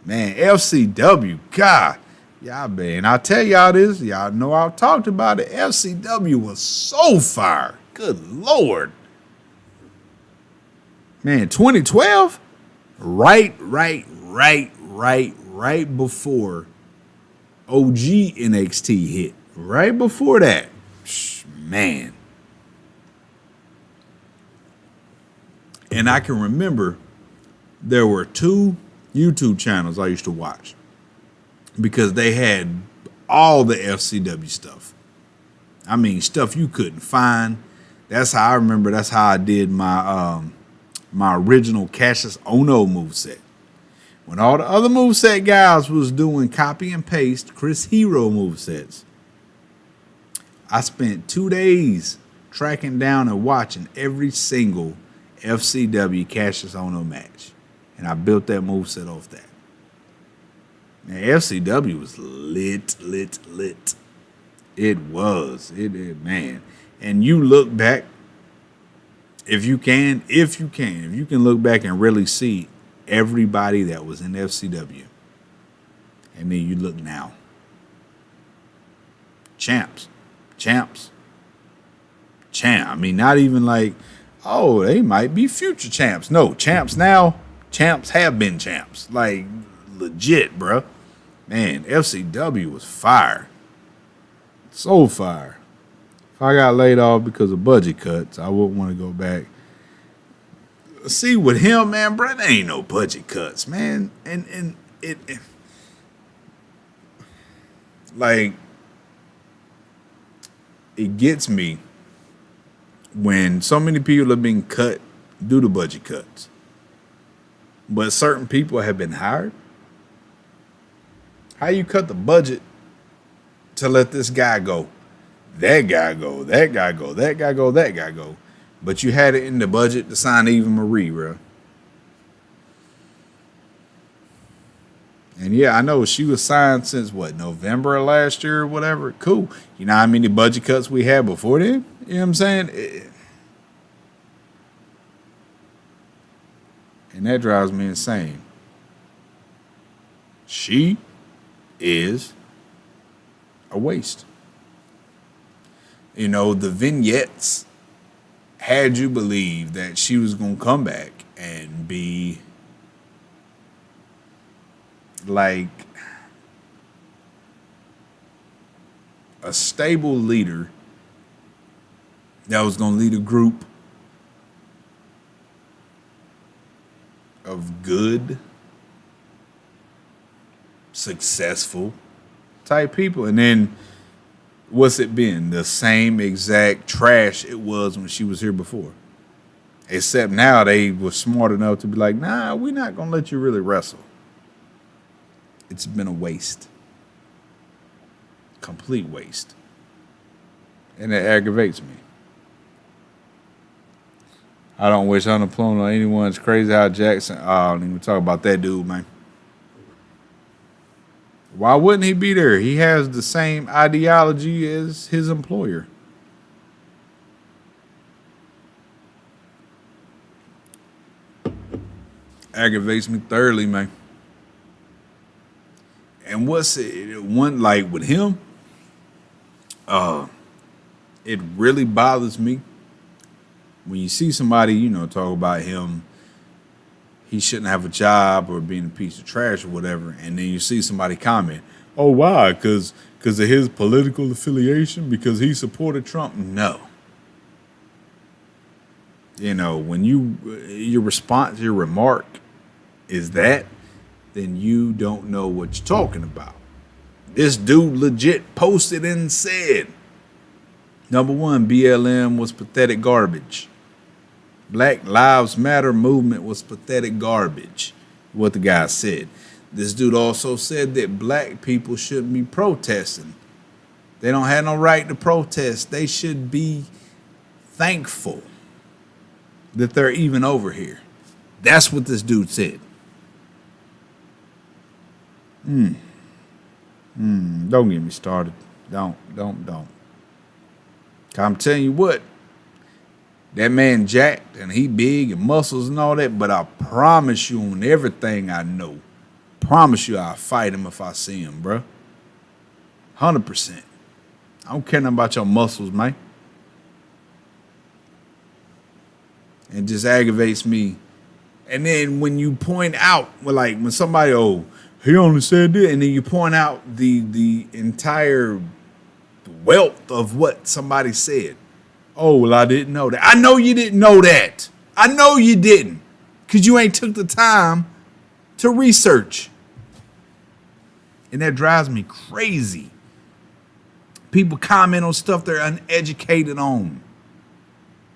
Man, FCW, God. Y'all, man, I tell y'all this. Y'all know I've talked about it. FCW was so fire. Good Lord. Man, 2012, right before OG NXT hit. Right before that. Man. And I can remember there were 2 YouTube channels I used to watch, because they had all the FCW stuff. I mean, stuff you couldn't find. That's how I remember. That's how I did my my original Cassius Ohno moveset. When all the other moveset guys was doing copy and paste Chris Hero movesets, I spent 2 days tracking down and watching every single FCW Cassius Ohno match. And I built that moveset off that. Man, FCW was lit. It was. Man. And you look back, if you can look back and really see everybody that was in FCW. And then you look now. Champs. I mean, not even like, oh, they might be future champs. No, champs now. Champs have been champs. Like, legit, bro. Man, FCW was fire. So fire. If I got laid off because of budget cuts, I wouldn't want to go back. See, with him, man, bro, there ain't no budget cuts, man. And it like, it gets me when so many people are being cut due to budget cuts. But certain people have been hired. How you cut the budget to let this guy go, that guy go, that guy go, that guy go, that guy go, but you had it in the budget to sign Eva Marie, bro. And yeah, I know she was signed since what, November of last year or whatever. Cool. You know how many budget cuts we had before then? You know what I'm saying? And that drives me insane. She is a waste. You know, the vignettes had you believe that she was going to come back and be like a stable leader that was going to lead a group of good, successful type people. And then what's it been? The same exact trash it was when she was here before. Except now they were smart enough to be like, nah, we're not going to let you really wrestle. It's been a waste. Complete waste. And it aggravates me. I don't wish unemployment on anyone. It's crazy how Jackson, I don't even talk about that dude, man. Why wouldn't he be there? He has the same ideology as his employer. Aggravates me thoroughly, man. And what's it, one like with him? It really bothers me when you see somebody, you know, talk about him, he shouldn't have a job or being a piece of trash or whatever, and then you see somebody comment, oh, why? Because of his political affiliation? Because he supported Trump? No. You know, when your response, your remark is that, then you don't know what you're talking about. This dude legit posted and said, number one, BLM was pathetic garbage. Black Lives Matter movement was pathetic garbage, what the guy said. This dude also said that black people shouldn't be protesting. They don't have no right to protest. They should be thankful that they're even over here. That's what this dude said. Don't get me started. Don't. I'm telling you what, that man jacked and he big and muscles and all that, but I promise you on everything I know, promise you I'll fight him if I see him, bro. 100%. I don't care nothing about your muscles, man. It just aggravates me. And then when you point out, well, like when somebody, oh, he only said that, and then you point out the entire wealth of what somebody said. Oh, well, I didn't know that. I know you didn't know that. I know you didn't, because you ain't took the time to research. And that drives me crazy. People comment on stuff they're uneducated on.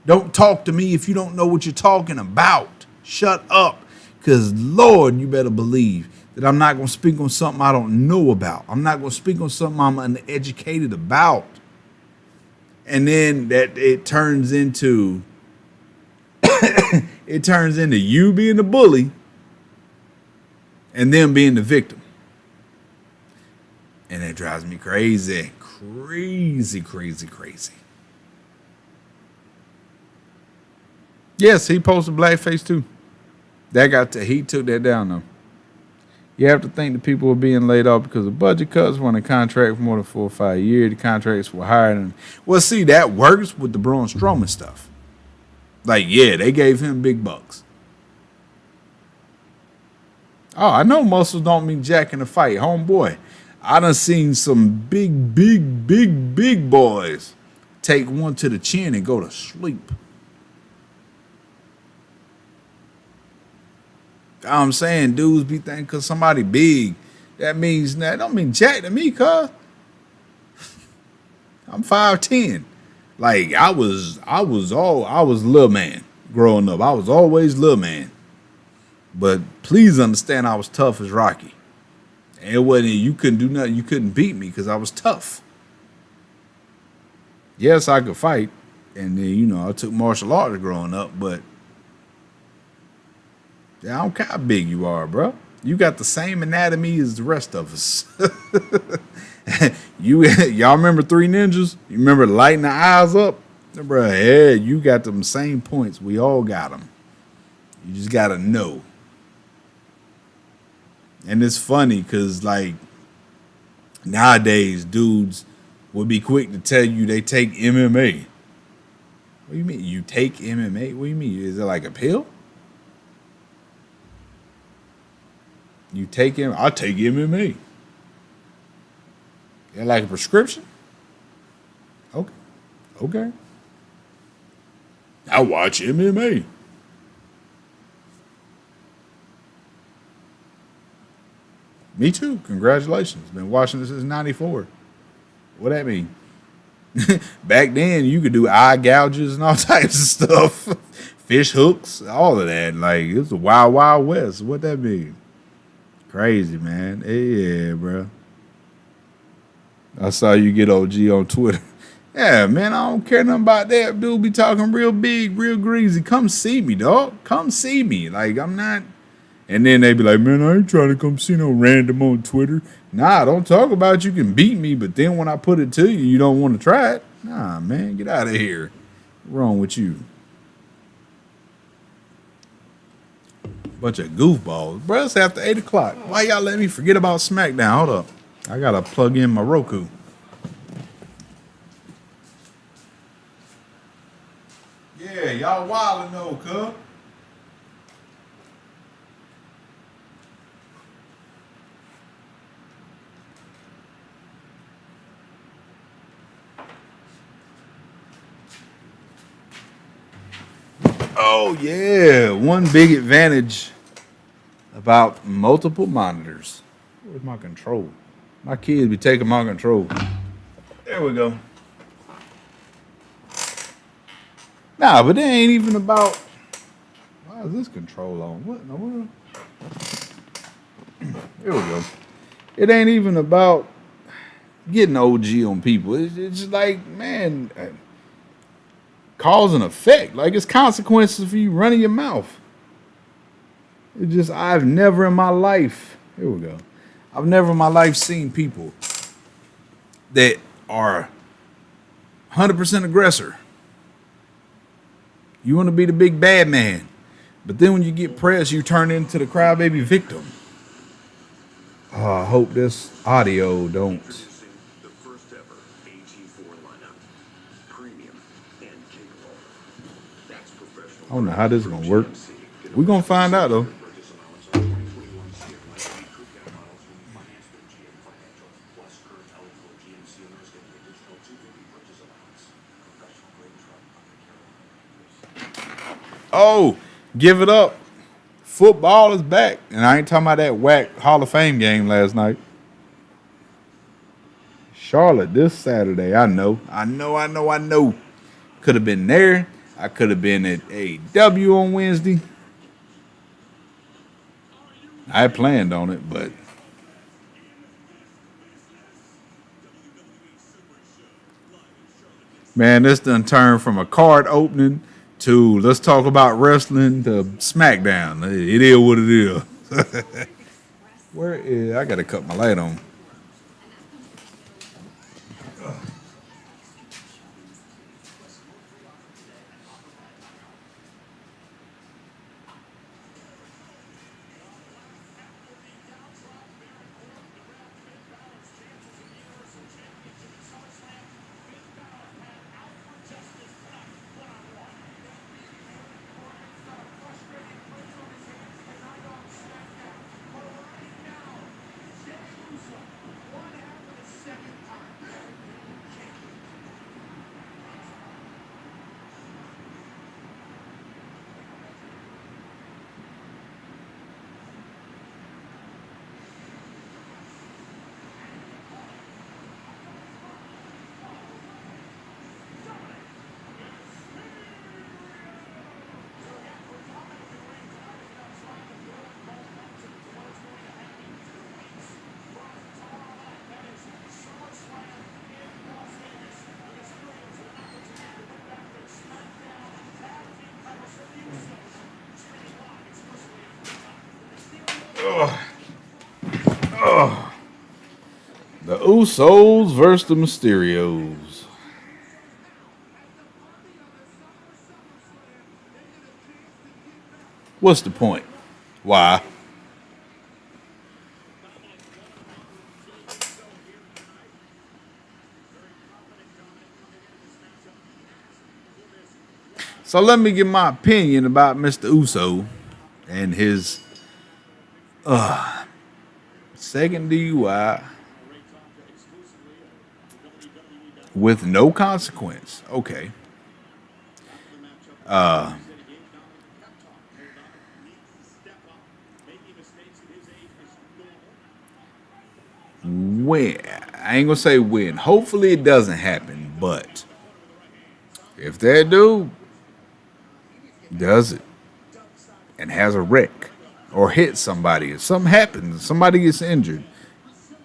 Don't talk to me if you don't know what you're talking about. Shut up. Because, Lord, you better believe that I'm not going to speak on something I don't know about. I'm not going to speak on something I'm uneducated about. And then that it turns into you being the bully and them being the victim. And it drives me crazy. Crazy. Yes, he posted blackface too. He took that down though. You have to think the people were being laid off because of budget cuts. When a contract for more than 4 or 5 years, the contracts were higher than. Well, see, that works with the Braun Strowman stuff. Like, yeah, they gave him big bucks. Oh, I know muscles don't mean jack in a fight, homeboy. I done seen some big boys take one to the chin and go to sleep. I'm saying dudes be thinking because somebody big, that don't mean jack to me, cuz. I'm 5'10". Like I was little man growing up. I was always little man. But please understand I was tough as Rocky. And it wasn't, you couldn't do nothing, you couldn't beat me because I was tough. Yes, I could fight. And then, I took martial arts growing up, but I don't care how big you are, bro. You got the same anatomy as the rest of us. Y'all remember Three Ninjas? You remember lighting the eyes up? Bro, yeah, you got them same points. We all got them. You just got to know. And it's funny because, like, nowadays, dudes would be quick to tell you they take MMA. What do you mean? You take MMA? What do you mean? Is it like a pill? You take him? I take MMA. Yeah, like a prescription? Okay. I watch MMA. Me too. Congratulations. Been watching this since '94. What that mean? Back then, you could do eye gouges and all types of stuff. Fish hooks, all of that. Like, it was the wild, wild west. What that mean? Crazy, man. Yeah, bro. I saw you get OG on Twitter. Yeah, man, I don't care nothing about that. Dude be talking real big, real greasy. Come see me, dog. Come see me. Like, I'm not. And then they be like, man, I ain't trying to come see no random on Twitter. Nah, don't talk about you can beat me, but then when I put it to you, you don't want to try it. Nah, man, get out of here. What's wrong with you? Bunch of goofballs. Bro, it's after 8 o'clock. Why y'all let me forget about SmackDown? Hold up. I got to plug in my Roku. Yeah, y'all wildin' though, cuz. Oh, yeah. One big advantage about multiple monitors. Where's my control? My kids be taking my control. There we go. Nah, but it ain't even about... Why is this control on? What in the world? There we go. It ain't even about getting OG on people. It's just like, man... cause and effect. Like, it's consequences for you running your mouth. It's just, I've never in my life, here we go. I've never in my life seen people that are 100% aggressor. You want to be the big bad man. But then when you get pressed, you turn into the crybaby victim. Oh, I hope this audio don't. I don't know how this is going to work. We're going to find out, though. Oh, give it up. Football is back. And I ain't talking about that whack Hall of Fame game last night. Charlotte this Saturday. I know. Could have been there. I could have been at AEW on Wednesday. I had planned on it, but man, this done turned from a card opening to let's talk about wrestling to SmackDown. It is what it is. Where is I gotta cut my light on. The Usos versus the Mysterios. What's the point? Why? So let me give my opinion about Mr. Uso and his second DUI with no consequence. Okay. When I ain't gonna say when. Hopefully it doesn't happen, but if that dude does it and has a wreck or hits somebody, if something happens, somebody gets injured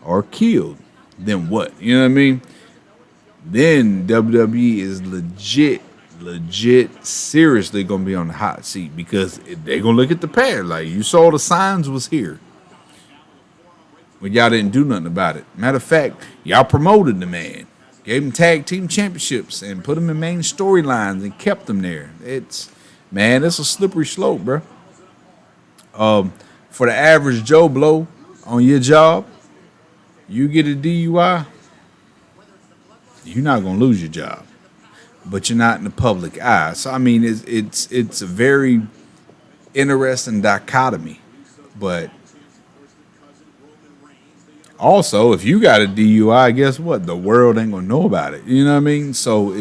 or killed, then what? You know what I mean? Then WWE is legit, seriously gonna be on the hot seat because they're gonna look at the pad like you saw the signs was here. But y'all didn't do nothing about it. Matter of fact, y'all promoted the man, gave him tag team championships, and put him in main storylines and kept him there. It's a slippery slope, bro. For the average Joe Blow on your job, you get a DUI, you're not gonna lose your job, but you're not in the public eye. So I mean, it's a very interesting dichotomy, but. Also, if you got a DUI, guess what? The world ain't gonna know about it. You know what I mean? So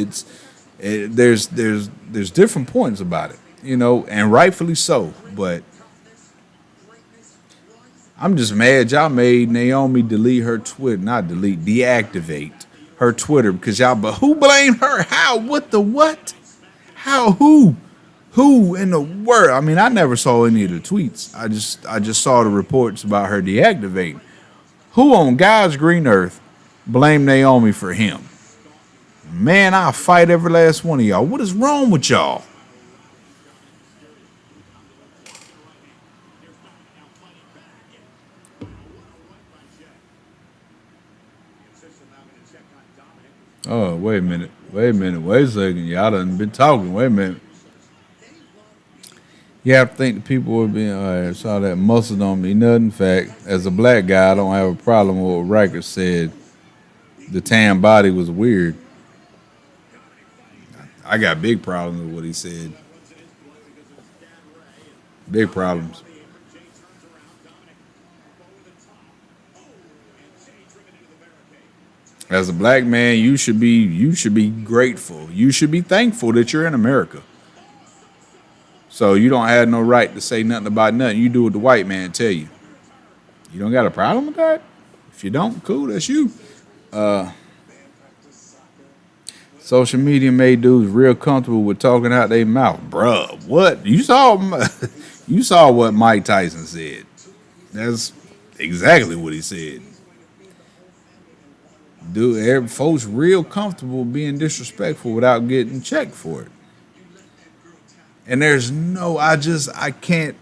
there's different points about it, you know, and rightfully so. But I'm just mad y'all made Naomi delete her Twitter, not delete, deactivate her Twitter because y'all. But who blamed her? How? What the what? How? Who? Who in the world? I mean, I never saw any of the tweets. I just saw the reports about her deactivating. Who on God's green earth blame Naomi for him? Man, I'll fight every last one of y'all. What is wrong with y'all? Oh, wait a minute. Wait a second. Y'all done been talking. Wait a minute. You have to think the people were being, I saw that muscle don't mean nothing. In fact, as a black guy, I don't have a problem with what Riker said. The tan body was weird. I got big problems with what he said. Big problems. As a black man, you should be grateful. You should be thankful that you're in America. So you don't have no right to say nothing about nothing. You do what the white man tell you. You don't got a problem with that? If you don't, cool, that's you. Social media made dudes real comfortable with talking out their mouth. Bruh, what? You saw what Mike Tyson said. That's exactly what he said. Dude, folks real comfortable being disrespectful without getting checked for it. And I can't,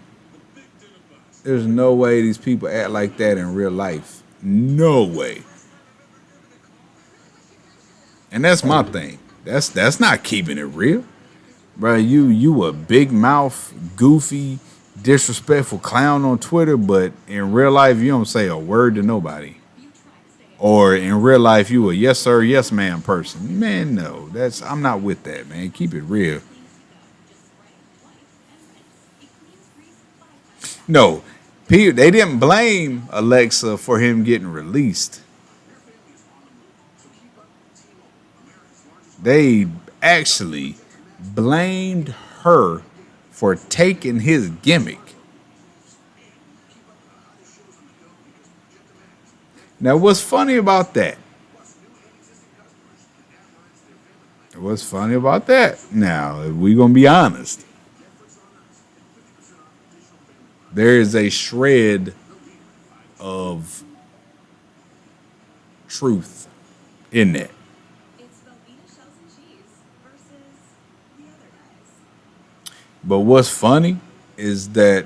there's no way these people act like that in real life. No way. And that's my thing. That's not keeping it real. Bro, you a big mouth, goofy, disrespectful clown on Twitter, but in real life you don't say a word to nobody. Or in real life you a yes sir, yes ma'am person. Man, no. I'm not with that, man. Keep it real. No. They didn't blame Alexa for him getting released. They actually blamed her for taking his gimmick. Now, what's funny about that? What's funny about that? Now, if we're going to be honest, there is a shred of truth in that. But what's funny is that,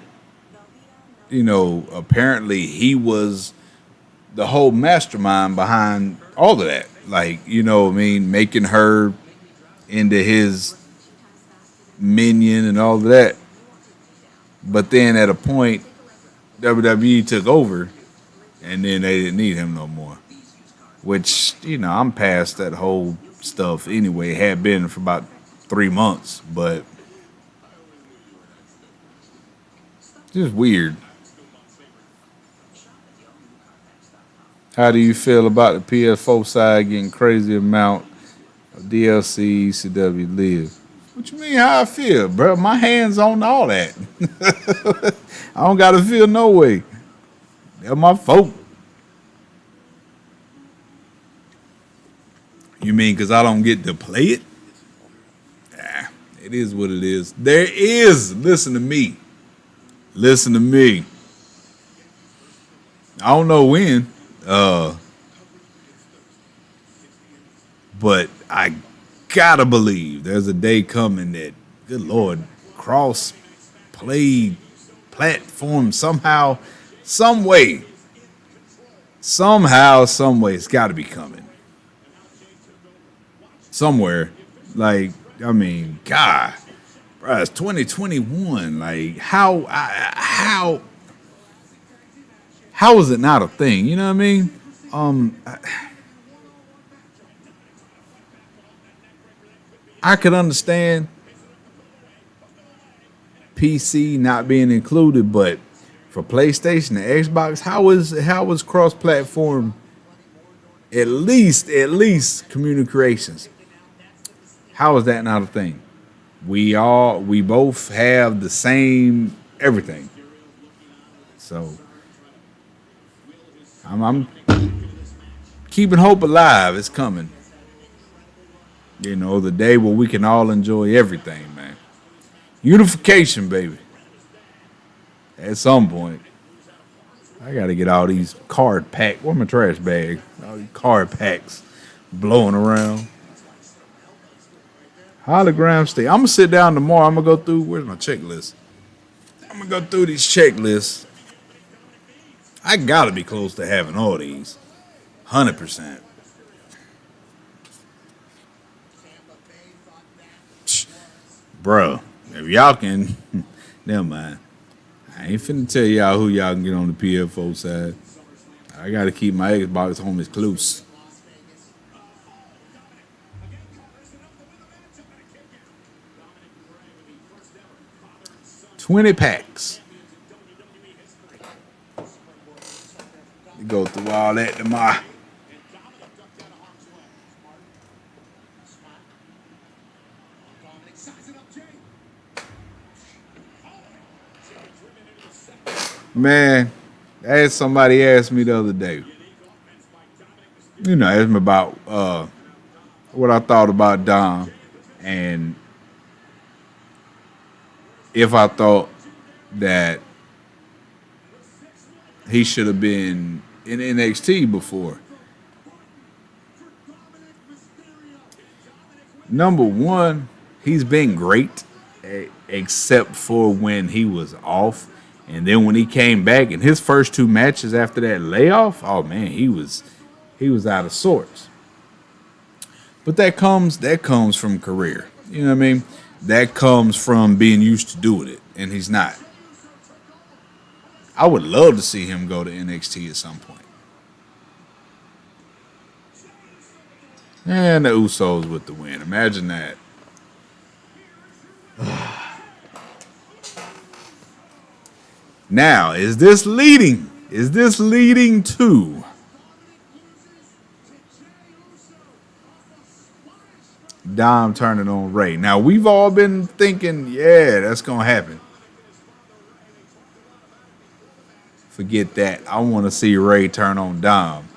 apparently he was the whole mastermind behind all of that. Like, making her into his minion and all of that. But then at a point, WWE took over and then they didn't need him no more. Which, I'm past that whole stuff anyway. Had been for about 3 months, but just weird. How do you feel about the PS4 side getting crazy amount of DLC ECW live? What you mean how I feel, bro? My hands on all that. I don't gotta feel no way. They're my folk. You mean because I don't get to play it? Nah, it is what it is. There is, listen to me. Listen to me. I don't know when, but I gotta believe there's a day coming that, good Lord, cross play platform somehow, some way, it's got to be coming somewhere. Like, I mean, God, bro, it's 2021. Like, how is it not a thing? You know what I mean? I could understand PC not being included, but for PlayStation and Xbox, how is cross-platform at least communications? How is that not a thing? We both have the same everything. So I'm keeping hope alive. It's coming. The day where we can all enjoy everything, man. Unification, baby. At some point. I got to get all these card packs. Where's my trash bag? All these card packs blowing around. Hologram stay. I'm going to sit down tomorrow. I'm going to go through. Where's my checklist? I'm going to go through these checklists. I got to be close to having all these. 100%. Bro, if y'all can, never mind. I ain't finna tell y'all who y'all can get on the PFO side. I gotta keep my Xbox homies close. $20 packs. You go through all that tomorrow. Man, as somebody asked me the other day, asked me about what I thought about Dom and if I thought that he should have been in NXT before. Number one, he's been great, except for when he was off. And then when he came back in his first two matches after that layoff, oh man, he was out of sorts. But that comes from career. You know what I mean? That comes from being used to doing it, and he's not. I would love to see him go to NXT at some point. And the Usos with the win. Imagine that. Now, is this leading? Is this leading to Dom turning on Ray? Now, we've all been thinking, yeah, that's going to happen. Forget that. I want to see Ray turn on Dom.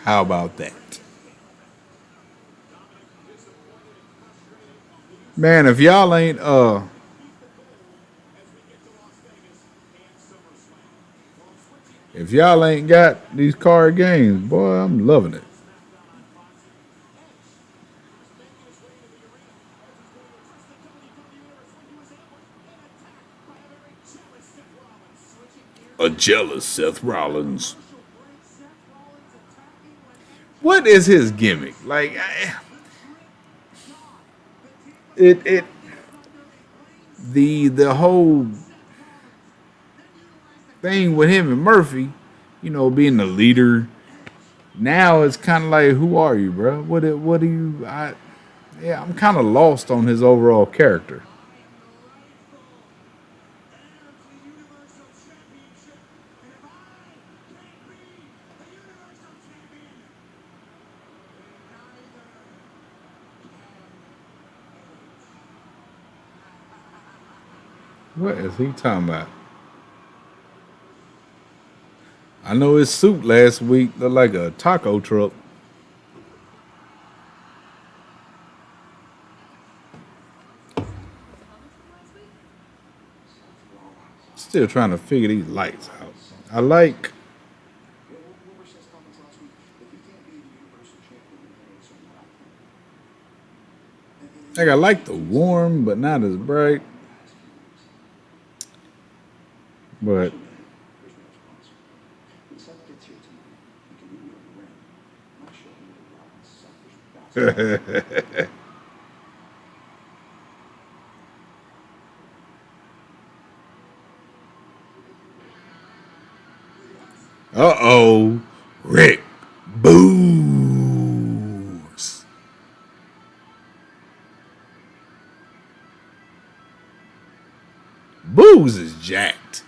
How about that? Man, if y'all ain't got these card games, boy, I'm loving it. A jealous Seth Rollins. What is his gimmick? Like, the whole thing with him and Murphy, you know, being the leader. Now it's kind of like, who are you, bro? What do you? I'm kind of lost on his overall character. What is he talking about? I know his suit last week looked like a taco truck. Still trying to figure these lights out. I like the warm, but not as bright. But uh-oh, Rick Boogs. Boogs is jacked.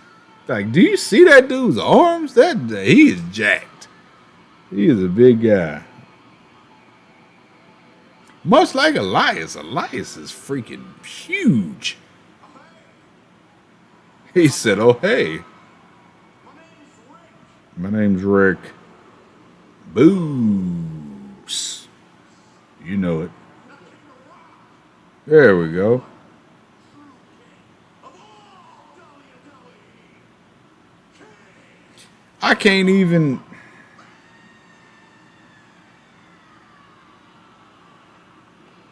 Like, do you see that dude's arms? He is jacked. He is a big guy. Much like Elias. Elias is freaking huge. He said, oh, hey. My name's Rick. Boogs. You know it. There we go. I can't even.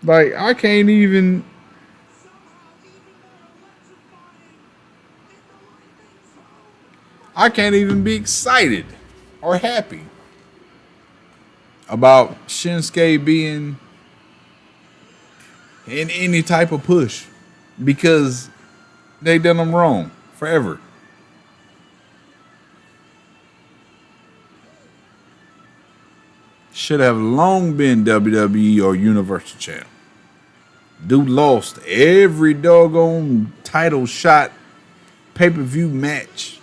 Like, I can't even. I can't even be excited or happy about Shinsuke being in any type of push because they done him wrong forever. Should have long been WWE or Universal Champ. Dude lost every doggone title shot pay-per-view match.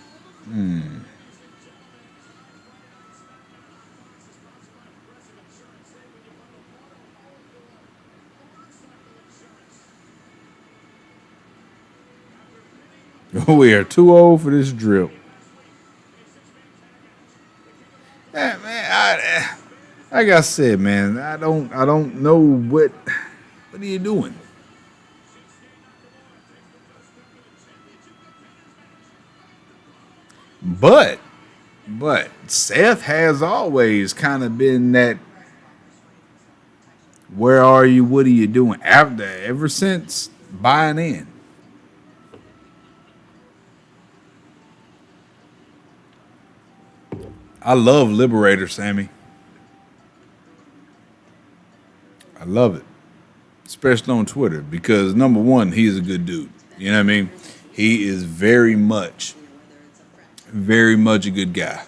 We are too old for this drill. Yeah, man, like I said, man, I don't know what are you doing? But Seth has always kind of been that. Where are you? What are you doing? Ever since buying in. I love Liberator, Sammy. I love it, especially on Twitter, because number one, he's a good dude. You know what I mean? He is very much a good guy.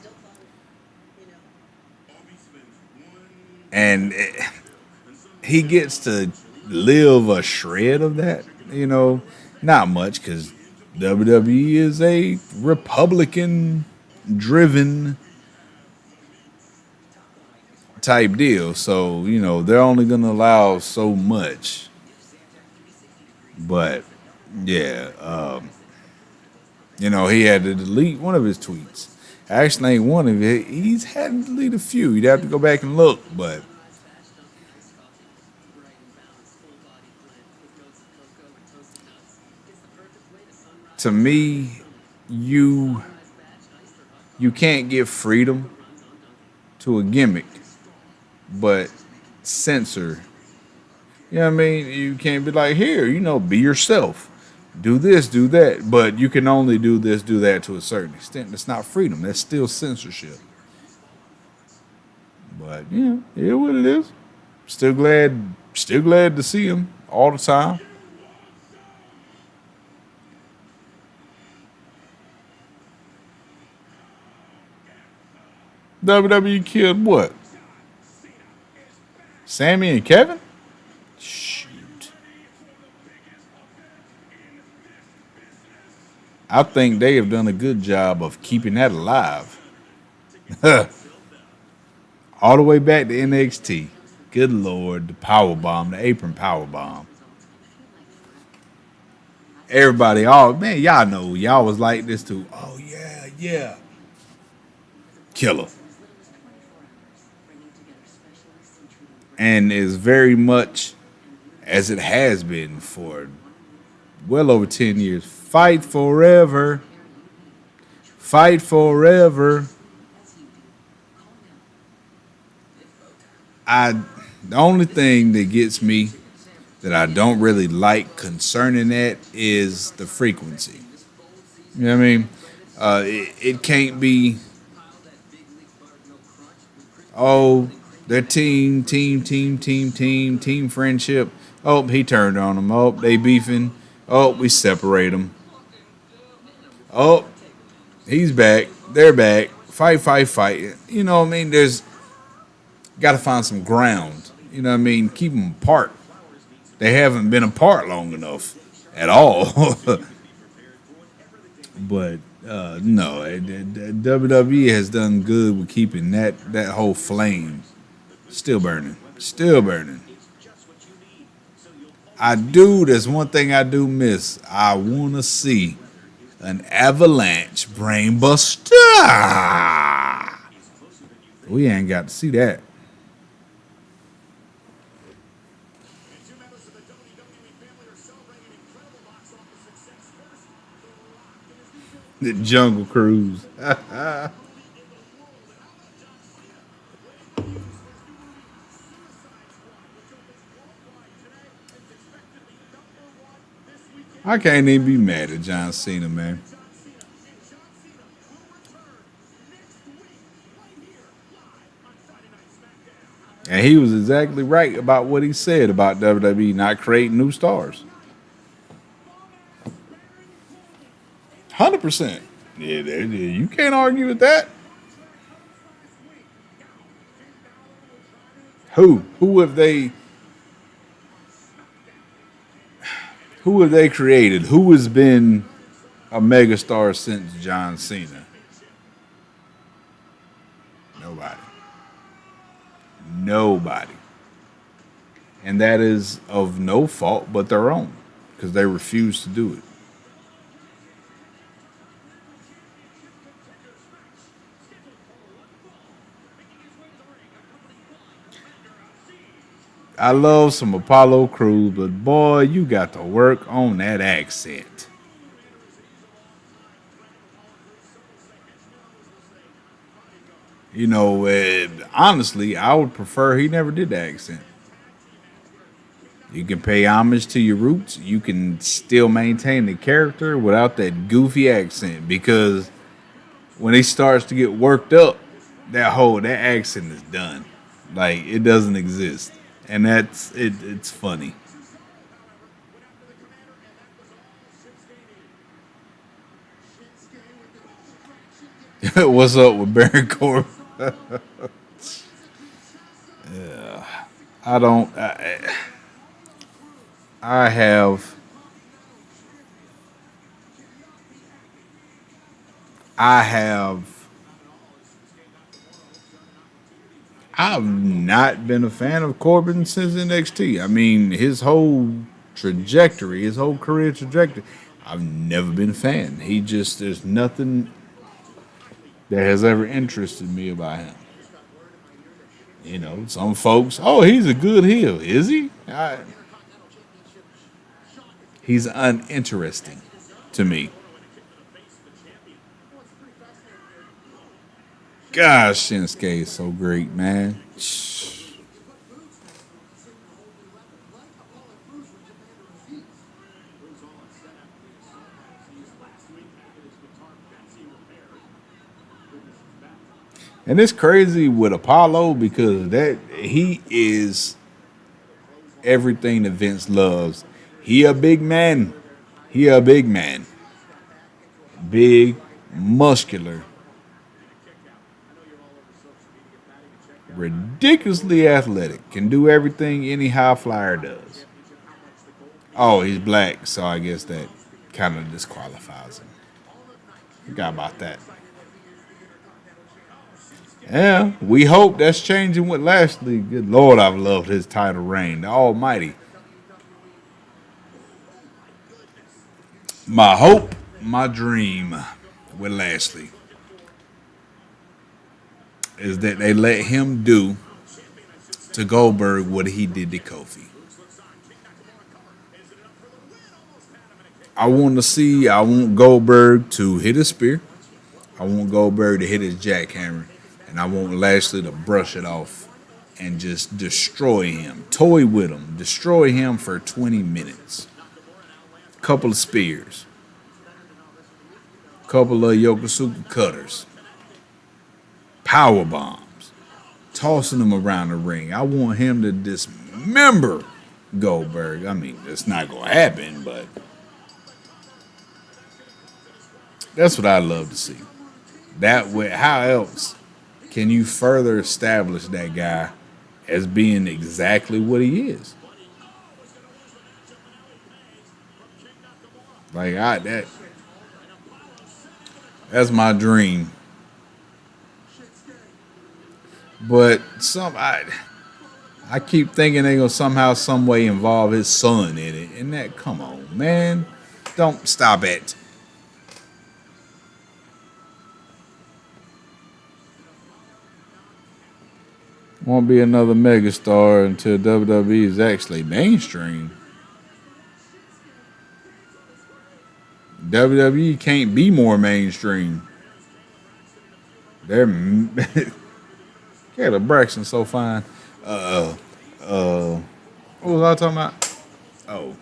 And he gets to live a shred of that, not much because WWE is a Republican driven type deal. So, they're only going to allow so much. But, yeah, he had to delete one of his tweets. Actually, ain't one of it. He's had to delete a few. You'd have to go back and look, but to me, you can't give freedom to a gimmick, but censor. You know what I mean? You can't be like, here, be yourself. Do this, do that. But you can only do this, do that to a certain extent. That's not freedom. That's still censorship. But, yeah, what it is. Still glad to see him all the time. WWE killed what? Sammy and Kevin? Shoot. I think they have done a good job of keeping that alive. All the way back to NXT. Good Lord, the power bomb, the apron power bomb. Everybody, man, y'all know, y'all was like this too. Oh, yeah. Killer. And is very much as it has been for well over 10 years. Fight forever. Fight forever. The only thing that gets me that I don't really like concerning that is the frequency. You know what I mean? It can't be, their team friendship. Oh, he turned on them. Oh, they beefing. Oh, we separate them. Oh, he's back. They're back. Fight. You know what I mean? There's got to find some ground. You know what I mean? Keep them apart. They haven't been apart long enough at all. But no, WWE has done good with keeping that whole flame still burning. There's one thing I do miss. I want to see an Avalanche Brainbuster. We ain't got to see that. The Jungle Cruise. I can't even be mad at John Cena, man. And he was exactly right about what he said about WWE not creating new stars. 100%. Yeah, you can't argue with that. Who have they created? Who has been a megastar since John Cena? Nobody. And that is of no fault but their own, because they refuse to do it. I love some Apollo Crews, but boy, you got to work on that accent. Honestly, I would prefer he never did the accent. You can pay homage to your roots. You can still maintain the character without that goofy accent. Because when he starts to get worked up, that accent is done. Like it doesn't exist, and that's it. It's funny. What's up with Baron Corbin? I don't. I have. I have. I've not been a fan of Corbin since NXT. I mean, his whole trajectory, his whole career trajectory. I've never been a fan. There's nothing that has ever interested me about him. Some folks, oh, he's a good heel. Is he? He's uninteresting to me. Gosh, Shinsuke is so great, man. And it's crazy with Apollo because that he is everything that Vince loves. He a big man. He a big man. Big, muscular, ridiculously athletic. Can do everything any high flyer does. Oh, he's black, so I guess that kind of disqualifies him. Forgot about that. Yeah, we hope that's changing with Lashley. Good Lord, I've loved his title reign. The Almighty. My hope, my dream with Lashley is that they let him do to Goldberg what he did to Kofi. I want Goldberg to hit a spear. I want Goldberg to hit his jackhammer. And I want Lashley to brush it off and just destroy him. Toy with him. Destroy him for 20 minutes. Couple of spears. Couple of Yokosuka cutters. Power bombs. Tossing him around the ring. I want him to dismember Goldberg. I mean, it's not going to happen, but that's what I love to see. That way, how else can you further establish that guy as being exactly what he is? That's my dream. But I keep thinking they're gonna somehow, some way involve his son in it. And that, come on, man. Don't stop it. Won't be another megastar until WWE is actually mainstream. WWE can't be more mainstream. They're Caleb Braxton's so fine. What was I talking about? Oh,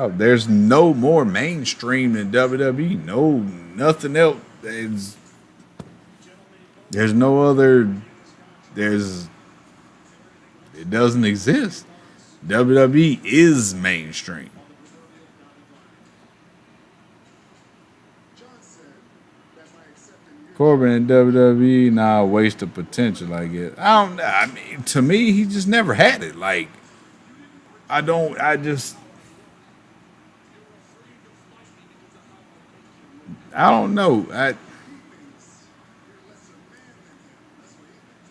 there's no more mainstream than WWE. No, nothing else. There's no other. It doesn't exist. WWE is mainstream. Corbin and WWE, waste of potential, I guess. I mean, to me, he just never had it. Like, I don't know.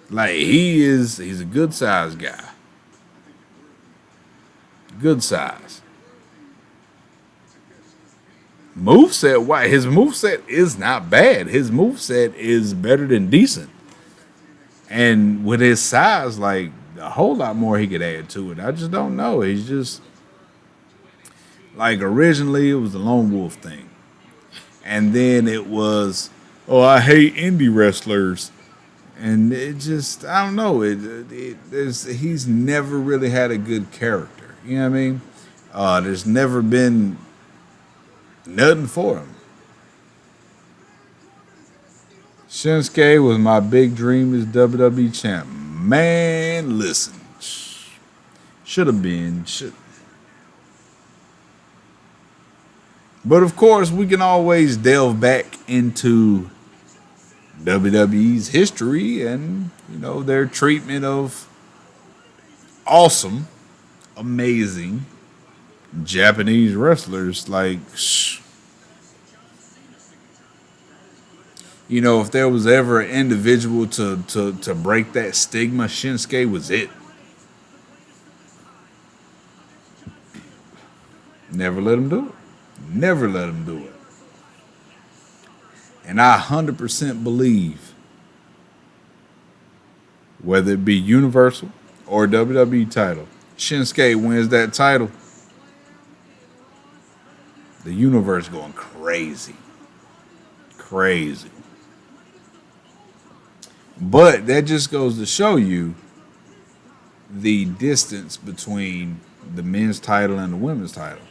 He's a good size guy. Good size. Moveset, his moveset is not bad. His moveset is better than decent. And with his size, a whole lot more he could add to it. I just don't know. He's just originally it was the Lone Wolf thing. And then it was, oh, I hate indie wrestlers. And it just, I don't know. He's never really had a good character. You know what I mean? There's never been nothing for him. Shinsuke was my big dream as WWE champ. Man, listen, should have been. Should. But of course, we can always delve back into WWE's history and their treatment of awesome, amazing Japanese wrestlers. Like, if there was ever an individual to break that stigma, Shinsuke was it. Never let him do it. Never let him do it. And I 100% believe, whether it be Universal or WWE title, Shinsuke wins that title, the universe going crazy. Crazy. But that just goes to show you the distance between the men's title and the women's title.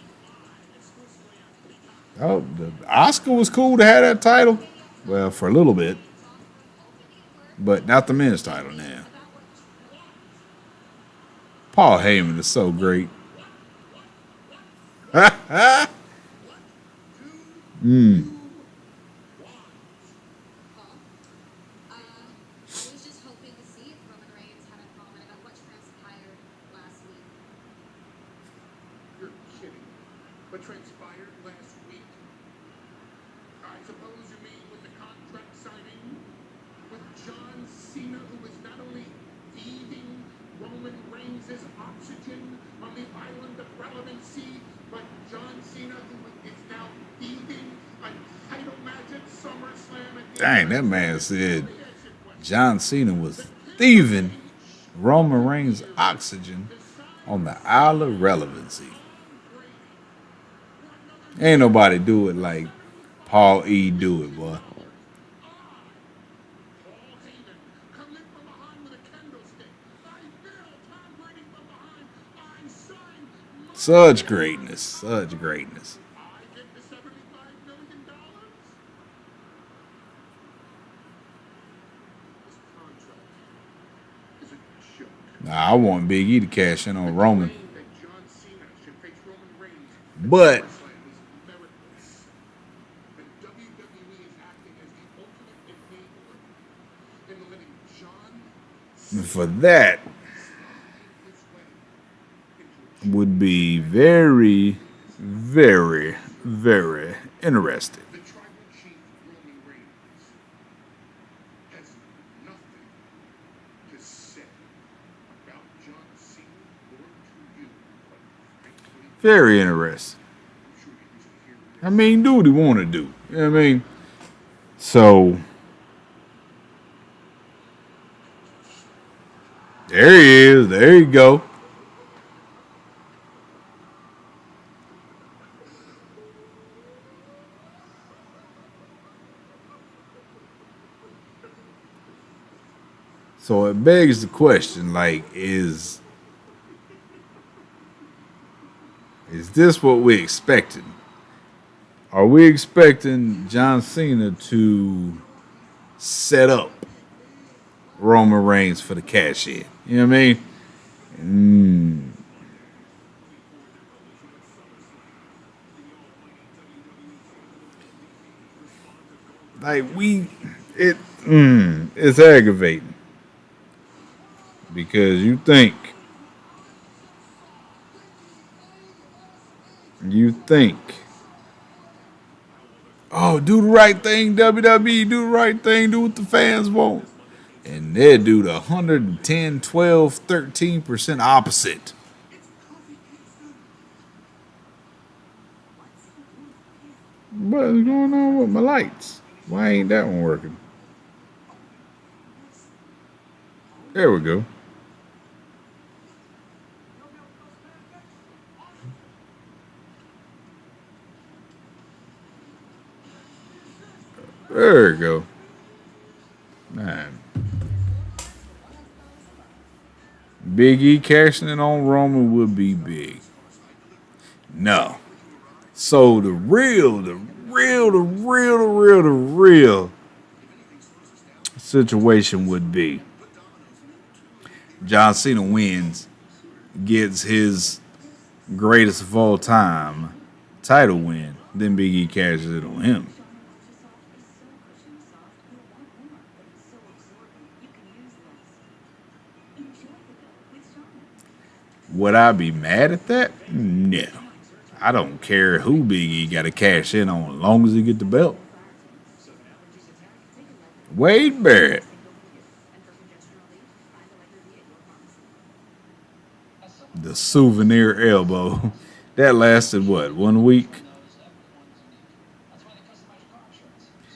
Oh, the Oscar was cool to have that title. Well, for a little bit. But not the men's title now. Paul Heyman is so great. Mm. What transpired last week? I suppose you mean with the contract signing with John Cena, who is not only thieving Roman Reigns' oxygen on the island of relevancy, but John Cena, who is now thieving a title match at SummerSlam. Dang, that man said John Cena was thieving Roman Reigns' oxygen on the Isle of Relevancy. Ain't nobody do it like Paul E. do it, boy. Such greatness. Such greatness. Nah, I want Big E to cash in on Roman. But for that would be very, very, very interesting. Very interesting. I mean, do what he want to do. You know what I mean? So, there he is. There you go. So it begs the question, like, is this what we expected? Are we expecting John Cena to set up Roman Reigns for the cash in? You know what I mean? Like it's aggravating because you think oh, do the right thing, WWE, do the right thing, do what the fans want. And they do the 110, 12, 13% opposite. What is going on with my lights? Why ain't that one working? There we go. There we go. Man. Big E cashing in on Roman would be big. No. So the real situation would be John Cena wins, gets his greatest of all time title win, then Big E cashes it on him. Would I be mad at that? No. I don't care who Big E got to cash in on as long as he get the belt. Wade Barrett. The souvenir elbow. That lasted what, 1 week?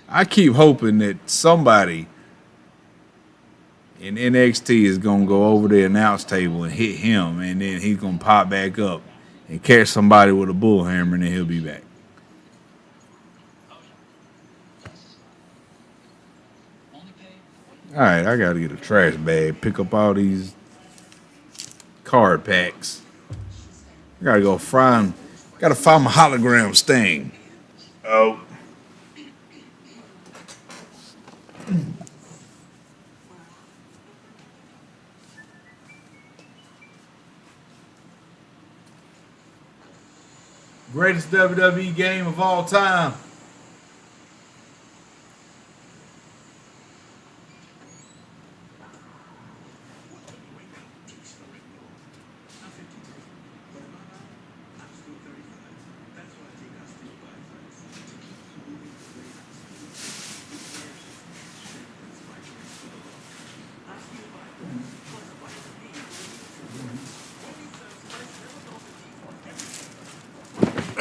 I keep hoping that somebody in NXT is going to go over the announce table and hit him, and then he's going to pop back up and catch somebody with a bull hammer, and then he'll be back. All right, I got to get a trash bag, pick up all these card packs. I got to go find my hologram Sting. Oh. Greatest WWE game of all time.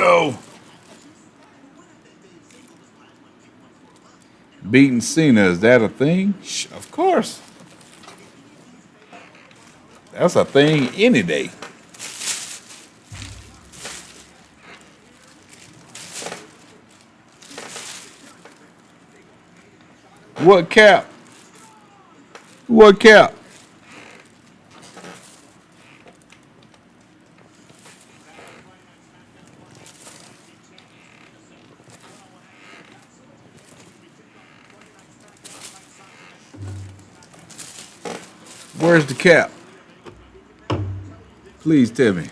Oh. Beating Cena, is that a thing? Of course. That's a thing any day. What cap? What cap? Where's the cap? Please tell me.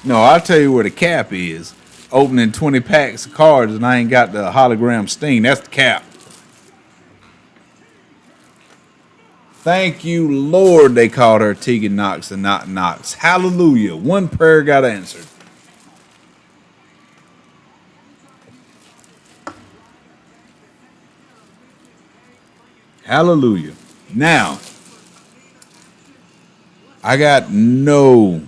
No, I'll tell you where the cap is. Opening 20 packs of cards and I ain't got the hologram Sting. That's the cap. Thank you, Lord, they called her Tegan Knox and not Knox. Hallelujah. One prayer got answered. Hallelujah. Now, I got no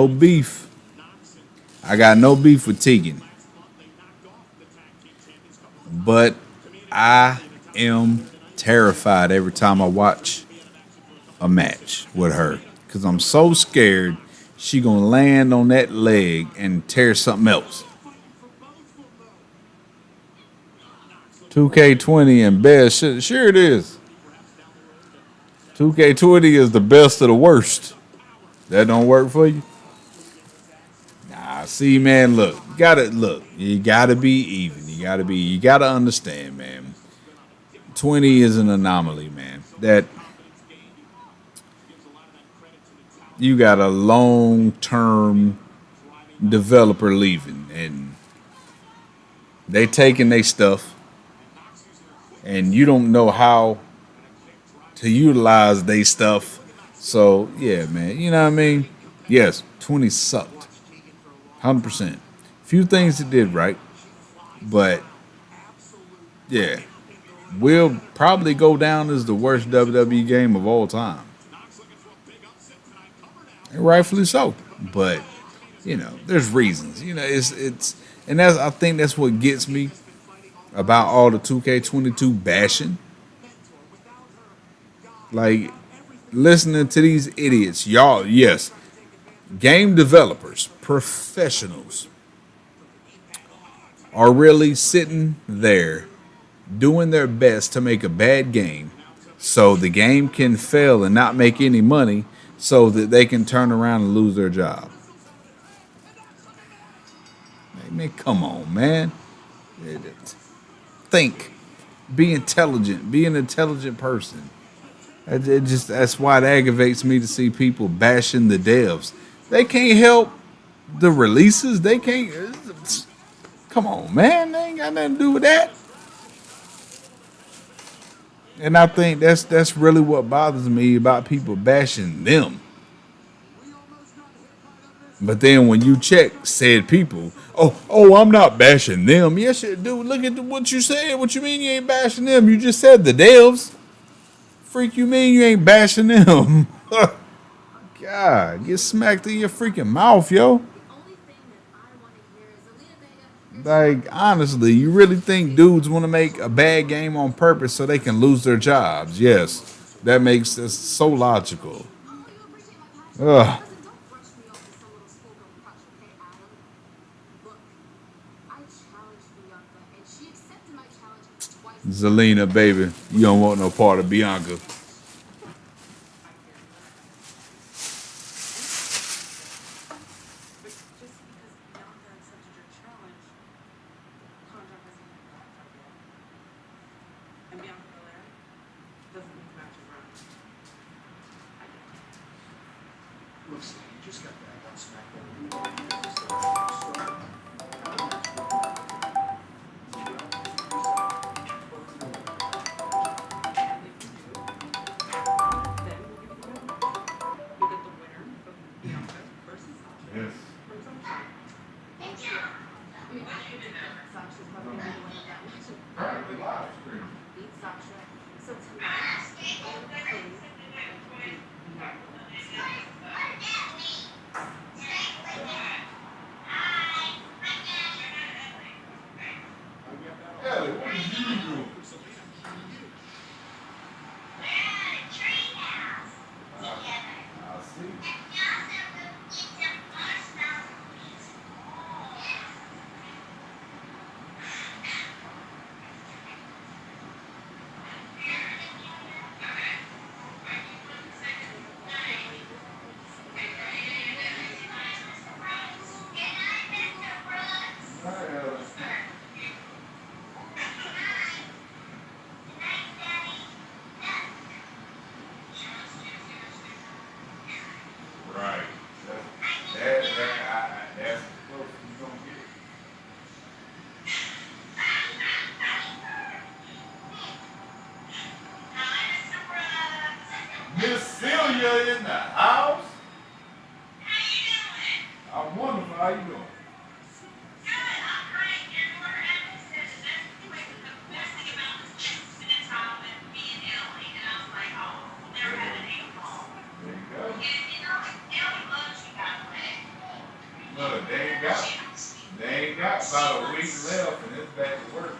beef. I got no beef with Tegan. But I am terrified every time I watch a match with her. Because I'm so scared she going to land on that leg and tear something else. 2K20 and best. Sure it is. 2K20 is the best of the worst. That don't work for you? Nah, see, man, look. You gotta be even. You gotta understand, man. 20 is an anomaly, man. That you got a long-term developer leaving, and they taking their stuff, and you don't know how to utilize their stuff. So, yeah, man, you know what I mean? Yes, 20 sucked. 100%. Few things it did right, but, yeah, will probably go down as the worst WWE game of all time. And rightfully so. But, you know, there's reasons. You know, it's and I think that's what gets me about all the 2K22 bashing. Like, listening to these idiots, y'all, yes, game developers, professionals, are really sitting there doing their best to make a bad game so the game can fail and not make any money so that they can turn around and lose their job. I mean, come on, man. Think. Be intelligent. Be an intelligent person. That's why it aggravates me to see people bashing the devs. They can't help the releases. They can't. Come on, man. They ain't got nothing to do with that. And I think that's really what bothers me about people bashing them. But then when you check said people, I'm not bashing them. Yes, you do. Look at what you said. What you mean you ain't bashing them? You just said the devs. Freak, you mean you ain't bashing them? God, get smacked in your freaking mouth, yo. Like, honestly, you really think dudes want to make a bad game on purpose so they can lose their jobs? Yes, that makes this so logical. Ugh. Zelina, baby, you don't want no part of Bianca. Looks like you just got back on SmackDown. Yes. Ellie, what did you do? I see. Right. That's the closest you're gonna get. Miss Celia in the house. I wonder how you doing. There you go. Look, they ain't got about a week left and it's back to work.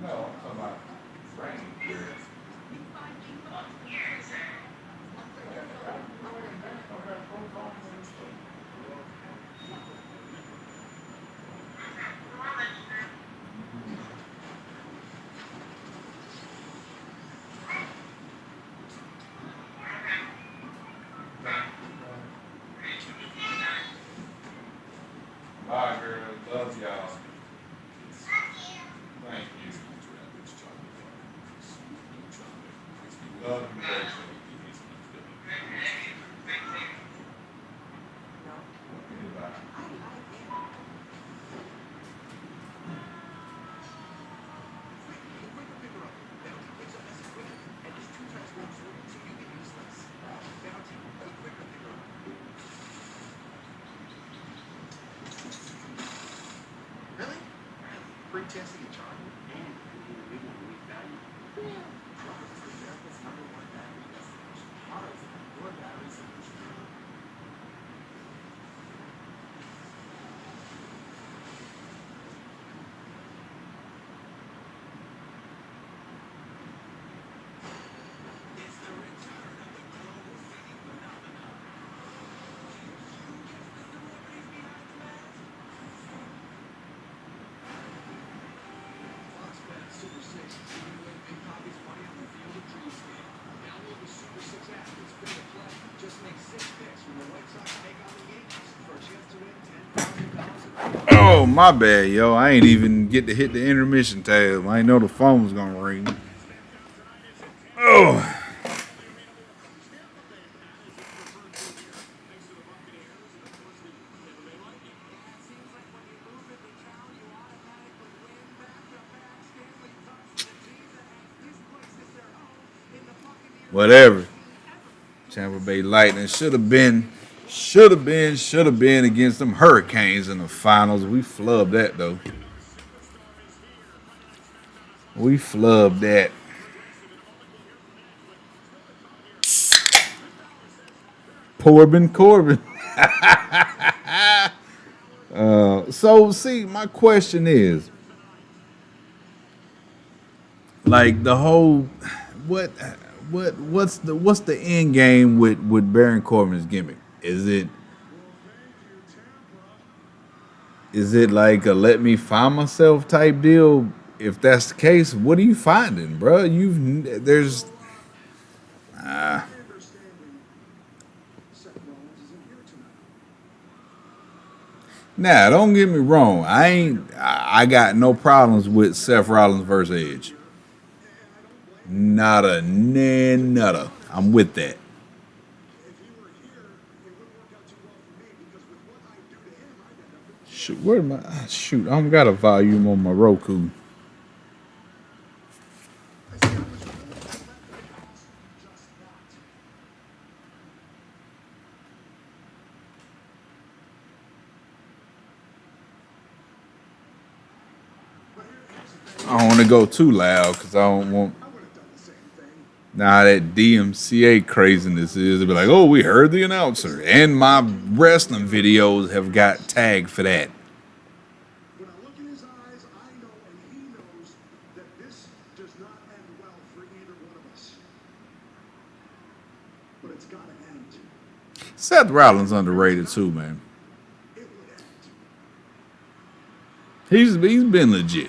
No, I'm talking Oh, my bad, yo. I ain't even get to hit the intermission tab. I ain't know the phone was gonna ring. Oh, whatever. Tampa Bay Lightning should have been against them Hurricanes in the finals. We flubbed that though. We flubbed that. Corbin. So see, my question is, like the whole, what, what's the end game with Baron Corbin's gimmick? Is it like a let me find myself type deal? If that's the case, what are you finding, bro? There's Nah, don't get me wrong. I got no problems with Seth Rollins versus Edge. Not a nutter. I'm with that. Shoot, where am I? Shoot, I don't got a volume on my Roku. I don't want to go too loud because I don't want. Now that DMCA craziness is, they'll be like, oh, we heard the announcer. And my wrestling videos have got tagged for that. When I look in his eyes, I know and he knows that this does not end well for either one of us. But it's got to end. Seth Rollins underrated too, man. It would end. He's been legit.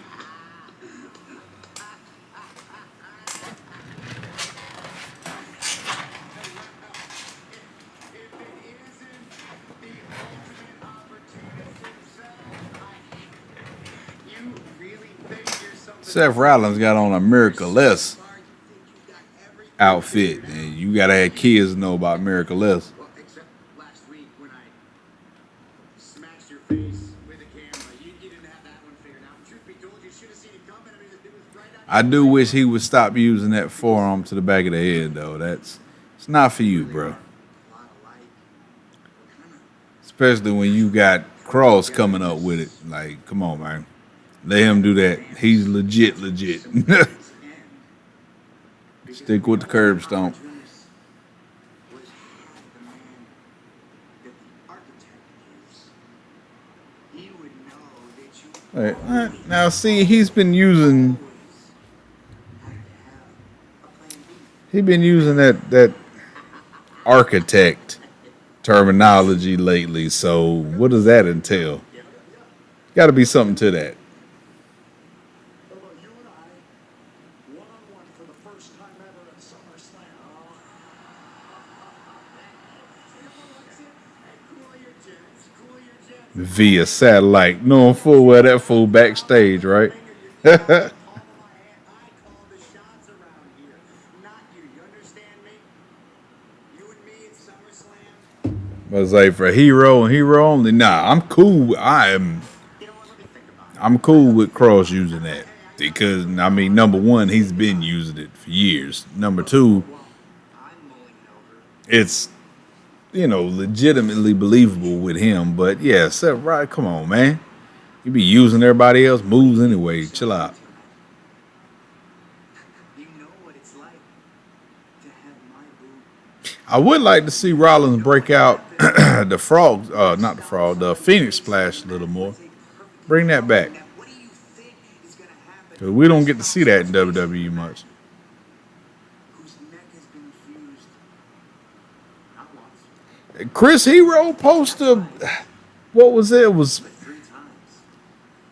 Seth Rollins got on a Miraculous outfit, and you gotta have kids to know about Miraculous. Well, except last week when I smashed your face with a camera. You didn't have that one figured out. Truth be told, you should have seen it coming. I mean, it was right on. I do wish he would stop using that forearm to the back of the head, though. It's not for you, bro. Especially when you got Cross coming up with it. Like, come on, man. Let him do that. He's legit. Stick with the curb stomp. All right. Now, see, he's been using that architect terminology lately. So, what does that entail? Got to be something to that. You and I, one-on-one for the first time ever at SummerSlam. Via satellite, knowing full well that fool backstage, right? I call the shots around here, not you. You understand me? You and me at SummerSlam. I was like, for hero and hero only. Nah, I'm cool. I'm cool with Cross using that because I mean, number one, he's been using it for years. Number two, it's legitimately believable with him. But yeah, Seth, right? Come on, man. You be using everybody else moves anyway. Chill out. You know what it's like to have my boo. I would like to see Rollins break out the frog, not the frog, the Phoenix Splash a little more. Bring that back. Now, what do you think is going to happen? Because we don't get to see that in WWE much. Whose neck has been fused. Not once, Chris Hero posted, what was it? It was, but 3 times.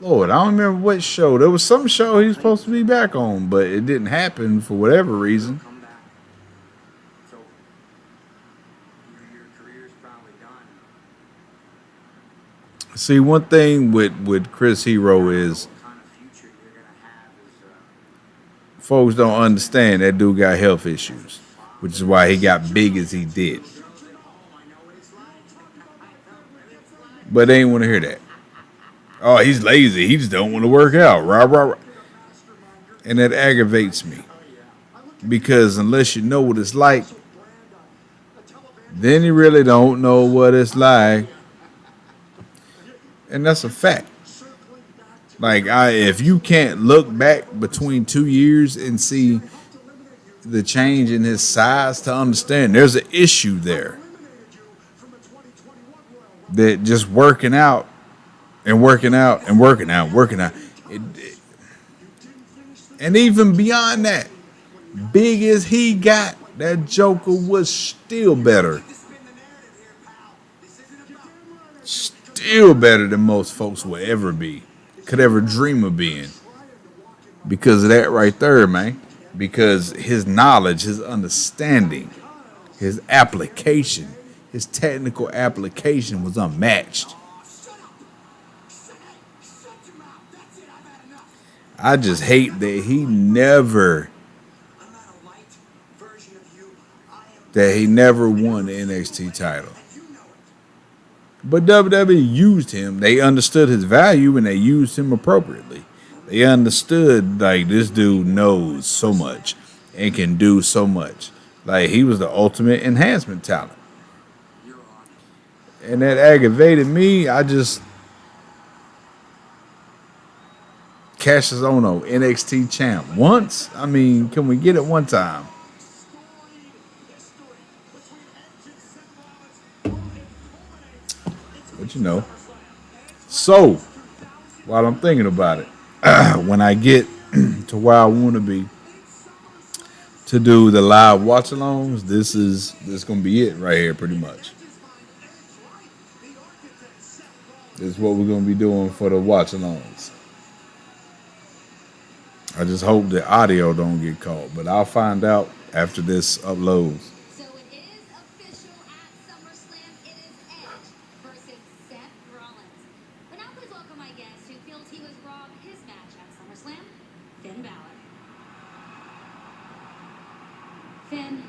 Lord, I don't remember what show. There was some show he was supposed to be back on, but it didn't happen for whatever reason. Come back. So, your career's probably done. See, one thing with Chris Hero is What kind of future you're going to have is, folks don't understand that dude got health issues, which is why he got big as he did. But they ain't want to hear that. Oh, he's lazy. He just don't want to work out. Rah, rah, rah. And that aggravates me. Because unless you know what it's like, then you really don't know what it's like. And that's a fact. Like, if you can't look back between 2 years and see the change in his size to understand there's an issue there. That just working out and working out and working out, working out. And even beyond that, big as he got, that Joker was still better. Still better than most folks will ever be, could ever dream of being. Because of that right there, man. Because his knowledge, his understanding, his application, his technical application was unmatched. I just hate that he never won the NXT title. But WWE used him. They understood his value and they used him appropriately. They understood, like, this dude knows so much and can do so much. Like, he was the ultimate enhancement talent. And that aggravated me. I just cashes on a NXT champ once. I mean, can we get it one time? But you know. So, while I'm thinking about it, when I get to where I want to be to do the live watch-alongs, this is gonna be it right here, pretty much. This is what we're gonna be doing for the watch-alongs. I just hope the audio don't get caught, but I'll find out after this uploads. So it is official at SummerSlam. It is Edge versus Seth Rollins. But now please welcome my guest who feels he was robbed his match at SummerSlam, Finn Balor.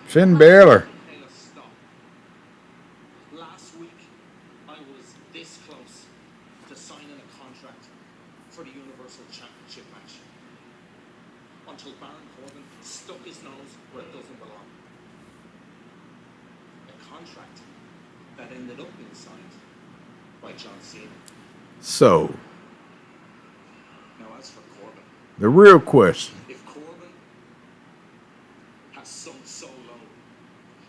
Finn Balor. Hey, let's stop. Last week, I was this close to signing a contract for the Universal Championship match. Until Baron Corbin stuck his nose where it doesn't belong. A contract that ended up being signed by John Cena. So, Now, as for Corbin, the real question. if Corbin has sunk so low,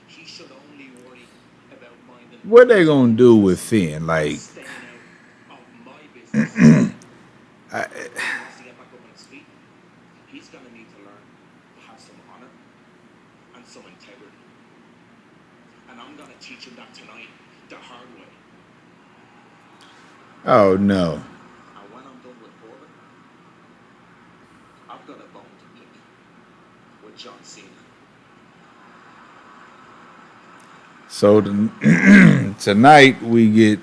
he should only worry about minding What they gonna do with Finn? Like, staying out of my business. He wants to get back up on his feet. He's going to need to learn to have some honor and some integrity. And I'm going to teach him that tonight, the hard way. oh no. And when I'm done with Corbin, I've got a bone to pick with John Cena. So tonight we get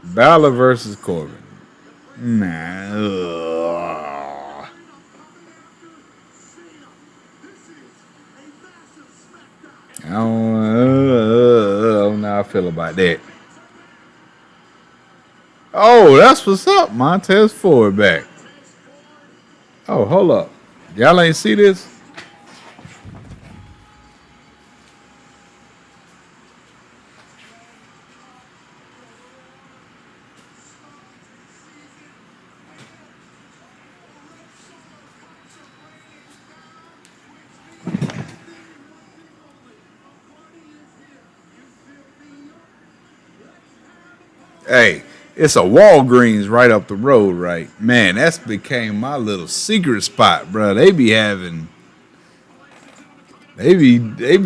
Balor versus Corbin. Nah. Ugh. I don't know how I feel about that. Oh, that's what's up. Montez Ford back. Oh, hold up. Y'all ain't see this? Hey, it's a Walgreens right up the road, right? Man, that's became my little secret spot, bro. They be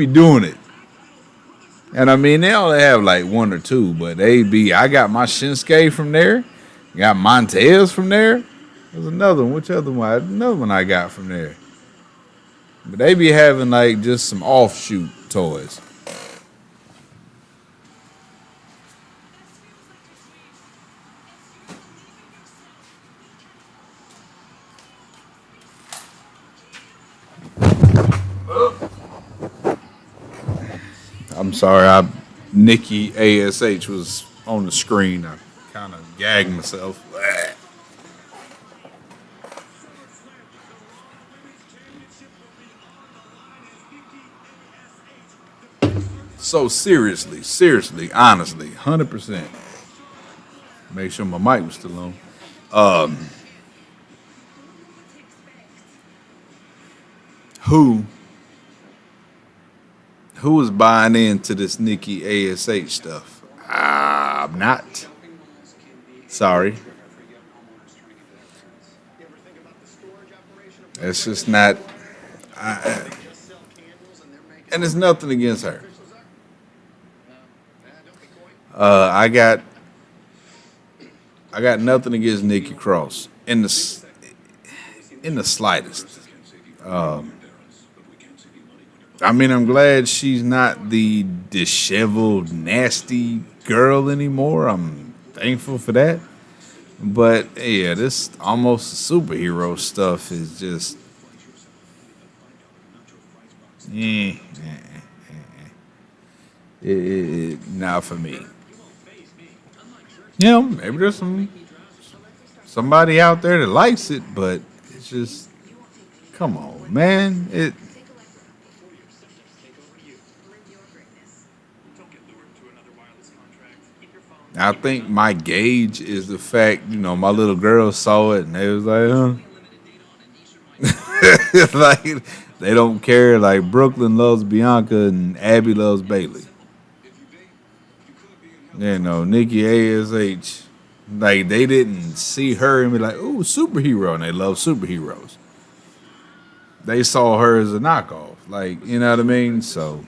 doing it. And I mean, they only have like one or two, but I got my Shinsuke from there. Got Montez from there. There's another one. Which other one? Another one I got from there. But they be having like just some offshoot toys. I'm sorry, Nikki ASH was on the screen. I kind of gagged myself. So seriously, honestly, 100%. Make sure my mic was still on. Who is buying into this Nikki ASH stuff? I'm not. Sorry. It's just not. And it's nothing against her. I got nothing against Nikki Cross in the slightest. I mean, I'm glad she's not the disheveled, nasty girl anymore. I'm thankful for that. But yeah, this almost superhero stuff is just. Not for me. Yeah, maybe there's somebody out there that likes it, but it's just, come on, man. I think my gauge is the fact, my little girls saw it and they was like, huh? Like, they don't care. Like, Brooklyn loves Bianca and Abby loves Bailey. Nikki ASH, like, they didn't see her and be like, ooh, superhero, and they love superheroes. They saw her as a knockoff. Like, you know what I mean? So,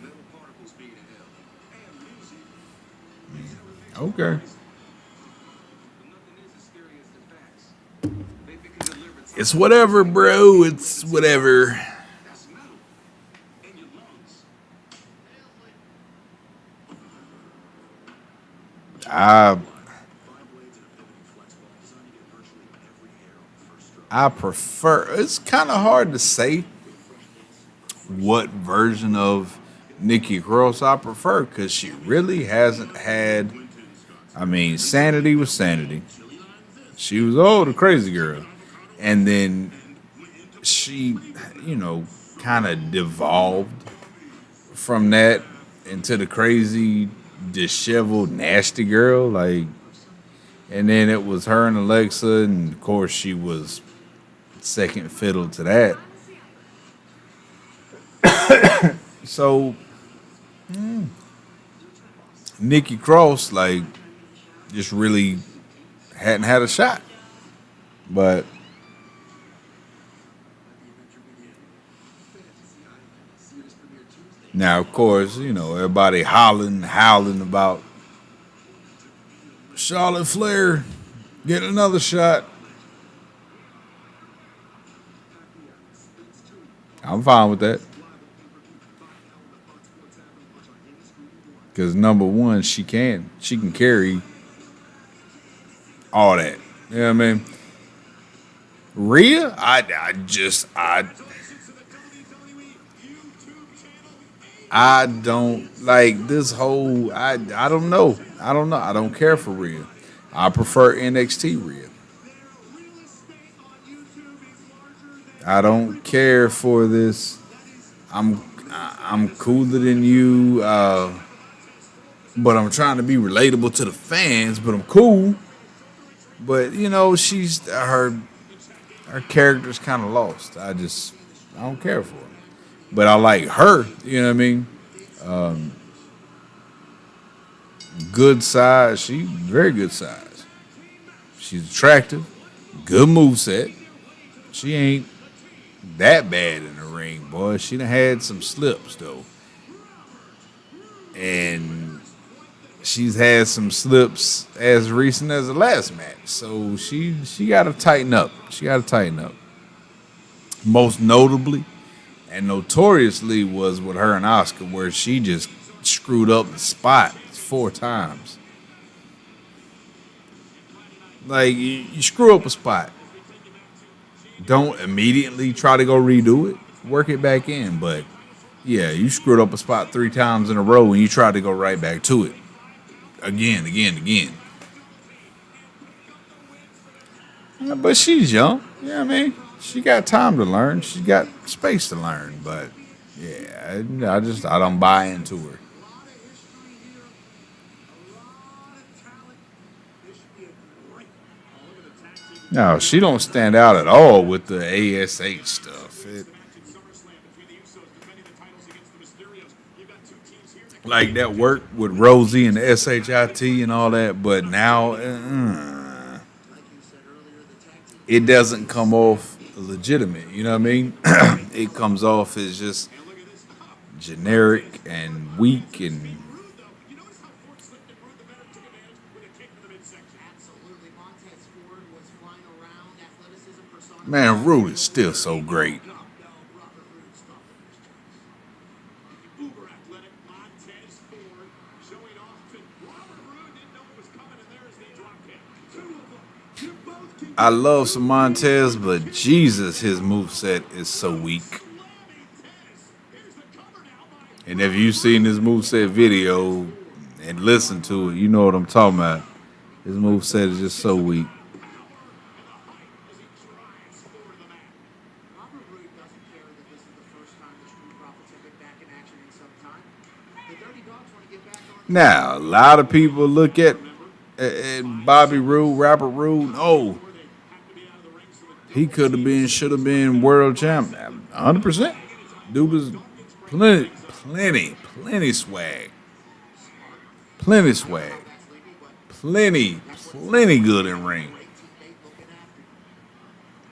okay. It's whatever, bro. It's whatever. I prefer. It's kind of hard to say what version of Nikki Cross I prefer because she really hasn't had. I mean, Sanity was Sanity. She was the crazy girl, and then she, kind of devolved from that into the crazy, disheveled, nasty girl. Like, and then it was her and Alexa, and of course she was second fiddle to that. So, Nikki Cross, like, just really hadn't had a shot. But now, of course, everybody howling about Charlotte Flair getting another shot. I'm fine with that. Because number one, she can carry all that. You know what I mean? Rhea, I don't like this whole. I don't know. I don't care for Rhea. I prefer NXT Rhea. I don't care for this. I'm cooler than you, but I'm trying to be relatable to the fans. But I'm cool. But she's her character's kind of lost. I don't care for her. But I like her. You know what I mean? good size. She's very good size. She's attractive. Good moveset. She ain't that bad in the ring, boy. She done had some slips, though. And she's had some slips as recent as the last match. So she got to tighten up. She got to tighten up. Most notably and notoriously was with her and Oscar, where she just screwed up the spot 4 times. Like, you screw up a spot. Don't immediately try to go redo it. Work it back in. But, yeah, you screwed up a spot 3 times in a row and you tried to go right back to it. Again. Yeah, but she's young. You know what I mean? She got time to learn. She's got space to learn. But, yeah, I don't buy into her. No, she don't stand out at all with the ASH stuff. Like that work with Rosie and the SHIT and all that, but now it doesn't come off legitimate. You know what I mean? It comes off as just generic and weak and. Man, Rude is still so great. I love some Montez, but Jesus, his moveset is so weak. And if you've seen his moveset video and listened to it, you know what I'm talking about. His moveset is just so weak. Now, a lot of people look at Bobby Roode, Robert Roode. Oh, he could have been, should have been world champ. 100%. Dude is plenty swag. Plenty swag. Plenty good in ring.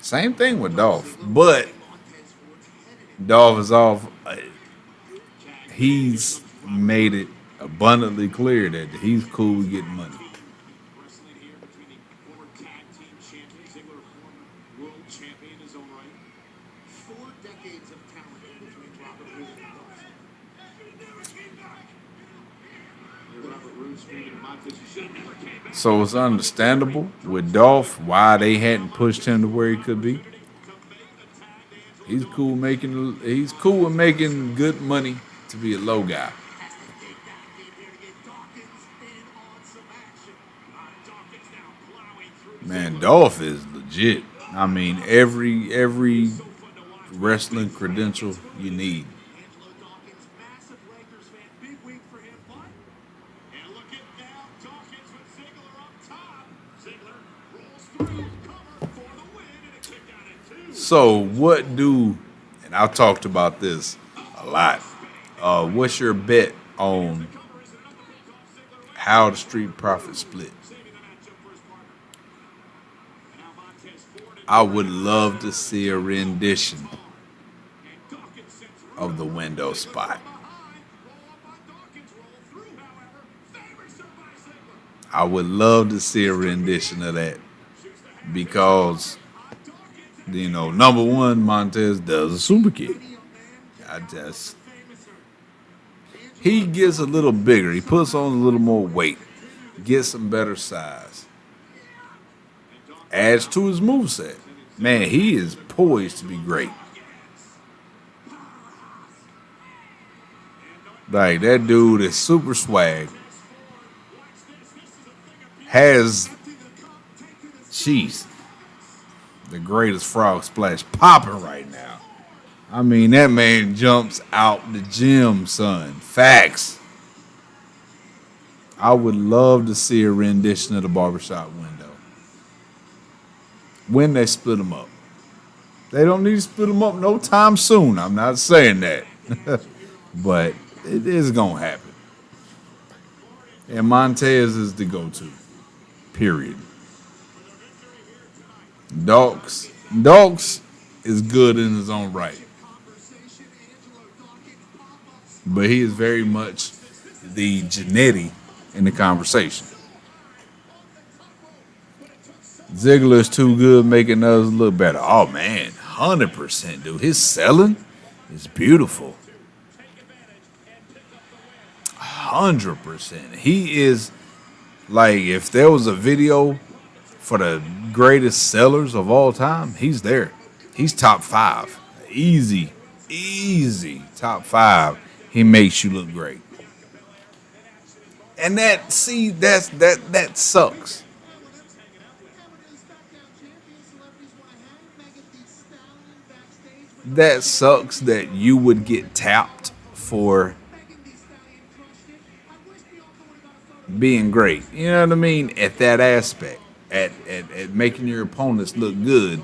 Same thing with Dolph. But Dolph is off. He's made it abundantly clear that he's cool with getting money. So it's understandable with Dolph why they hadn't pushed him to where he could be. He's cool with making good money to be a low guy. Man, Dolph is legit. I mean, every wrestling credential you need. So and I've talked about this a lot. What's your bet on how the Street Profits split? I would love to see a rendition of the window spot. I would love to see a rendition of that because, you know, number one, Montez does a super kick. He gets a little bigger. He puts on a little more weight, gets some better size, adds to his moveset. Man, he is poised to be great. Like, that dude is super swag. Has, the greatest frog splash popping right now. I mean, that man jumps out the gym, son. Facts. I would love to see a rendition of the barbershop window. When they split them up. They don't need to split them up no time soon. I'm not saying that. But it is going to happen. And Montez is the go-to. Period. Dawkins is good in his own right, but he is very much the Janetti in the conversation. Ziggler's too good, making others look better. Oh man, 100%, dude. His selling is beautiful. 100%. He is like, if there was a video for the greatest sellers of all time, he's there. He's top 5. Easy top 5. He makes you look great. And that sucks. That sucks that you would get tapped for being great. You know what I mean? At that aspect, at making your opponents look good,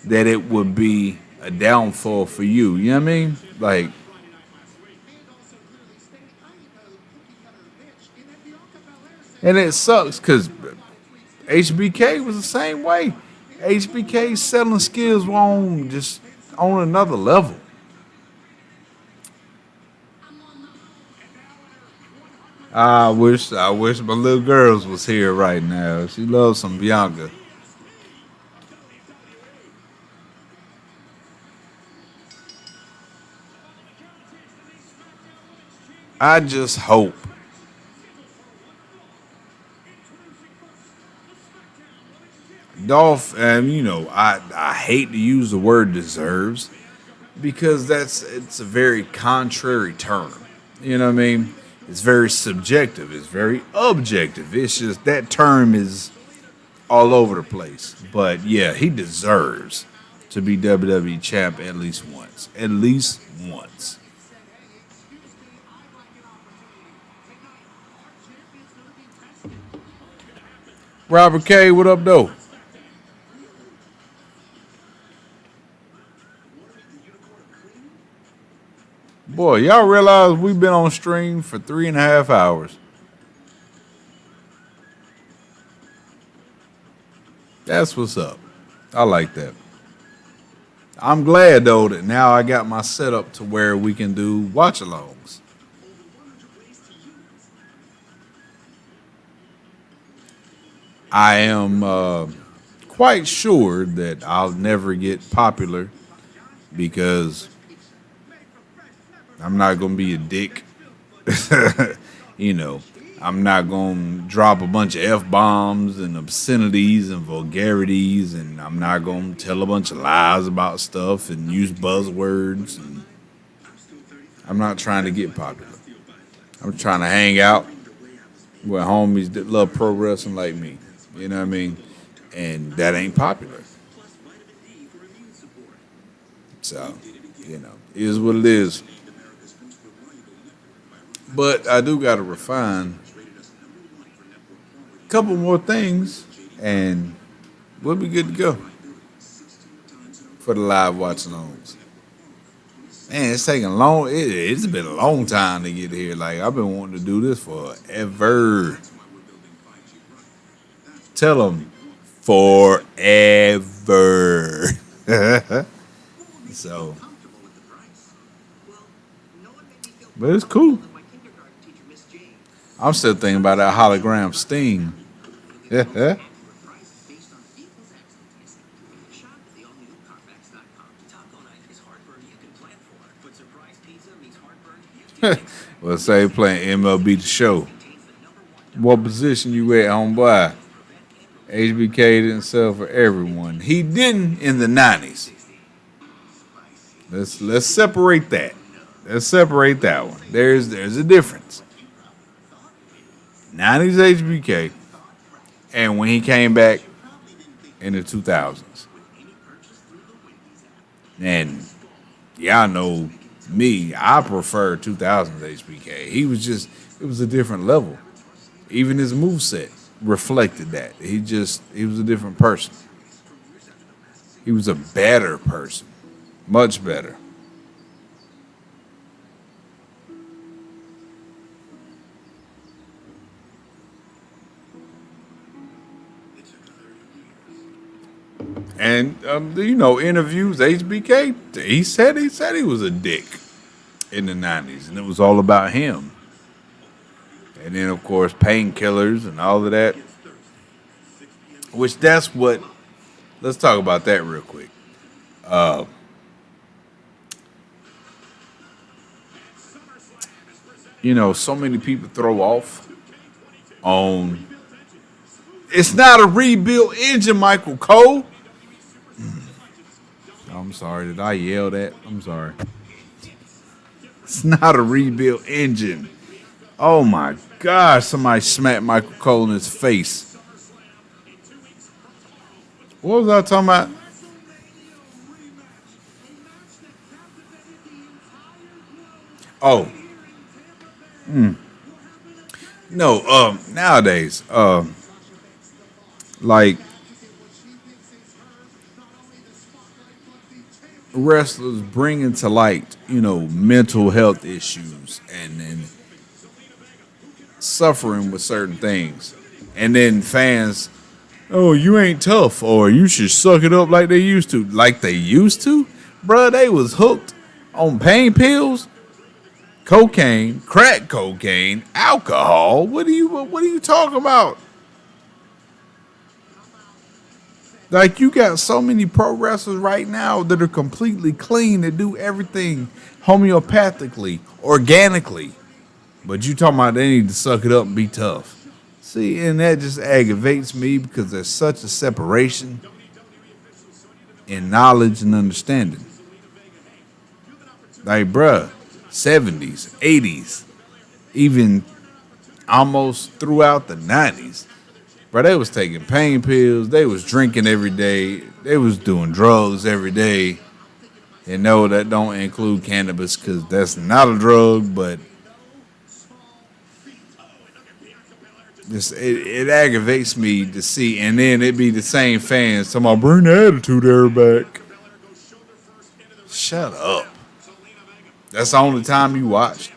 that it would be a downfall for you. You know what I mean? Like, and it sucks because HBK was the same way. HBK's selling skills were on another level. I wish my little girls was here right now. She loves some Bianca. I just hope Dolph, and I hate to use the word deserves because it's a very contrary term. You know what I mean? It's very subjective. It's very objective. It's just that term is all over the place. But yeah, he deserves to be WWE champ at least once. At least once. Robert K, what up, though? Boy, y'all realize we've been on stream for 3.5 hours. That's what's up. I like that. I'm glad, though, that now I got my setup to where we can do watch-alongs. I am quite sure that I'll never get popular because I'm not going to be a dick. I'm not going to drop a bunch of F-bombs and obscenities and vulgarities, and I'm not going to tell a bunch of lies about stuff and use buzzwords. And I'm not trying to get popular. I'm trying to hang out with homies that love pro wrestling like me. You know what I mean? And that ain't popular. So, it is what it is. But I do got to refine a couple more things, and we'll be good to go for the live watch-alongs. Man, it's taking long. It's been a long time to get here. Like, I've been wanting to do this forever. Tell them forever. So, but it's cool. I'm still thinking about that hologram Sting. Well, say playing MLB The Show. What position you at, homeboy? HBK didn't sell for everyone. He didn't in the 90s. Let's separate that. Let's separate that one. There's a difference. 90s HBK and when he came back in the 2000s. And y'all know me, I prefer 2000s HBK. It was a different level. Even his moveset reflected that. He was a different person. He was a better person. Much better. And you know, interviews, HBK, he said he was a dick in the 90s, and it was all about him. And then of course painkillers and all of that. Which that's what let's talk about that real quick. You know, so many people throw off on it's not a rebuilt engine, Michael Cole. I'm sorry, did I yell that? I'm sorry. It's not a rebuilt engine. Oh my gosh, somebody smacked Michael Cole in his face. What was I talking about? Oh, no, nowadays, like wrestlers bringing to light, you know, mental health issues and suffering with certain things. And then fans, oh, you ain't tough, or you should suck it up like they used to. Like they used to? Bruh, they was hooked on pain pills, cocaine, crack cocaine, alcohol. What are you talking about? Like you got so many pro wrestlers right now that are completely clean, that do everything homeopathically, organically. But you talking about they need to suck it up and be tough. See, and that just aggravates me because there's such a separation in knowledge and understanding. Like, bruh, 70s, 80s, even almost throughout the 90s. Bro, they was taking pain pills. They was drinking every day. They was doing drugs every day. And no, that don't include cannabis because that's not a drug, but it aggravates me to see. And then it be the same fans talking about bring the attitude era back. Shut up. That's the only time you watched.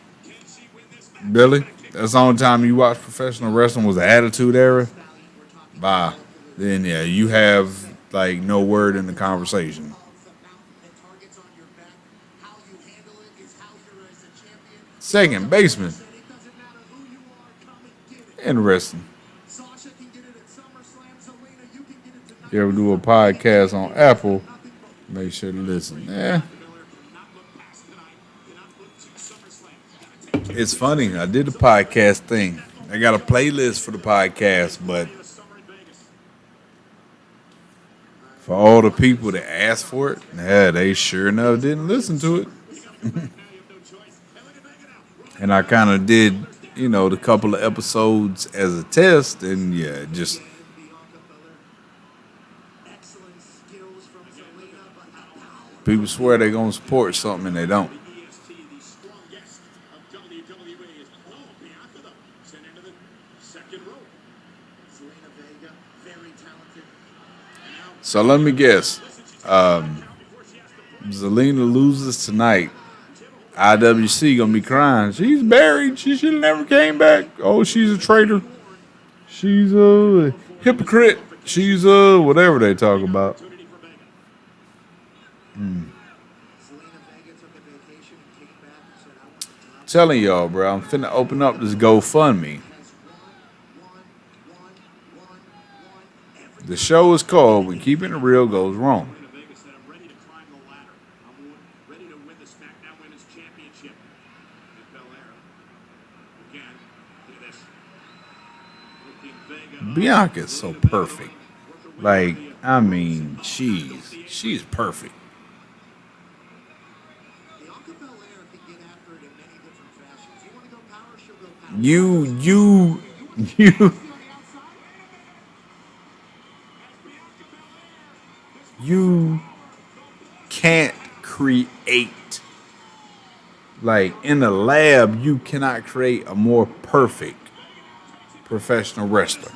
Billy, that's the only time you watched professional wrestling was the attitude era. Bye. Then yeah, you have like no word in the conversation. Second baseman. Interesting. If you ever do a podcast on Apple, make sure to listen. Yeah. It's funny. I did the podcast thing. I got a playlist for the podcast, but for all the people that asked for it, yeah, they sure enough didn't listen to it. And I kind of did, you know, the couple of episodes as a test, and yeah, just people swear they're gonna support something and they don't. So let me guess. Zelina loses tonight. IWC gonna be crying. She's buried. She should have never came back. Oh, she's a traitor. She's a hypocrite. She's a whatever they talk about. Telling y'all, bro, I'm finna open up this GoFundMe. The show is called When Keeping It Real Goes Wrong. Bianca's so perfect. Like, I mean, she's perfect. You can't create, like in the lab, you cannot create a more perfect professional wrestler.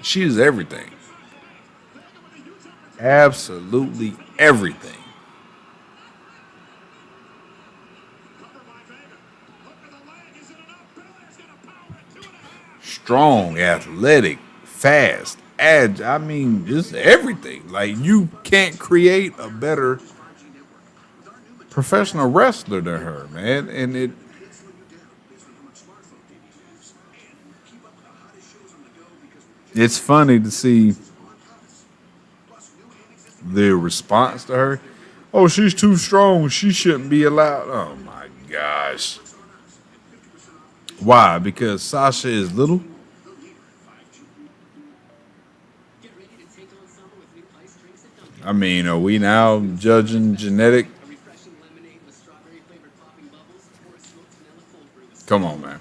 She is everything. Absolutely everything. Strong, athletic, fast, edge. I mean, just everything. Like, you can't create a better professional wrestler than her, man. And it's funny to see the response to her. Oh, she's too strong. She shouldn't be allowed. Oh my gosh. Why? Because Sasha is little? Get ready to take on summer with new ice drinks at Dunkin'. I mean, are we now judging genetic? A refreshing lemonade with strawberry flavored popping bubbles or a smoked vanilla cold brew with Come on, man.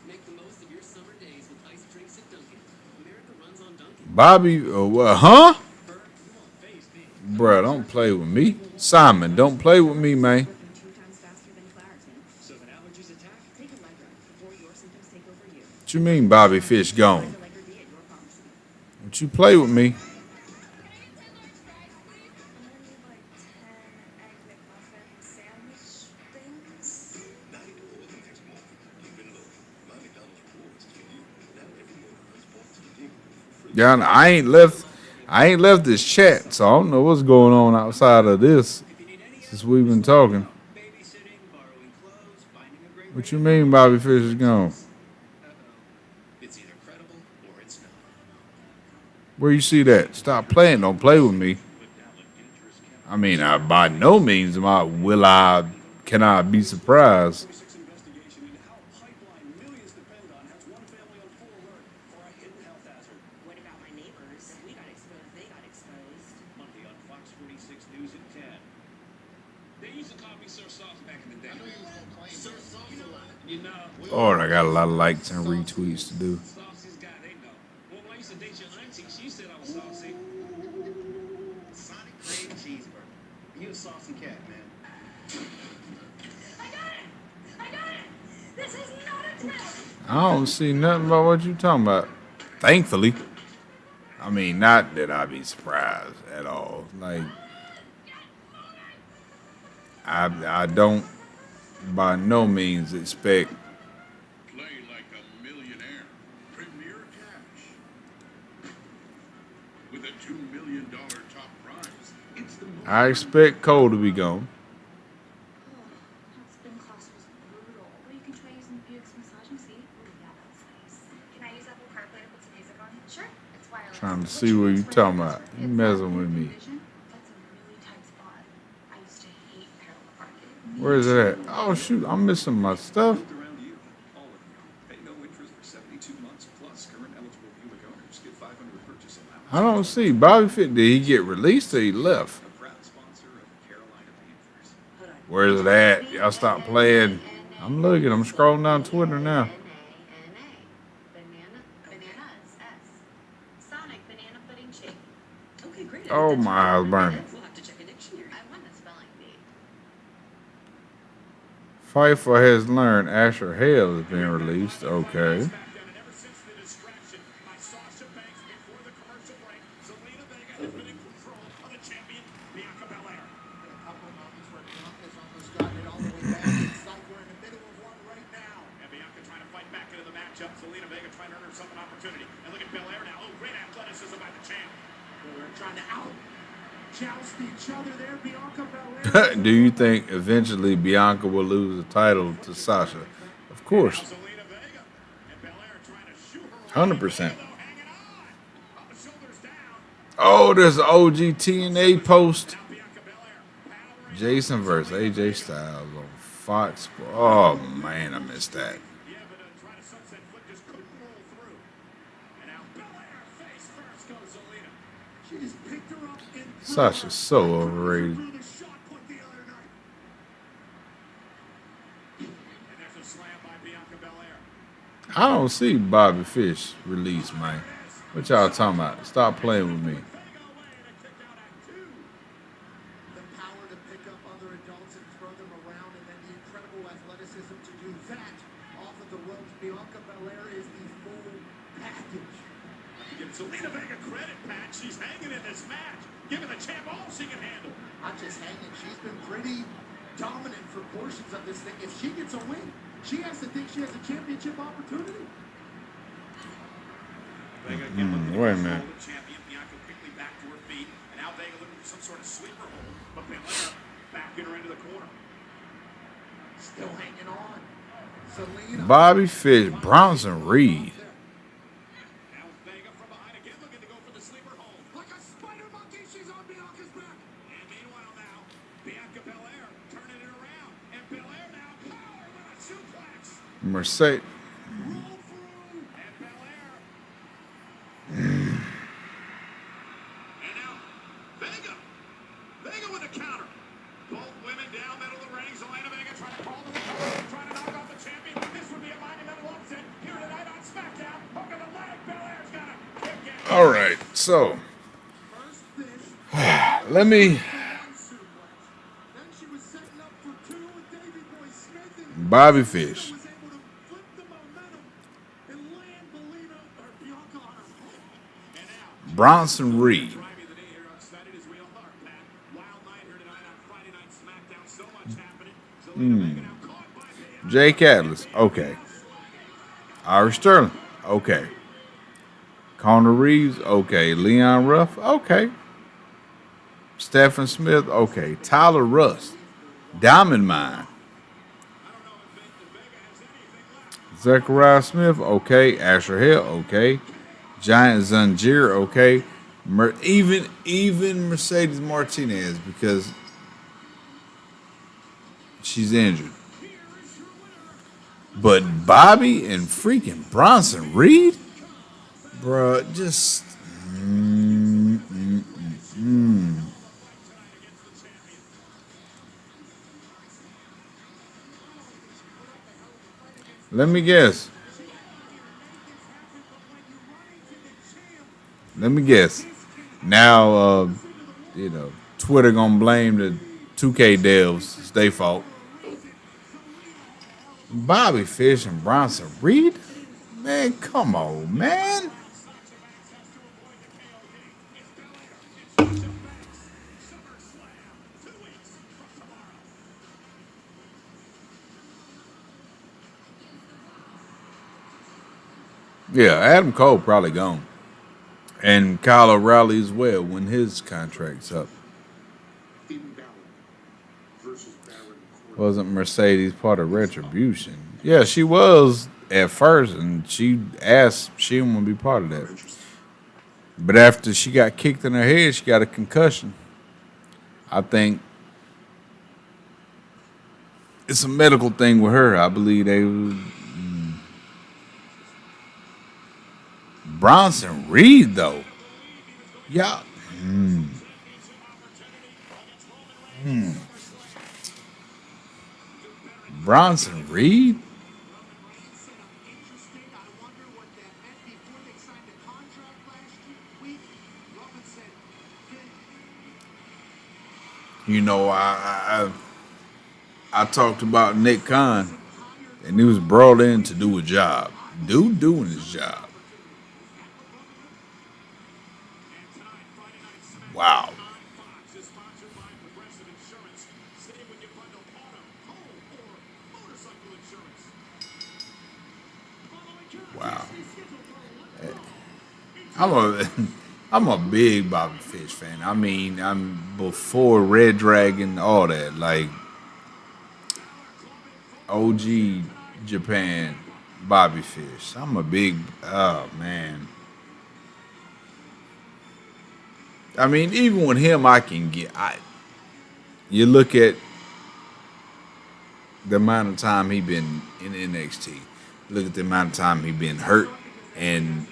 Make the most of your summer days with ice drinks at Dunkin'. America runs on Dunkin'. Bobby, what? Huh? Bert, you won't face me. Bruh, don't play with me. Simon, don't play with me, man. 2 times faster than Claritin. So if an allergies attack, Take a Allegra before your symptoms take over you. What you mean, Bobby Fish gone? Find Allegra D at your pharmacy. Don't you play with me? I'm gonna need like 10 egg McMuffin sandwich things. Yeah, I ain't left this chat, so I don't know what's going on outside of this since we've been talking. babysitting, borrowing clothes, finding a great What you mean, Bobby Fish is gone? It's either credible or it's not. Where you see that? Stop playing. Don't play with me. I mean, by no means can I be surprised. Investigation into how pipeline millions depend on has one family on full alert for a hidden health hazard. What about my neighbors? If we got exposed, they got exposed. Monday on Fox 46 News at 10. They used to call me Sir Sauce back in the day. I knew he was going to claim Sir Sauce a lot. You know. Oh, I got a lot of likes and retweets to do. Saucy's guy, they know. Well, when I used to date your auntie, she said I was saucy. Sonic Cream Cheeseburger. You a saucy cat, man. I got it! I got it! This is not a test! I don't see nothing about what you talking about. Thankfully. I mean, not that I'd be surprised at all. Like, I don't by no means expect Play like a millionaire. Premier cash. With a $2 million top prize. It's the most I expect Cole to be gone. That spin class was brutal. But you can try using Buick's massaging seat. Oh, yeah, that's nice. Can I use Apple CarPlay to put some music on? Sure. It's wireless. Trying to see what you talking about. You messing with me. Vision? That's a really tight spot. I used to hate parallel parking. Where is it at? Oh shoot, I'm missing my stuff. Around you, all of you. Pay no interest for 72 months plus current eligible Buick owners get $500 purchase allowance. I don't see Bobby Fit. Did he get released or he left? A proud sponsor of Carolina Panthers. Where's it at? Y'all stop playing. I'm looking. I'm scrolling down Twitter now. Banana is S. Sonic banana pudding shake. Okay, great. Oh my, I was burning. We'll have to check a dictionary. I won the spelling bee. Pfeiffer has learned Asher Hale has been released. Okay. SmackDown, and ever since the distraction by Sasha Banks before the commercial break, Zelina Vega has been in control of the champion, Bianca Belair. A couple of moments where Bianca's almost gotten it all the way back. It's like we're in the middle of one right now. And Bianca trying to fight back into the matchup. Zelina Vega trying to earn herself an opportunity. And look at Belair now. Oh, great athleticism by the champ. Belair trying to joust each other there. Bianca Belair. Do you think eventually Bianca will lose the title to Sasha? Of course. Zelina Vega and Belair trying to shoot her. 100%. Hanging on. Up the shoulders down. Oh, there's an OG TNA post. Now Bianca Belair powering. Jason versus AJ Styles on Fox. Oh man, I missed that. Yeah, but trying to sunset flip just couldn't roll through. And now Belair face first goes Zelina. She just picked her up and Sasha's so overrated. threw the shot put the other night. And there's a slam by Bianca Belair. I don't see Bobby Fish released, man. What y'all talking about? Stop playing with me. Vega away and a kick out at 2. The power to pick up other adults and throw them around, and then the incredible athleticism to do that off of the ropes. Bianca Belair is the full package. Give Zelina Vega credit, Pat. She's hanging in this match, giving the champ all she can handle. Not just hanging, she's been pretty dominant for portions of this thing. If she gets a win, she has to think she has a championship opportunity. Vega again looking to Wait a control minute. the champion. Bianca quickly back to her feet, and now Vega looking for some sort of sleeper hold. But Belair backing her into the corner. Still hanging on. Selena. Bobby Fish, Bronson Reed. Now Vega from behind again looking to go for the sleeper hold. Like a spider monkey, she's on Bianca's back. And meanwhile now, Bianca Belair turning it around. And Belair now power with a suplex. Mercedes. Roll through. And Belair. And now, Vega. Vega with a counter. Both women down middle of the ring. Zelina Vega trying to call the recovery, trying to knock off the champion. This would be a monumental upset here tonight on SmackDown. Hook of the leg. Belair's got a kick in. All right, so First fish. let me. One suplex. Then she was setting up for two with Davey Boy Smith. And Bobby Fish. was able to flip the momentum and land Belina or Bianca on her head. And now, Bronson Reed. driving the day here, excited as we all are, Pat. Wild night here tonight on Friday Night SmackDown. So much happening. Zelina Vega now caught by Bianca. Jake Atlas. Okay. Irish Sterling. Okay. Connor Reeves. Okay. Leon Ruff. Okay. Stephen Smith. Okay. Tyler Rust. Diamond Mine. Zechariah Smith. Okay. Asher Hill. Okay. Giant Zanjir. Okay. Even Mercedes Martinez because she's injured. But Bobby and freaking Bronson Reed, bruh, just. Let me guess. Now, Twitter gonna blame the 2K devs. It's their fault. Bobby Fish and Bronson Reed? Man, come on, man. Yeah, Adam Cole probably gone. And Kyle O'Reilly as well when his contract's up. Finn Balor versus Baron Corbin. Wasn't Mercedes part of Retribution? Yeah, she was at first, and she asked she didn't want to be part of that. But after she got kicked in her head, she got a concussion. I think it's a medical thing with her. I believe they was Bronson Reed though. Yeah. Bronson Reed? Interesting. I wonder what that meant before they signed the contract last week. Roman said, Finn, You know, I talked about Nick Khan, and he was brought in to do a job. Dude doing his job. Wow. Fox is sponsored by Progressive Insurance. Save when you bundle auto, home, or motorcycle insurance. Wow. I'm a big Bobby Fish fan. I mean, I'm before Red Dragon, all that. Like OG Japan Bobby Fish. I'm a big man. I mean, even with him, I can get. You look at the amount of time he been in NXT. Look at the amount of time he been hurt, and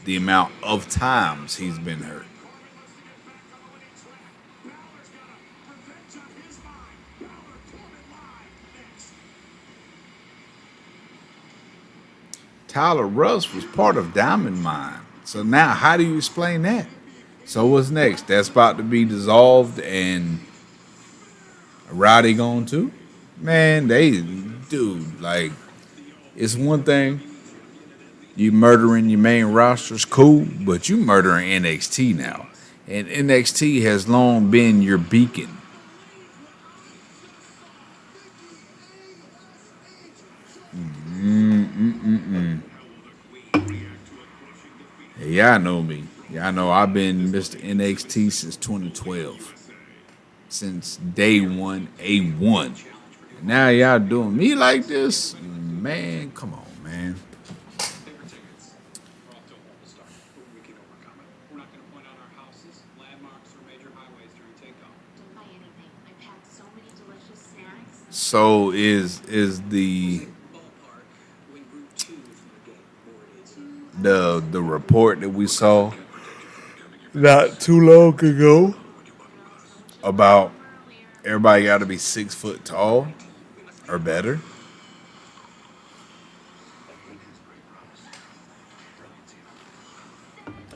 the amount of times he's been hurt. Tyler Rust was part of Diamond Mine. So now, how do you explain that? So what's next? That's about to be dissolved and Rowdy gone too? Man, like, it's one thing you murdering your main roster's cool, but you murdering NXT now. And NXT has long been your beacon. Y'all know me. Y'all know I've been Mr. NXT since 2012. Since day one, A1. Now y'all doing me like this? Man, come on, man. Paper tickets. We're off to a horrible start, but we can overcome it. We're not going to point out our houses, landmarks, or major highways during takeoff. Don't buy anything. I packed so many delicious snacks. So is the Ballpark when Group 2 is going to get boarded. the report that we saw not too long ago about everybody got to be 6 foot tall or better?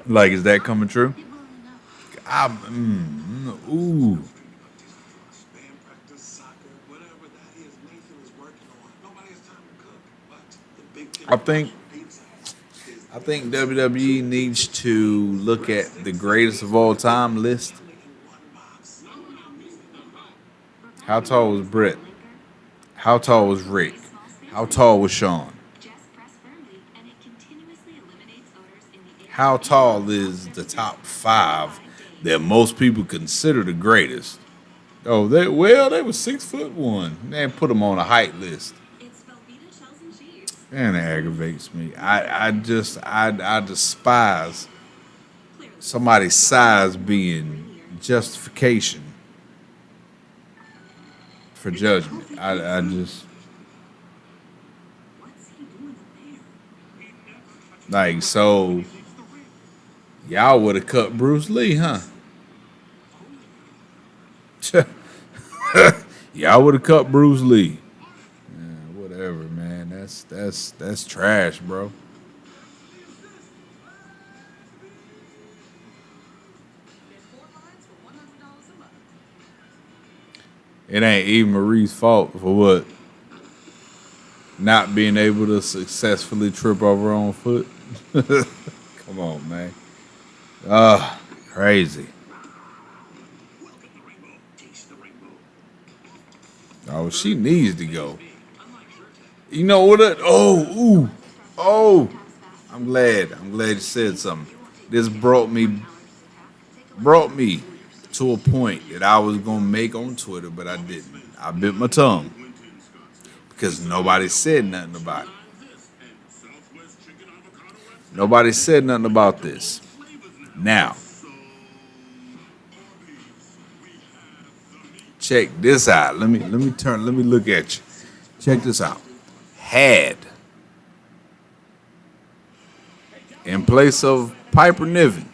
Like, is that coming true? Ooh. Band practice, soccer, whatever that is, Nathan is working on. Nobody has time to cook. But the big thing I think WWE needs to look at the greatest of all time list. How tall was Brett? How tall was Rick? How tall was Shawn? How tall is the top 5 that most people consider the greatest? Oh, they were 6'1". They put them on a height list. Man, it aggravates me. I despise somebody's size being justification for judgment. I just like, so y'all would have cut Bruce Lee, huh? Y'all would have cut Bruce Lee. Yeah, whatever, man. That's trash, bro. It ain't Eve Marie's fault for what? Not being able to successfully trip over her own foot. Come on, man. Crazy. Oh, she needs to go. You know what? I'm glad you said something. This brought me to a point that I was gonna make on Twitter, but I didn't. I bit my tongue because nobody said nothing about it. Nobody said nothing about this. Now, check this out. Let me look at you. Check this out. Had in place of Piper Niven,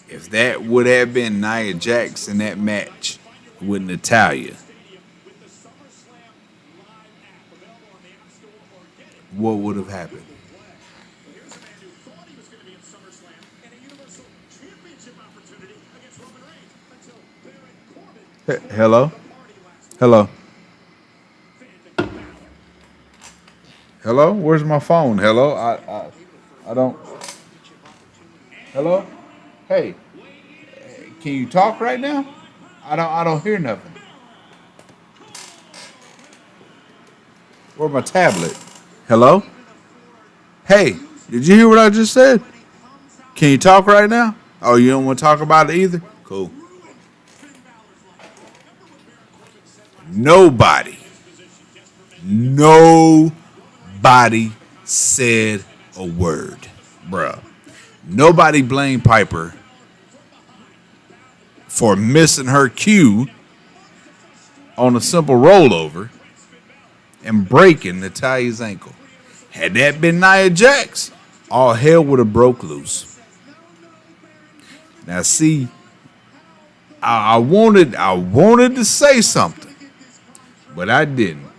if that would have been Nia Jax in that match with Natalya, what would have happened? Hello? Hello? Where's my phone? Hello? I don't. Hello? Hey. Can you talk right now? I don't hear nothing. Where's my tablet? Hello? Hey, did you hear what I just said? Can you talk right now? Oh, you don't want to talk about it either? Cool. Nobody said a word, bruh. Nobody blamed Piper for missing her cue on a simple rollover and breaking Natalya's ankle. Had that been Nia Jax, all hell would have broke loose. Now, see, I wanted to say something, but I didn't.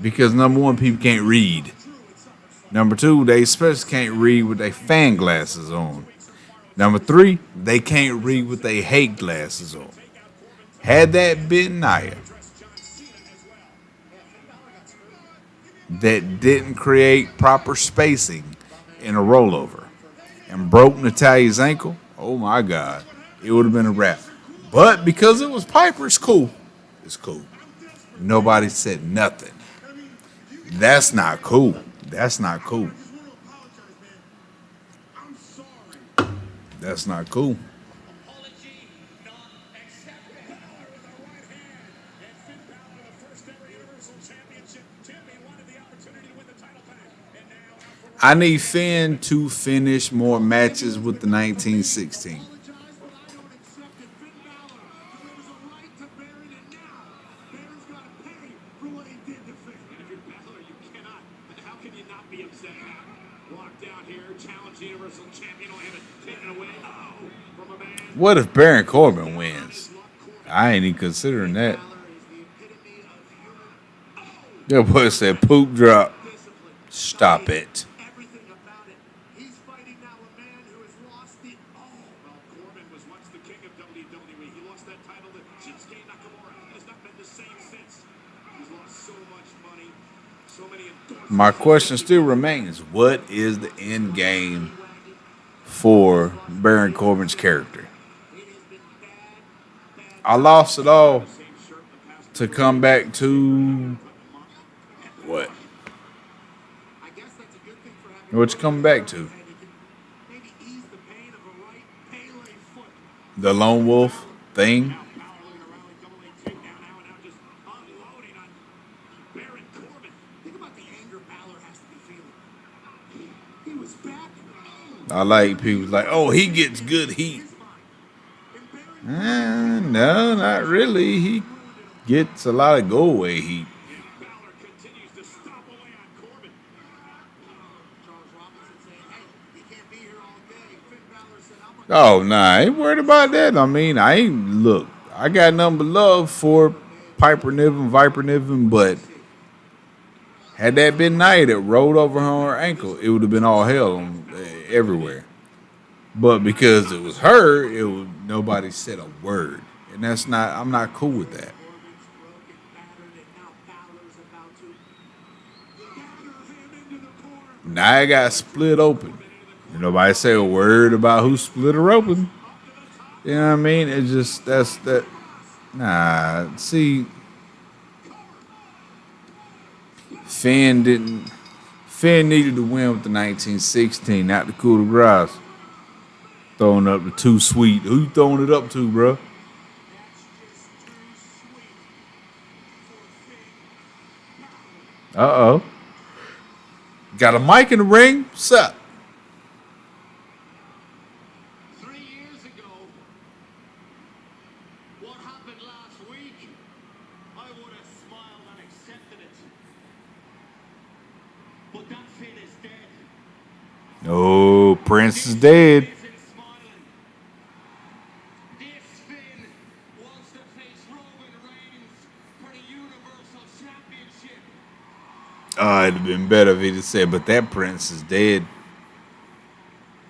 Because number one, people can't read. Number two, they especially can't read with their fan glasses on. Number three, they can't read with their hate glasses on. Had that been Nia that didn't create proper spacing in a rollover and broke Natalya's ankle, oh my God, it would have been a wrap. But because it was Piper, it's cool. It's cool. Nobody said nothing. That's not cool. That's not cool. I just want to apologize, man. I'm sorry. That's not cool. Apology not accepted. Balor with a right hand. And Finn Balor, the first ever Universal Championship champion, wanted the opportunity to win the title back. And now out for I need Finn to finish more matches with the 1916. apologize, but I don't accept it. Finn Balor, there was a right to Baron, and now Baron's got to pay for what he did to Finn. And if you're Balor, you cannot. How can you not be upset now? Walked out here, challenged the Universal Champion, will have it taken away. Oh, from a man. What if Baron Corbin wins? I ain't even considering that. Balor is the epitome of human That boy said poop drop. discipline. Stop it. Everything about it. He's fighting now a man who has lost it all. Well, Corbin was once the king of WWE. He lost that title to Shinsuke Nakamura. It has not been the same since. He's lost so much money, so many endorsements. My question still remains: what is the end game for Baron Corbin's character? I lost it all to come back to what? I guess that's a good thing for having What you coming back to? and he can maybe ease the pain of a right Pele foot. The lone wolf thing? Now Balor looking around like double A takedown now and now just unloading on Baron Corbin. Think about the anger Balor has to be feeling. He was back. I like people like, oh, he gets good heat. No, not really. He gets a lot of go away heat. And Balor continues to stomp away on Corbin. Charles Robinson saying, hey, you can't be here all day. Finn Balor said, I'm Oh, nah, I ain't worried about that. I mean, I ain't, look, I got nothing but love for Piper Niven, Viper Niven, but had that been Nia that rolled over on her ankle, it would have been all hell everywhere. But because it was her, nobody said a word. And that's not, I'm not cool with that. Corbin's broken, battered, and now Balor's about to batter him into the corner. Nia got split open. And nobody say a word about who split her open. You know what I mean? It's just, that's that. Nah, see, Finn needed to win with the 1916, not the coup de grace. Throwing up the too sweet. Who you throwing it up to, bro? That's just too sweet for Finn Balor. Uh-oh. Got a mic in the ring? What's up? 3 years ago, what happened last week, I would have smiled and accepted it. But that Finn is dead. Oh, Prince is dead. Isn't smiling. This Finn wants to face Roman Reigns for the Universal Championship. Oh, it'd have been better if he'd have said, but that Prince is dead. And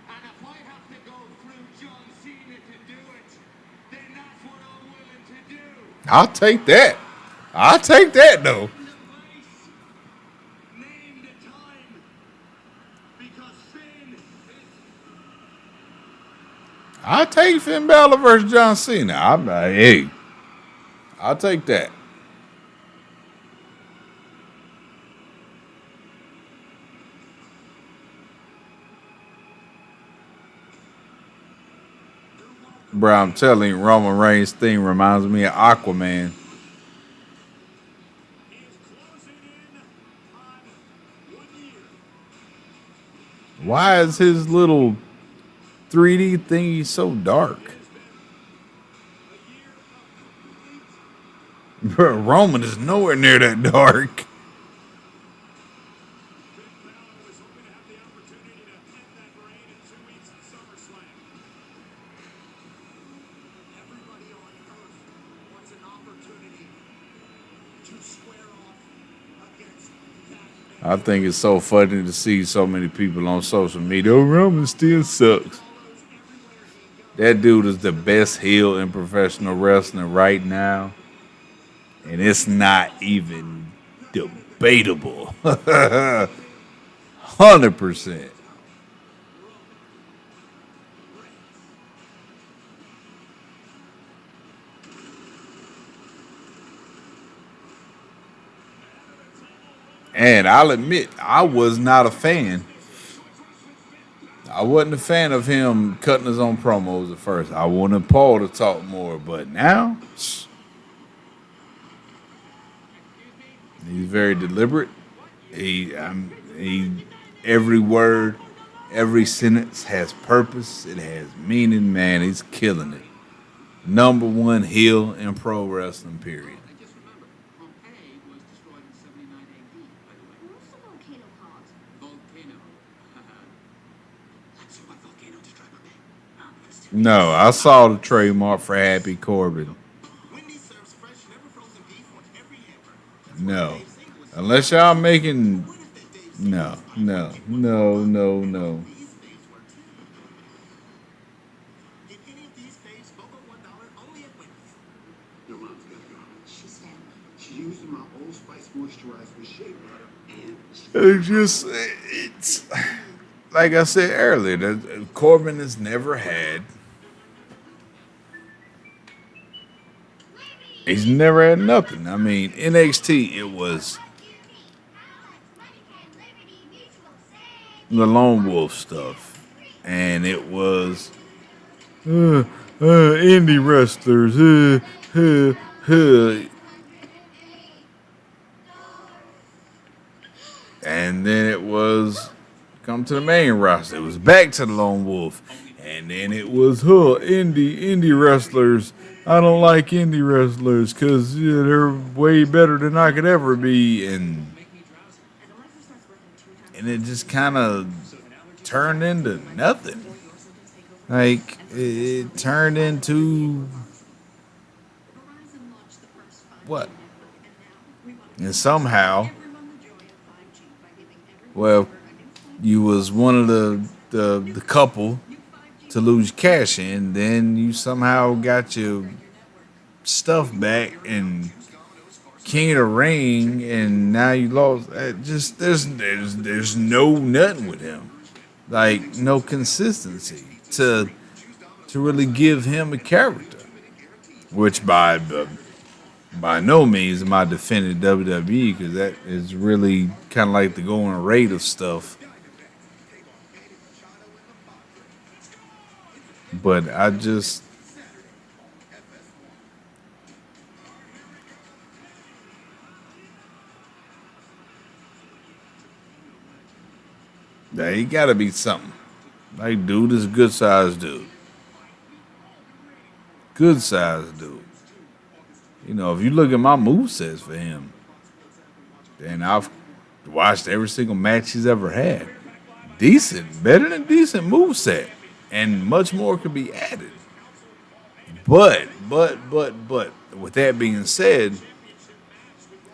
if I have to go through John Cena to do it, then that's what I'm willing to do. I'll take that. I'll take that, though. Name the place, name the time, because Finn is I'll take Finn Balor versus John Cena. Hey, I'll take that. Bro, I'm telling you, Roman Reigns' thing reminds me of Aquaman. He is closing in on 1 year. Why is his little 3D thingy so dark? Bro, Roman is nowhere near that dark. Finn Balor was hoping to have the opportunity to end that reign in 2 weeks at SummerSlam. Everybody on Earth wants an opportunity to square off against that man. I think it's so funny to see so many people on social media. Oh, Roman still sucks. That dude is the best heel in professional wrestling right now. And it's not even debatable. 100%. And I'll admit, I was not a fan. I wasn't a fan of him cutting his own promos at first. I wanted Paul to talk more, but now he's very deliberate. He every word, every sentence has purpose. It has meaning. Man, he's killing it. Number one heel in pro wrestling, period. I just remembered, Pompeii was destroyed in 79 AD, by the way. What's the volcano called? Volcano. Let's see what volcano destroyed Pompeii. No, I saw the trademark for Happy Corbin. Wendy's serves fresh, never frozen beef on every hamburger. No. Unless y'all making no. Get any of these faves BOGO $1 only at Wendy's. Your mom's gotta go. She's family. She used my Old Spice moisturizer with shea butter, and It's like I said earlier, that Corbin has never had. He's never had nothing. I mean, NXT, it was the Lone Wolf stuff, and it was indie wrestlers. And then it was come to the main roster. It was back to the Lone Wolf, and then it was indie wrestlers. I don't like indie wrestlers because they're way better than I could ever be, and it just kind of turned into nothing. Like it turned into what? And somehow, well, you was one of the couple to lose cash in, then you somehow got your stuff back and King of the Ring, and now you lost. Just there's no nothing with him, like no consistency to really give him a character, which by no means am I defending WWE, because that is really kind of like the going rate of stuff. But I just he gotta be something. Like, dude is a good sized dude. Good sized dude. You know, if you look at my movesets for him, then I've watched every single match he's ever had. Decent, better than decent moveset. And much more could be added. But, with that being said,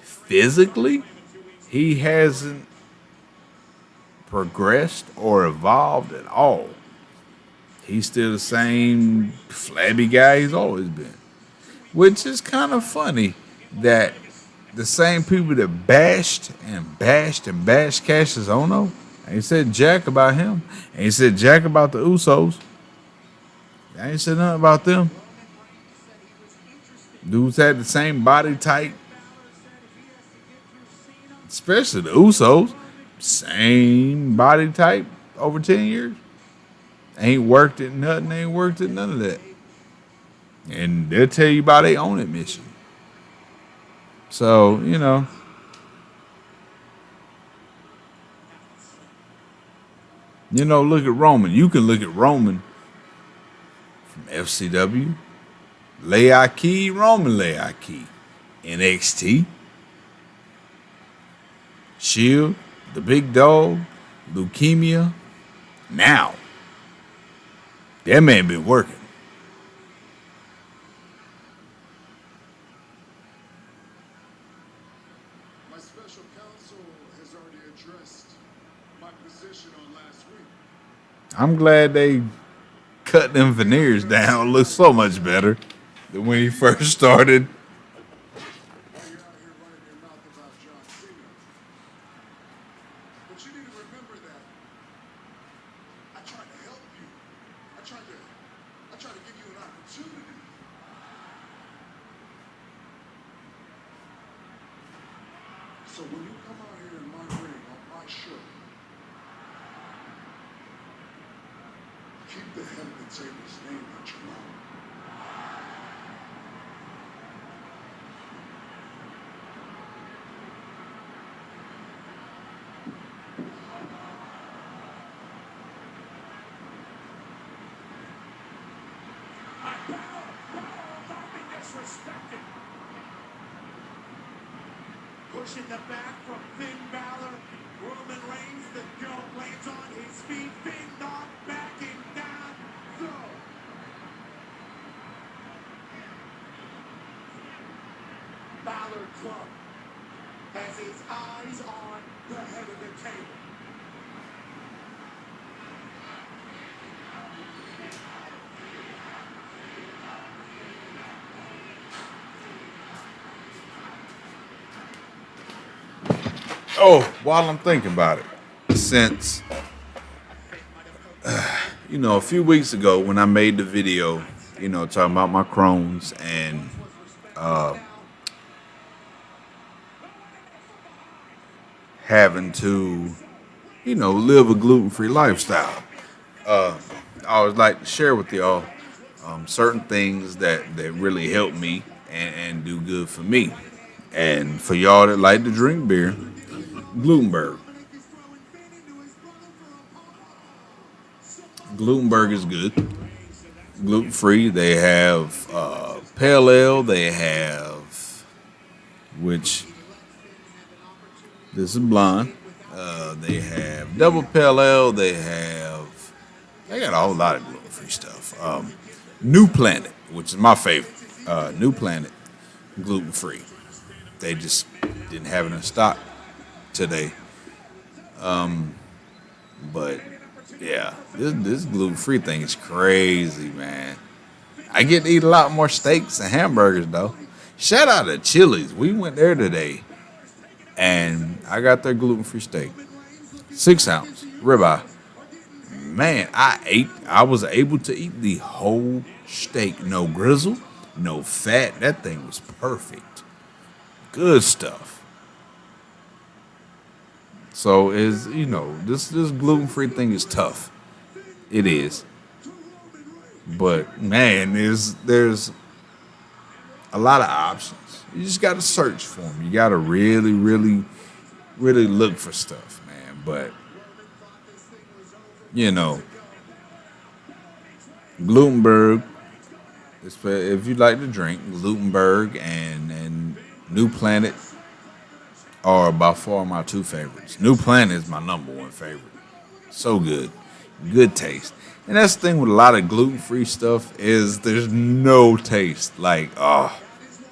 physically, he hasn't progressed or evolved at all. He's still the same flabby guy he's always been. Which is kind of funny that the same people that bashed Cassius Ohno, ain't said jack about him. Ain't said jack about the Usos. I ain't said nothing about them. Dudes had the same body type. Especially the Usos. Same body type over 10 years. Ain't worked at nothing. Ain't worked at none of that. And they'll tell you about their own admission. So, you know. Look at Roman. You can look at Roman from FCW. Leaki, Roman Leaki. NXT. Shield. The Big Dog. Leukemia. Now. That man been working. My special counsel has already addressed my position on last week. I'm glad they cut them veneers down. Looks so much better than when he first started. While you're out here running your mouth about John Cena. But you need to remember that I tried to help you. I tried to give you an opportunity. So when you come out here in my ring on my show, keep the head of the table's name out your mouth. Pushing the back from Finn Balor. Roman Reigns, the goat, lands on his feet. Finn not backing down. So. Balor Club has his eyes on the head of the table. Oh, while I'm thinking about it, since, a few weeks ago when I made the video, talking about my Crohn's and having to, live a gluten-free lifestyle, I always like to share with y'all certain things that really help me and do good for me. And for y'all that like to drink beer, Glutenberg. Glutenberg is good. Gluten free. They have pale ale. They have, which this is blonde. They have double pale ale. They got a whole lot of gluten free stuff. New Planet, which is my favorite. New Planet, gluten free. They just didn't have it in stock today. But yeah, this gluten-free thing is crazy, man. I get to eat a lot more steaks and hamburgers though. Shout out to Chili's. We went there today and I got their gluten-free steak. 6-ounce ribeye. Man, I was able to eat the whole steak. No grizzle, no fat. That thing was perfect. Good stuff. So this gluten-free thing is tough. It is. But man, there's a lot of options. You just got to search for them. You got to really, really, really look for stuff, man. But Glutenberg, if you like to drink, Glutenberg and New Planet are by far my two favorites. New Planet is my number one favorite. So good. Good taste. And that's the thing with a lot of gluten-free stuff is there's no taste. Like,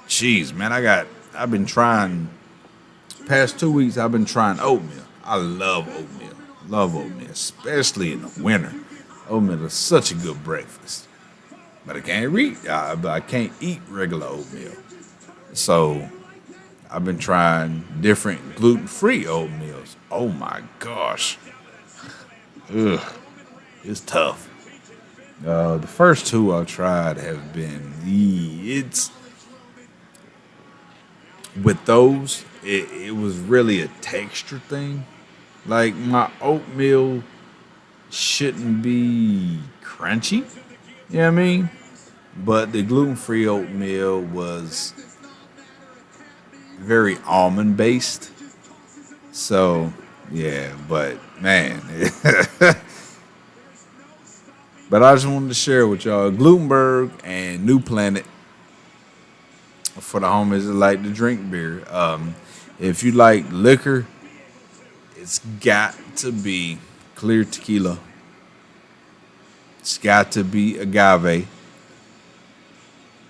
jeez, man, I've been trying, past 2 weeks, I've been trying oatmeal. I love oatmeal. Love oatmeal, especially in the winter. Oatmeal is such a good breakfast. But I can't eat regular oatmeal. So I've been trying different gluten-free oatmeals. Oh my gosh. Ugh. It's tough. The first two I've tried have been, with those, it was really a texture thing. Like my oatmeal shouldn't be crunchy. You know what I mean? But the gluten-free oatmeal was very almond based. So yeah, but man. But I just wanted to share with y'all Glutenberg and New Planet for the homies that like to drink beer. If you like liquor, it's got to be clear tequila. It's got to be agave.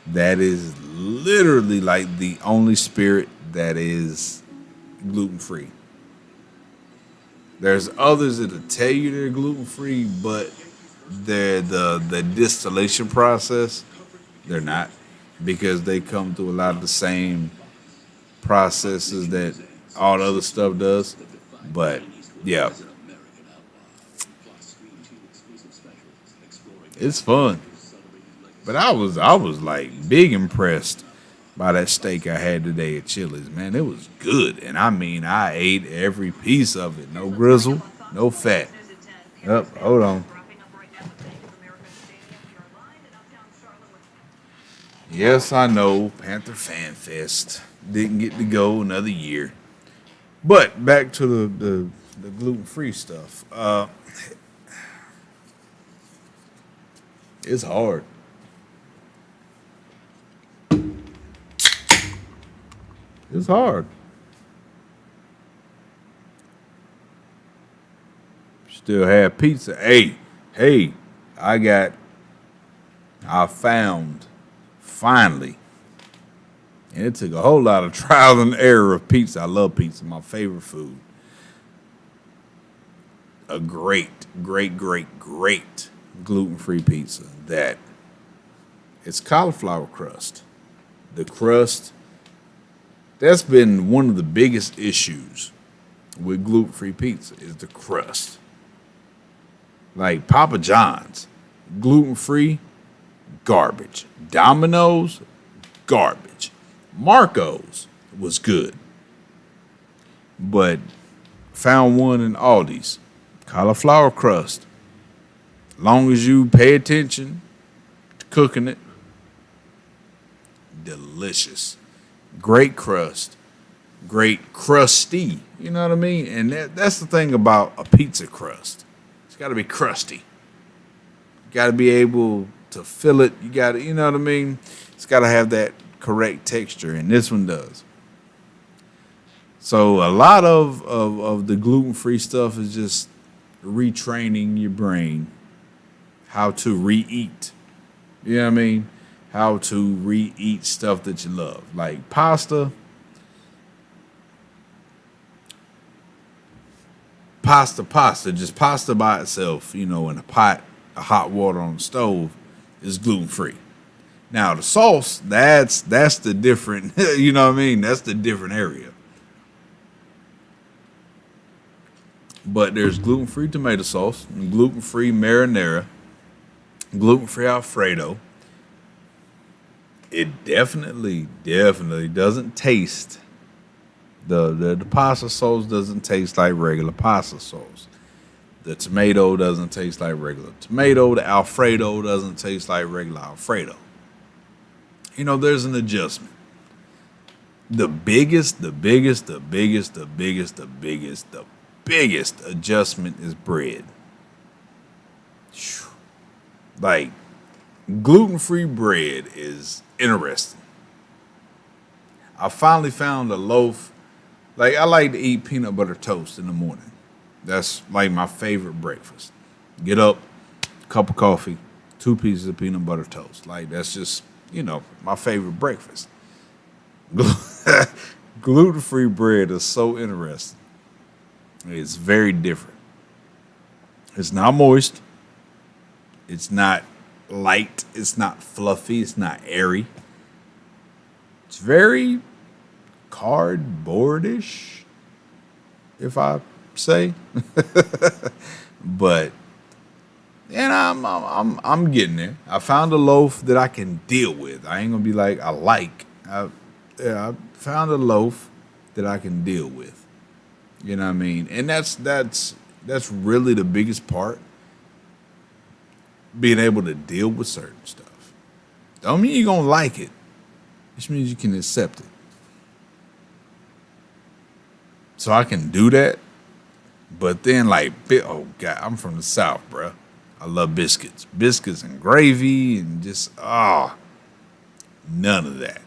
That is literally like the only spirit that is gluten-free. There's others that'll tell you they're gluten-free, but the distillation process, they're not, because they come through a lot of the same processes that all the other stuff does. But yeah, it's fun. But I was like big impressed by that steak I had today at Chili's. Man, it was good. And I mean, I ate every piece of it. No grizzle, no fat. Up, hold on. Yes, I know, Panther Fan Fest. Didn't get to go another year. But back to the gluten-free stuff. It's hard. It's hard. Still have pizza. Hey, I found, finally, and it took a whole lot of trial and error of pizza. I love pizza, my favorite food. A great gluten-free pizza that it's cauliflower crust. The crust, that's been one of the biggest issues with gluten-free pizza is the crust. Like Papa John's, gluten-free, garbage. Domino's, garbage. Marco's was good. But found one in Aldi's, cauliflower crust. Long as you pay attention to cooking it, delicious. Great crust. Great crusty. You know what I mean? And that's the thing about a pizza crust. It's got to be crusty. You got to be able to fill it. You got to, you know what I mean? It's got to have that correct texture, and this one does. So a lot of the gluten-free stuff is just retraining your brain how to re-eat. You know what I mean? How to re-eat stuff that you love. Like pasta. Just pasta by itself, you know, in a pot of hot water on the stove is gluten-free. Now the sauce, that's the different, you know what I mean? That's the different area. But there's gluten-free tomato sauce, gluten-free marinara, gluten-free Alfredo. It definitely doesn't taste. The pasta sauce doesn't taste like regular pasta sauce. The tomato doesn't taste like regular tomato. The Alfredo doesn't taste like regular Alfredo. You know, there's an adjustment. The biggest adjustment is bread. Like, gluten-free bread is interesting. I finally found a loaf. Like, I like to eat peanut butter toast in the morning. That's like my favorite breakfast. Get up, cup of coffee, 2 pieces of peanut butter toast. Like, that's just, you know, my favorite breakfast. Gluten-free bread is so interesting. It's very different. It's not moist. It's not light. It's not fluffy. It's not airy. It's very cardboardish, if I say. But, and I'm getting there. I found a loaf that I can deal with. I ain't gonna be like I found a loaf that I can deal with. You know what I mean? And that's really the biggest part. Being able to deal with certain stuff. Don't mean you're gonna like it. Which means you can accept it. So I can do that. But then, like, oh God, I'm from the South, bruh. I love biscuits. Biscuits and gravy and just, none of that.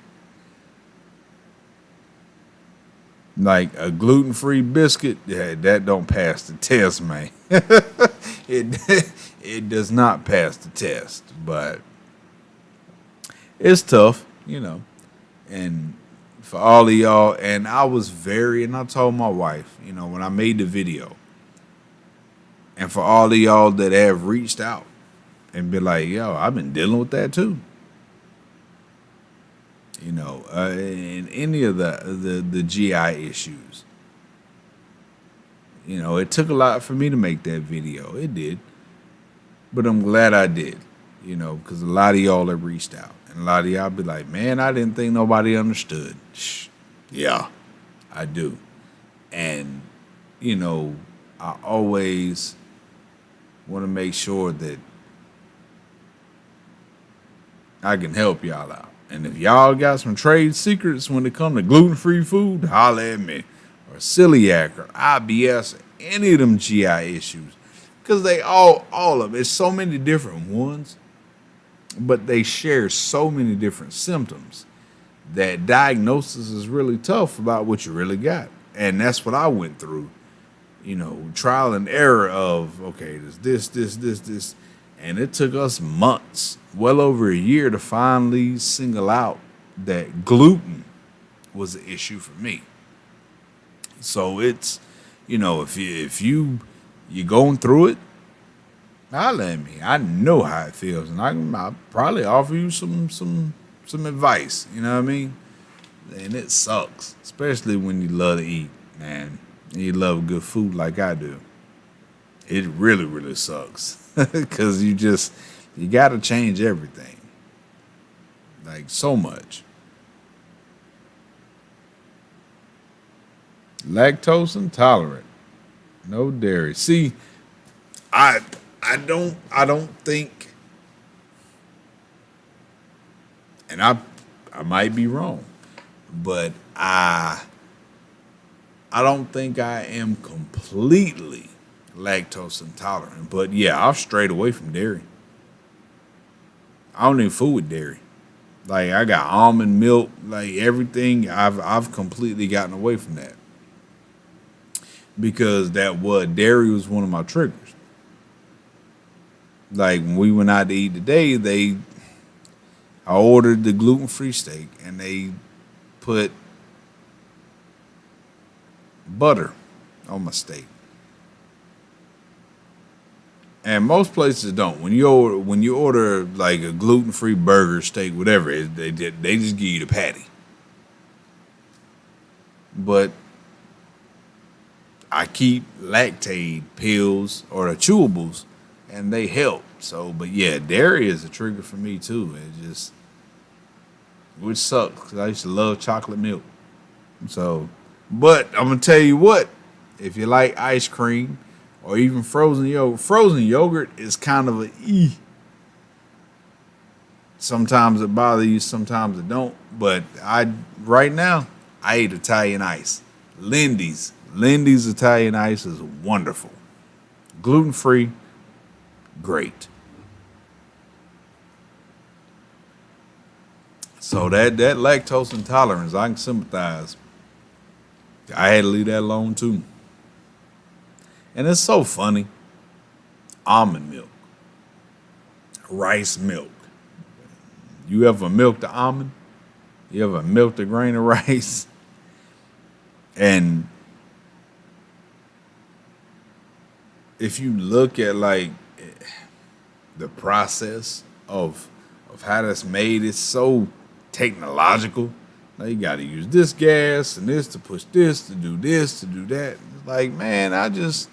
Like a gluten-free biscuit, yeah, that don't pass the test, man. It does not pass the test, but it's tough, you know. And for all of y'all, and I told my wife, you know, when I made the video, and for all of y'all that have reached out and been like, yo, I've been dealing with that too. You know, in any of the GI issues. You know, it took a lot for me to make that video. It did. But I'm glad I did. You know, because a lot of y'all have reached out. And a lot of y'all be like, man, I didn't think nobody understood. Yeah, I do. And, you know, I always want to make sure that I can help y'all out. And if y'all got some trade secrets when it comes to gluten-free food, holler at me. Or celiac or IBS or any of them GI issues. Because they all of it. It's so many different ones. But they share so many different symptoms that diagnosis is really tough about what you really got. And that's what I went through. You know, trial and error of, okay, there's this. And it took us months, well over a year, to finally single out that gluten was an issue for me. So it's, you know, if you're going through it, holler at me. I know how it feels, and I'll probably offer you some advice. You know what I mean? And it sucks, especially when you love to eat, man. And you love good food like I do. It really, really sucks because you got to change everything, like so much. Lactose intolerant, no dairy. See, I don't think, and I might be wrong, but I don't think I am completely lactose intolerant. But yeah, I've strayed away from dairy. I don't even fool with dairy. Like I got almond milk, like everything. I've completely gotten away from that because dairy was one of my triggers. Like when we went out to eat today, I ordered the gluten-free steak and they put butter on my steak. And most places don't. When you order like a gluten-free burger, steak, whatever it is, they just give you the patty. But I keep Lactaid pills or the chewables, and they help. So, but yeah, dairy is a trigger for me too. Which sucks because I used to love chocolate milk. So, but I'm gonna tell you what, if you like ice cream or even frozen yogurt is kind of sometimes it bothers you, sometimes it don't. But right now I eat Italian ice. Lindy's Italian ice is wonderful. Gluten-free, great. So that lactose intolerance, I can sympathize. I had to leave that alone too. And it's so funny. Almond milk, rice milk. You ever milked the almond? You ever milked a grain of rice? And if you look at like the process of how that's made, it's so technological. Now you got to use this gas and this to push this, to do that. It's like, man, just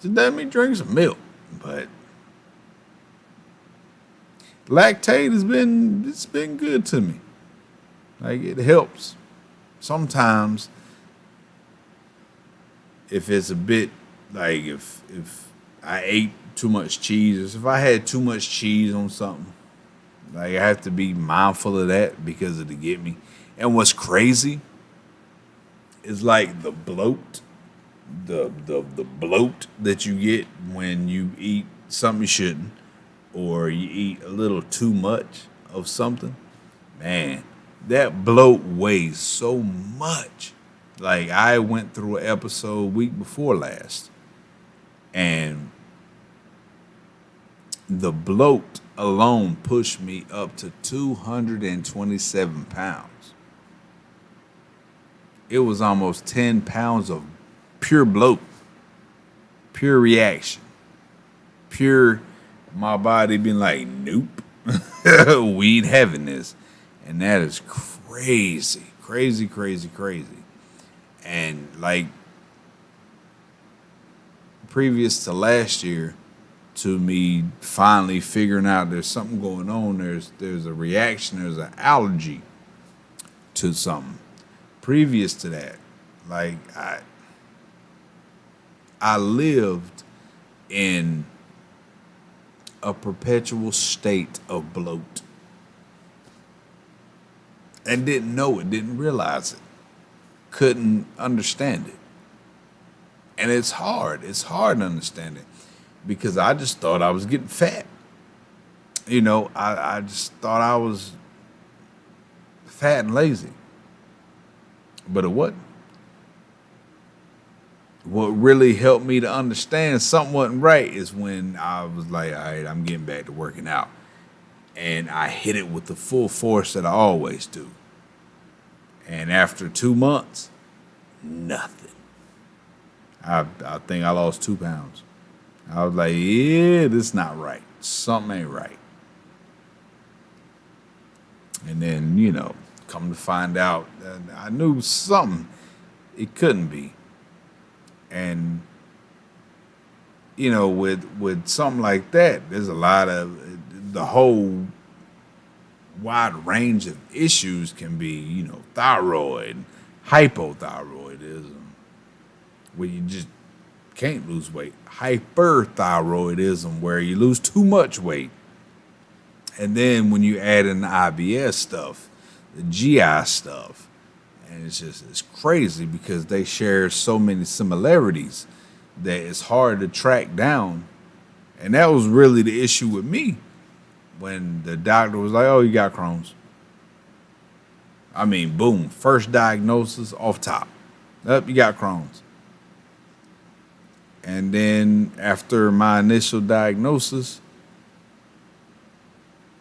let me drink some milk. But Lactaid it's been good to me. Like it helps. Sometimes if it's a bit like if I ate too much cheese, or if I had too much cheese on something, like I have to be mindful of that because it'll get me. And what's crazy is like the bloat, the bloat that you get when you eat something you shouldn't, or you eat a little too much of something. Man, that bloat weighs so much. Like I went through an episode week before last, and the bloat alone pushed me up to 227 pounds. It was almost 10 pounds of pure bloat, pure reaction, pure my body being like, nope, we ain't having this. And that is crazy. And like previous to last year, to me finally figuring out there's something going on. There's a reaction, there's an allergy to something. Previous to that, like I lived in a perpetual state of bloat and didn't know it, didn't realize it, couldn't understand it. And it's hard to understand it because I just thought I was getting fat. You know, I just thought I was fat and lazy, but it wasn't. What really helped me to understand something wasn't right is when I was like, all right, I'm getting back to working out. And I hit it with the full force that I always do. And after 2 months, nothing. I think I lost 2 pounds. I was like, yeah, this is not right. Something ain't right. And then, you know, come to find out, I knew something it couldn't be. And, you know, with something like that, there's a lot of, the whole wide range of issues can be, you know, thyroid, hypothyroidism, where you just can't lose weight, hyperthyroidism, where you lose too much weight. And then when you add in the IBS stuff, the GI stuff, and it's crazy because they share so many similarities that it's hard to track down. And that was really the issue with me when the doctor was like, oh, you got Crohn's. I mean, boom, first diagnosis off top. Up, you got Crohn's. And then after my initial diagnosis,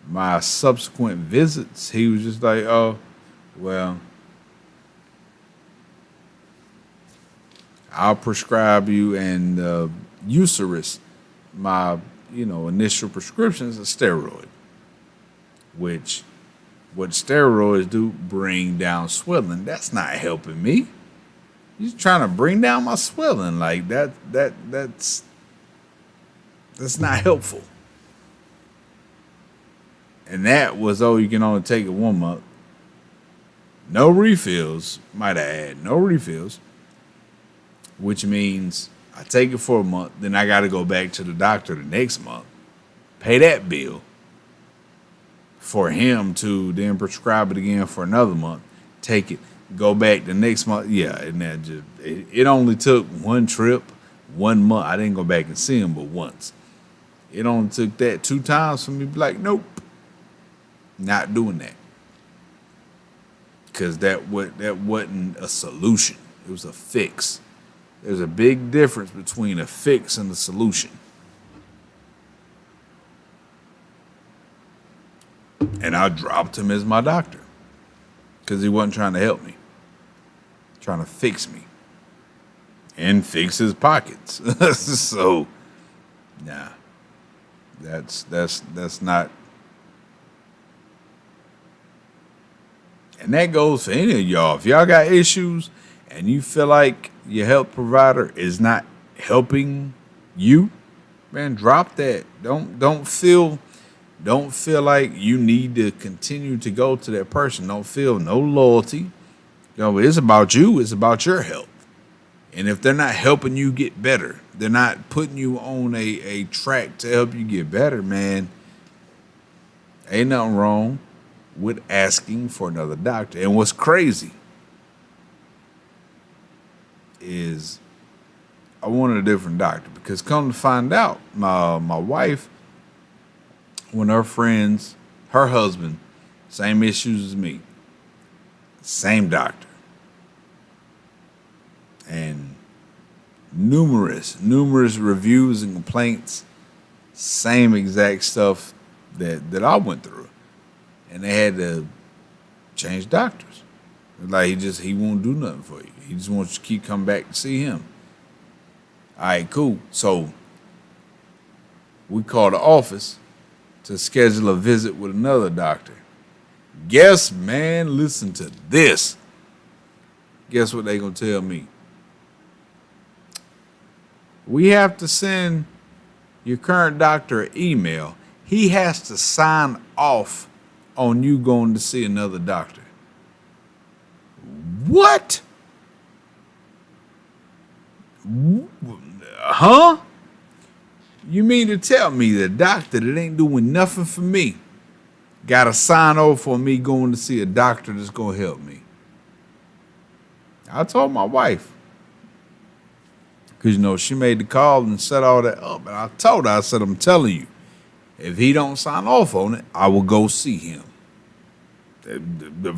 my subsequent visits, he was just like, oh, well, I'll prescribe you and Euceris. My, you know, initial prescription is a steroid, which what steroids do, bring down swelling. That's not helping me. He's trying to bring down my swelling. Like that's not helpful. And that was, oh, you can only take it 1 month. No refills, might I add, no refills. Which means I take it for a month, then I got to go back to the doctor the next month, pay that bill for him to then prescribe it again for another month, take it, go back the next month. Yeah, and that just, it only took one trip, 1 month. I didn't go back and see him but once. It only took that 2 times for me to be like, nope, not doing that. Because that wasn't a solution. It was a fix. There's a big difference between a fix and a solution. And I dropped him as my doctor because he wasn't trying to help me, trying to fix me and fix his pockets. So, nah, that's not. And that goes for any of y'all. If y'all got issues and you feel like your health provider is not helping you, man, drop that. Don't feel like you need to continue to go to that person. Don't feel no loyalty. You know, it's about you. It's about your health. And if they're not helping you get better, they're not putting you on a track to help you get better, man, ain't nothing wrong with asking for another doctor. And what's crazy is I wanted a different doctor because come to find out, my wife, when her friends, her husband, same issues as me, same doctor, and numerous reviews and complaints, same exact stuff that I went through, and they had to change doctors. Like he won't do nothing for you. He just wants you to keep coming back to see him. All right, cool. So we called the office to schedule a visit with another doctor. Guess, man, listen to this. Guess what they gonna tell me? We have to send your current doctor an email, he has to sign off on you going to see another doctor. What? Huh? You mean to tell me the doctor that ain't doing nothing for me got to sign off on me going to see a doctor that's going to help me? I told my wife. Because, you know, she made the call and set all that up. And I told her, I said, I'm telling you, if he don't sign off on it, I will go see him.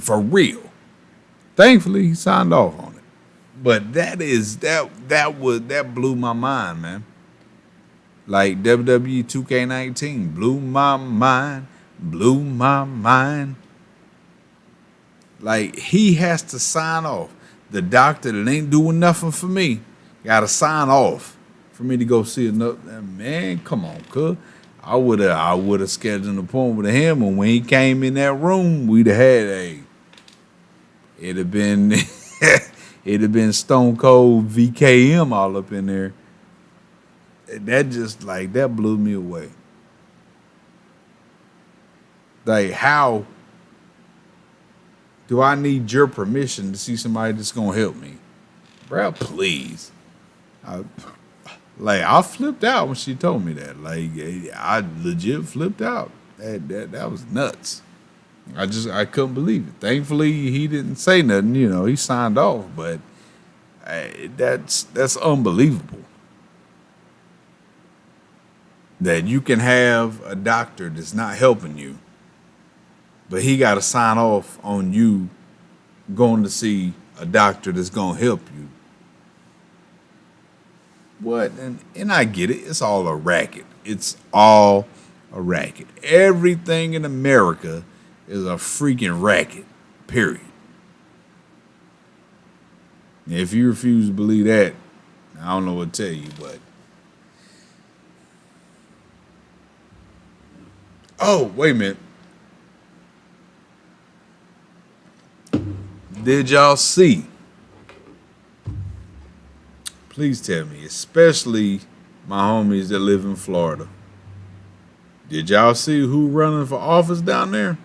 For real. Thankfully, he signed off on it. But that blew my mind, man. Like WWE 2K19 blew my mind. Like, he has to sign off. The doctor that ain't doing nothing for me got to sign off for me to go see another. Man, come on, cuz. I would have scheduled an appointment with him, and when he came in that room, we'd have had it'd have been Stone Cold VKM all up in there. That blew me away. Like, how do I need your permission to see somebody that's gonna help me? Bruh, please. I flipped out when she told me that. Like, I legit flipped out. That was nuts. I couldn't believe it. Thankfully, he didn't say nothing. You know, he signed off, but that's unbelievable. That you can have a doctor that's not helping you, but he got to sign off on you going to see a doctor that's going to help you. What? And I get it. It's all a racket. It's all a racket. Everything in America is a freaking racket, period. If you refuse to believe that, I don't know what to tell you, but. Oh, wait a minute. Did y'all see? Please tell me, especially my homies that live in Florida. Did y'all see who running for office down there?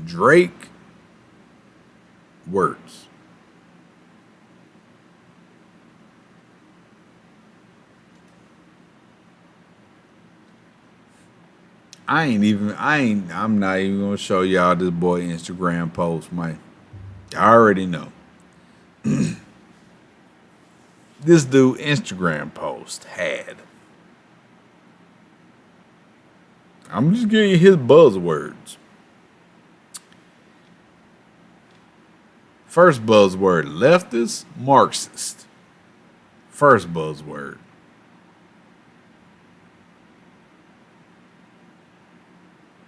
Drake Words. I'm not even gonna show y'all this boy Instagram post, man. I already know. This dude Instagram post had. I'm just giving you his buzzwords. First buzzword, leftist, Marxist. First buzzword.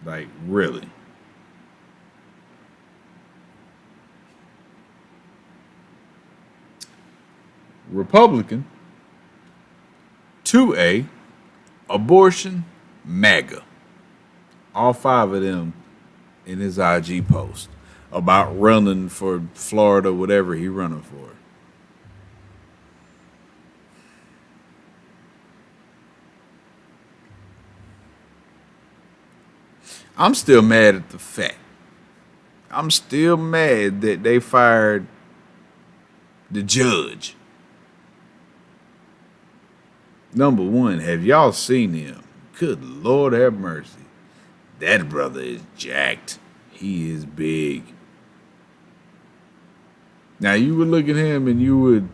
Like, really. Republican. 2A, abortion, MAGA. All five of them in his IG post about running for Florida, whatever he running for. I'm still mad at the fact. I'm still mad that they fired the judge. Number one, have y'all seen him? Good Lord have mercy. That brother is jacked. He is big. Now, you would look at him and you would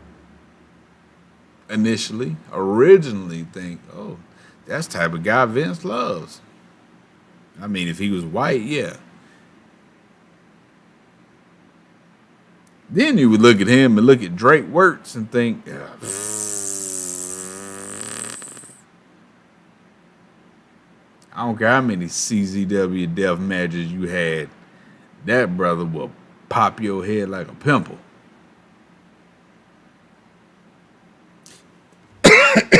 originally think, oh, that's the type of guy Vince loves. I mean, if he was white, yeah. Then you would look at him and look at Drake Works and think, I don't care how many CZW death matches you had, that brother will pop your head like a pimple.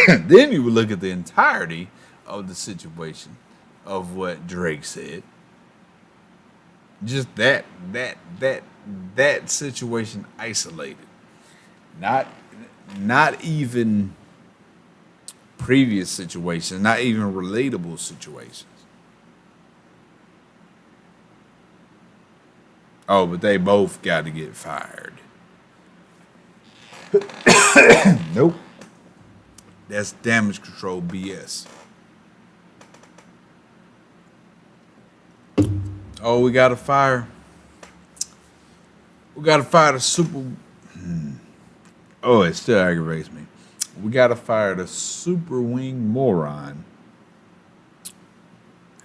Then you would look at the entirety of the situation of what Drake said. Just that situation isolated. Not even previous situations, not even relatable situations. Oh, but they both got to get fired. Nope. That's damage control BS. Oh, we got to fire. We got to fire the super. Oh, it still aggravates me. We got to fire the super wing moron.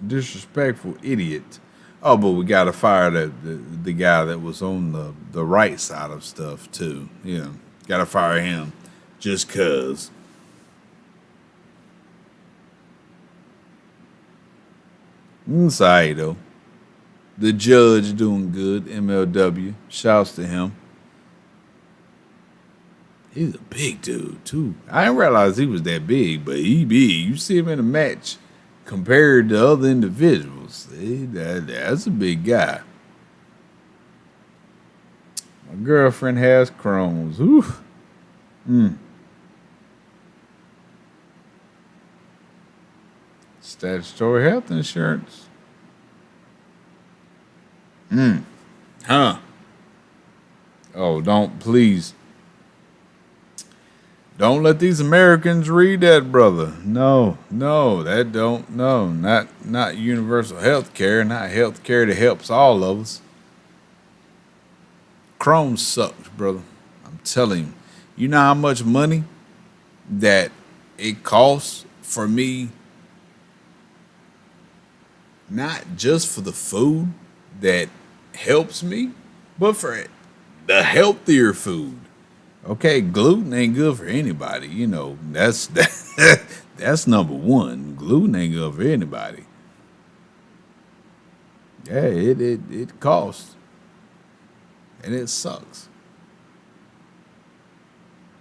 Disrespectful idiot. Oh, but we got to fire the guy that was on the right side of stuff, too. Yeah, got to fire him just because. Sorry, though. The judge doing good, MLW. Shouts to him. He's a big dude, too. I didn't realize he was that big, but he big. You see him in a match compared to other individuals. That's a big guy. My girlfriend has Crohn's. Oof. Statutory health insurance. Huh. Oh, please. Don't let these Americans read that, brother. No, that don't, no, not universal health care, not health care that helps all of us. Crohn's sucks, brother. I'm telling you. You know how much money that it costs for me, not just for the food that helps me, but for the healthier food. Okay, gluten ain't good for anybody. You know, that's number one. Gluten ain't good for anybody. Yeah, it costs. And it sucks.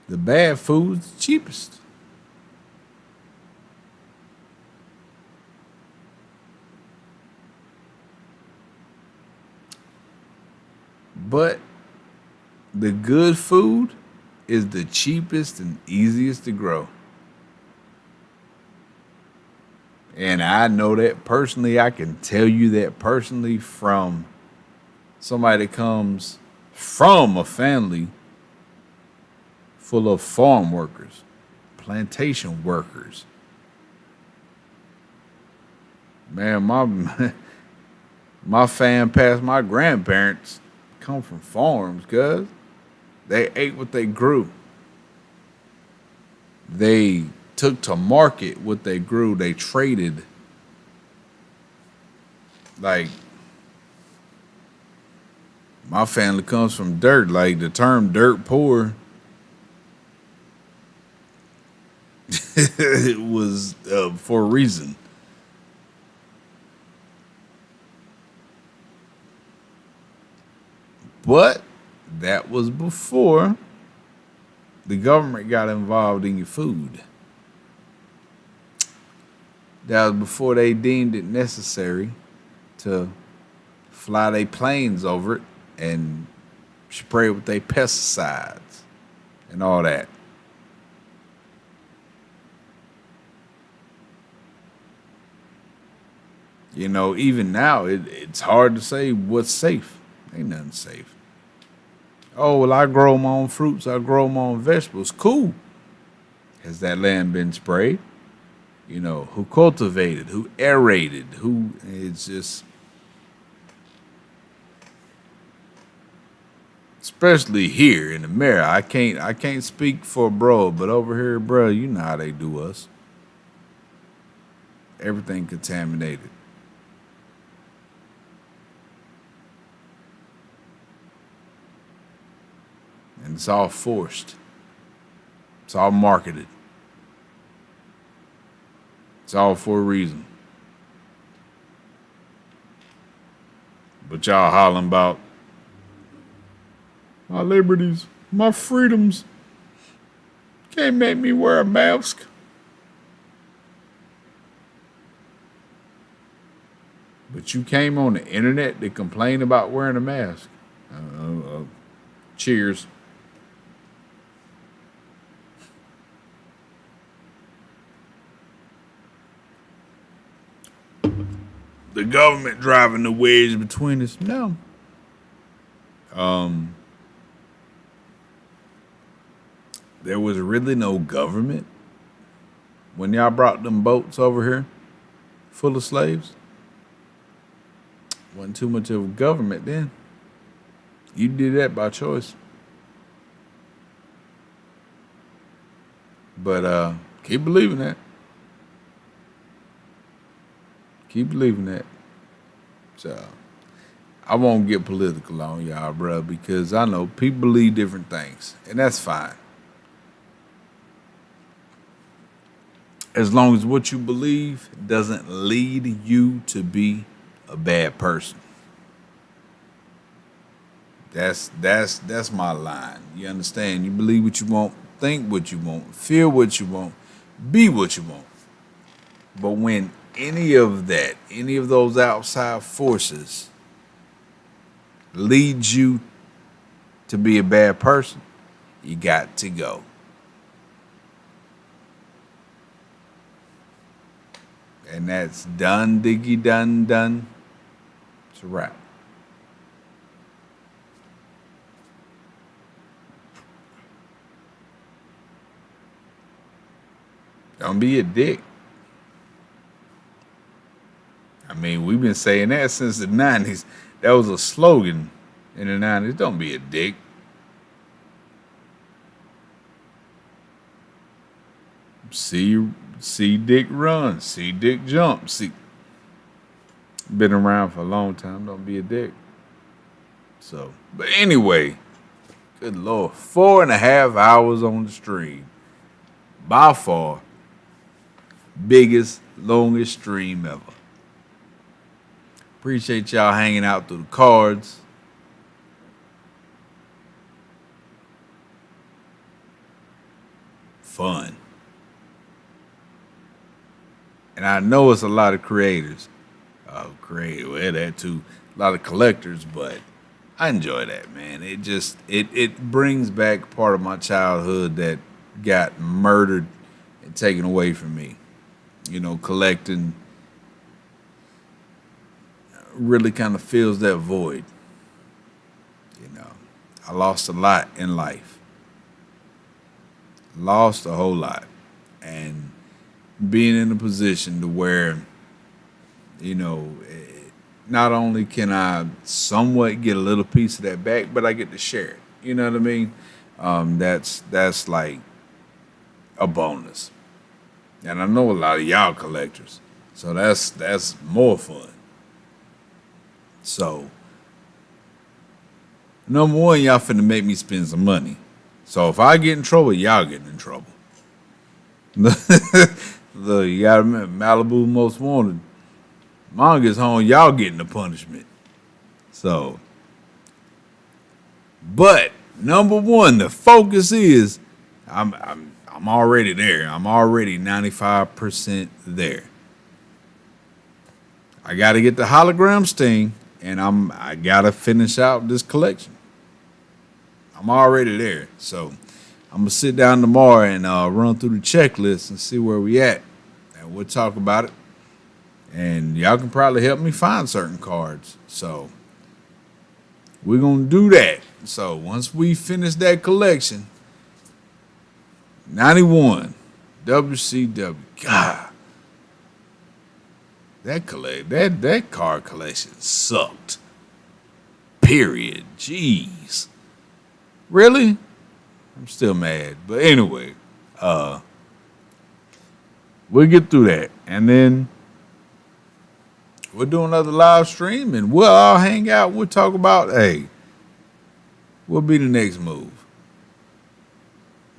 The bad food's the cheapest. But the good food is the cheapest and easiest to grow. And I know that personally. I can tell you that personally from somebody that comes from a family full of farm workers, plantation workers. Man, my fam past my grandparents come from farms, cuz they ate what they grew. They took to market what they grew. They traded. Like, my family comes from dirt. Like, the term dirt poor it was for a reason. But that was before the government got involved in your food. That was before they deemed it necessary to fly their planes over it and spray with their pesticides and all that. You know, even now, it's hard to say what's safe. Ain't nothing safe. Oh, well, I grow my own fruits. I grow my own vegetables. Cool. Has that land been sprayed? You know, who cultivated, who aerated, who, it's just, especially here in America. I can't speak for bro, but over here, bro, you know how they do us. Everything contaminated. And it's all forced. It's all marketed. It's all for a reason. But y'all hollering about my liberties, my freedoms. Can't make me wear a mask. But you came on the internet to complain about wearing a mask. Cheers. the government driving the wedge between us. No. There was really no government when y'all brought them boats over here full of slaves. Wasn't too much of a government then. You did that by choice. But keep believing that. Keep believing that. So I won't get political on y'all, bro, because I know people believe different things, and that's fine. As long as what you believe doesn't lead you to be a bad person. That's my line. You understand? You believe what you want, think what you want, feel what you want, be what you want. But when any of those outside forces leads you to be a bad person, you got to go. And that's done, diggy, done. It's a wrap. Don't be a dick. I mean, we've been saying that since the 90s. That was a slogan in the 90s. Don't be a dick. See dick run. See dick jump. Been around for a long time. Don't be a dick. So, but anyway, good Lord. 4.5 hours on the stream. By far, biggest, longest stream ever. Appreciate y'all hanging out through the cards. Fun. And I know it's a lot of creators. Well, that too. A lot of collectors, but I enjoy that, man. It brings back part of my childhood that got murdered and taken away from me. You know, collecting really kind of fills that void. You know, I lost a lot in life. Lost a whole lot. And being in a position to where, you know, not only can I somewhat get a little piece of that back, but I get to share it. You know what I mean? That's like a bonus. And I know a lot of y'all collectors. So that's more fun. So, number one, y'all finna make me spend some money. So if I get in trouble, y'all getting in trouble. Look, you gotta remember, Malibu Most Wanted. Mom gets home, y'all getting the punishment. So, but number one, the focus is I'm already there. I'm already 95% there. I got to get the hologram sting, and I got to finish out this collection. I'm already there. So I'm going to sit down tomorrow and run through the checklist and see where we at. And we'll talk about it. And y'all can probably help me find certain cards. So we're going to do that. So once we finish that collection, 91, WCW. God, that card collection sucked. Period. Jeez. Really? I'm still mad. But anyway, we'll get through that. And then we'll do another live stream and we'll all hang out. We'll talk about, hey, what'll be the next move?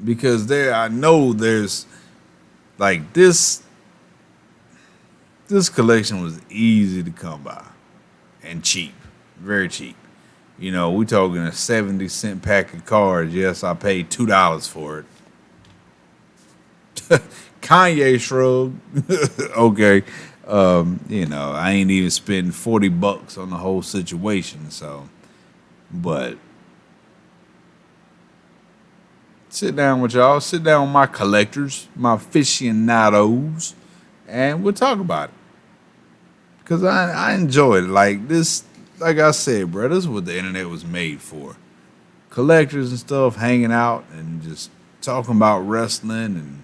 Because I know there's like this collection was easy to come by and cheap, very cheap. You know, we're talking a 70-cent pack of cards. Yes, I paid $2 for it. Kanye shrug. Okay. You know, I ain't even spend $40 on the whole situation. So, but sit down with y'all. Sit down with my collectors, my aficionados, and we'll talk about it. Cause I enjoy it. Like this, like I said, bro, this is what the internet was made for. Collectors and stuff hanging out and just talking about wrestling and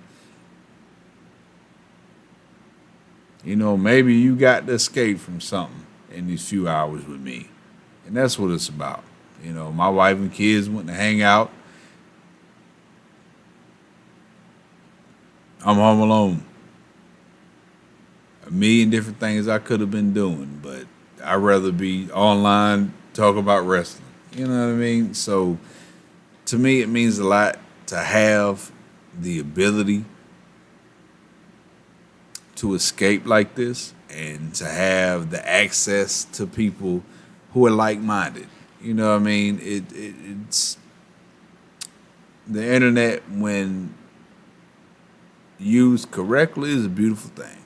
maybe you got to escape from something in these few hours with me. And that's what it's about. My wife and kids went to hang out. I'm home alone. A million different things I could have been doing, but I'd rather be online talking about wrestling. You know what I mean? So to me, it means a lot to have the ability to escape like this and to have the access to people who are like-minded. You know what I mean? It's the internet, when used correctly, is a beautiful thing.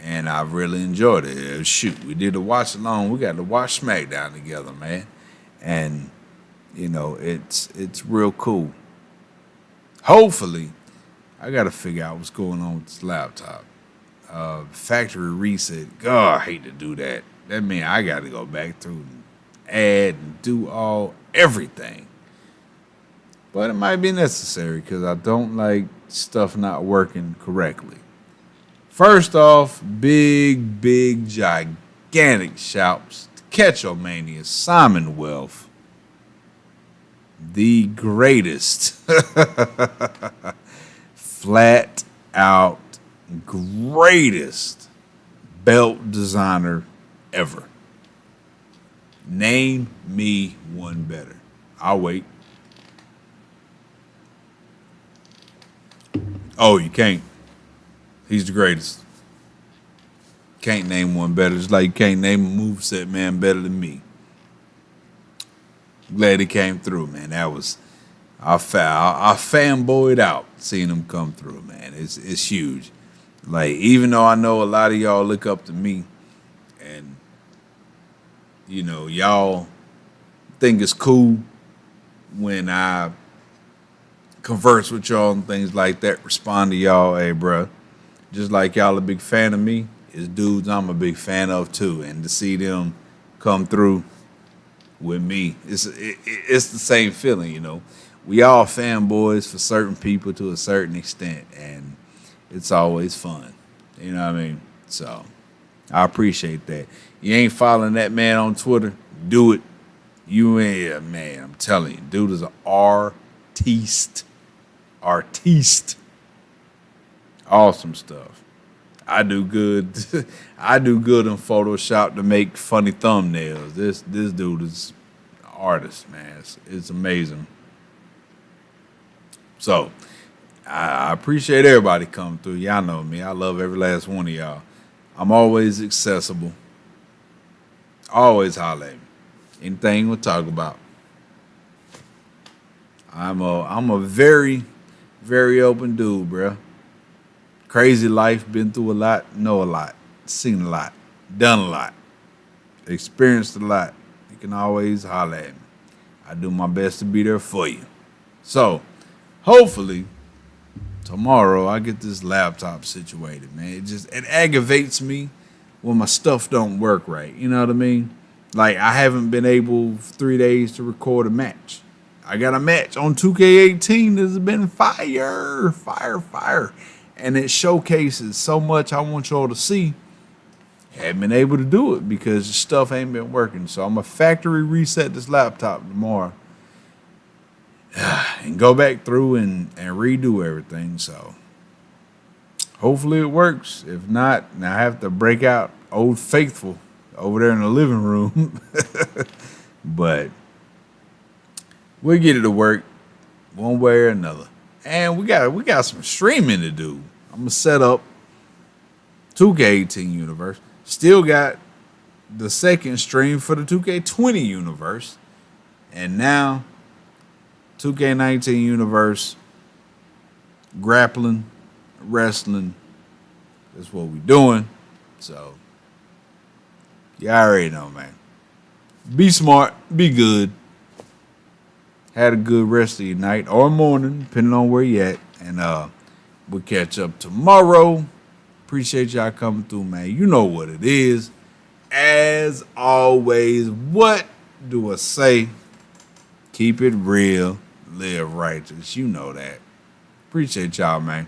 And I really enjoyed it. Shoot, we did a watch along. We got to watch SmackDown together, man. And it's real cool. Hopefully, I got to figure out what's going on with this laptop. Factory reset. God, I hate to do that. That means I got to go back through and add and do everything. But it might be necessary because I don't like stuff not working correctly. First off, big, gigantic shouts to Catch-O-Mania, Simon Wealth, the greatest, flat out greatest belt designer ever. Name me one better. I'll wait. Oh, you can't. He's the greatest. Can't name one better. Just like you can't name a moveset man better than me. Glad he came through, man. That was I fanboyed out seeing him come through, man. It's huge. Like, even though I know a lot of y'all look up to me and y'all think it's cool when I converse with y'all and things like that, respond to y'all, hey, bruh, just like y'all a big fan of me, is dudes I'm a big fan of too. And to see them come through with me, it's the same feeling, We all fanboys for certain people to a certain extent, and it's always fun. You know what I mean? So I appreciate that. You ain't following that man on Twitter? Do it. You ain't, man, I'm telling you, dude is an artiste. Awesome stuff. I do good. I do good in Photoshop to make funny thumbnails. This dude is an artist, man. It's amazing. So I appreciate everybody coming through. Y'all know me. I love every last one of y'all. I'm always accessible. Always holler at me. Anything we'll talk about. I'm a very, very open dude, bruh. Crazy life, been through a lot, know a lot, seen a lot, done a lot, experienced a lot. You can always holler at me. I do my best to be there for you. So, hopefully, tomorrow I get this laptop situated, man. It aggravates me when my stuff don't work right. You know what I mean? Like, I haven't been able 3 days to record a match. I got a match on 2K18 that's been fire. And it showcases so much I want y'all to see. Haven't been able to do it because the stuff ain't been working. So I'm going to factory reset this laptop tomorrow and go back through and redo everything. So hopefully it works. If not, now I have to break out Old Faithful over there in the living room. But we'll get it to work one way or another. And we got some streaming to do. I'm gonna set up 2K18 universe. Still got the second stream for the 2K20 universe. And now 2K19 universe, grappling, wrestling. That's what we doing. So you already know, man. Be smart, be good. Had a good rest of your night or morning, depending on where you at. And we'll catch up tomorrow. Appreciate y'all coming through, man. You know what it is. as always, what do I say? Keep it real, live righteous. You know that. Appreciate y'all, man.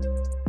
Peace.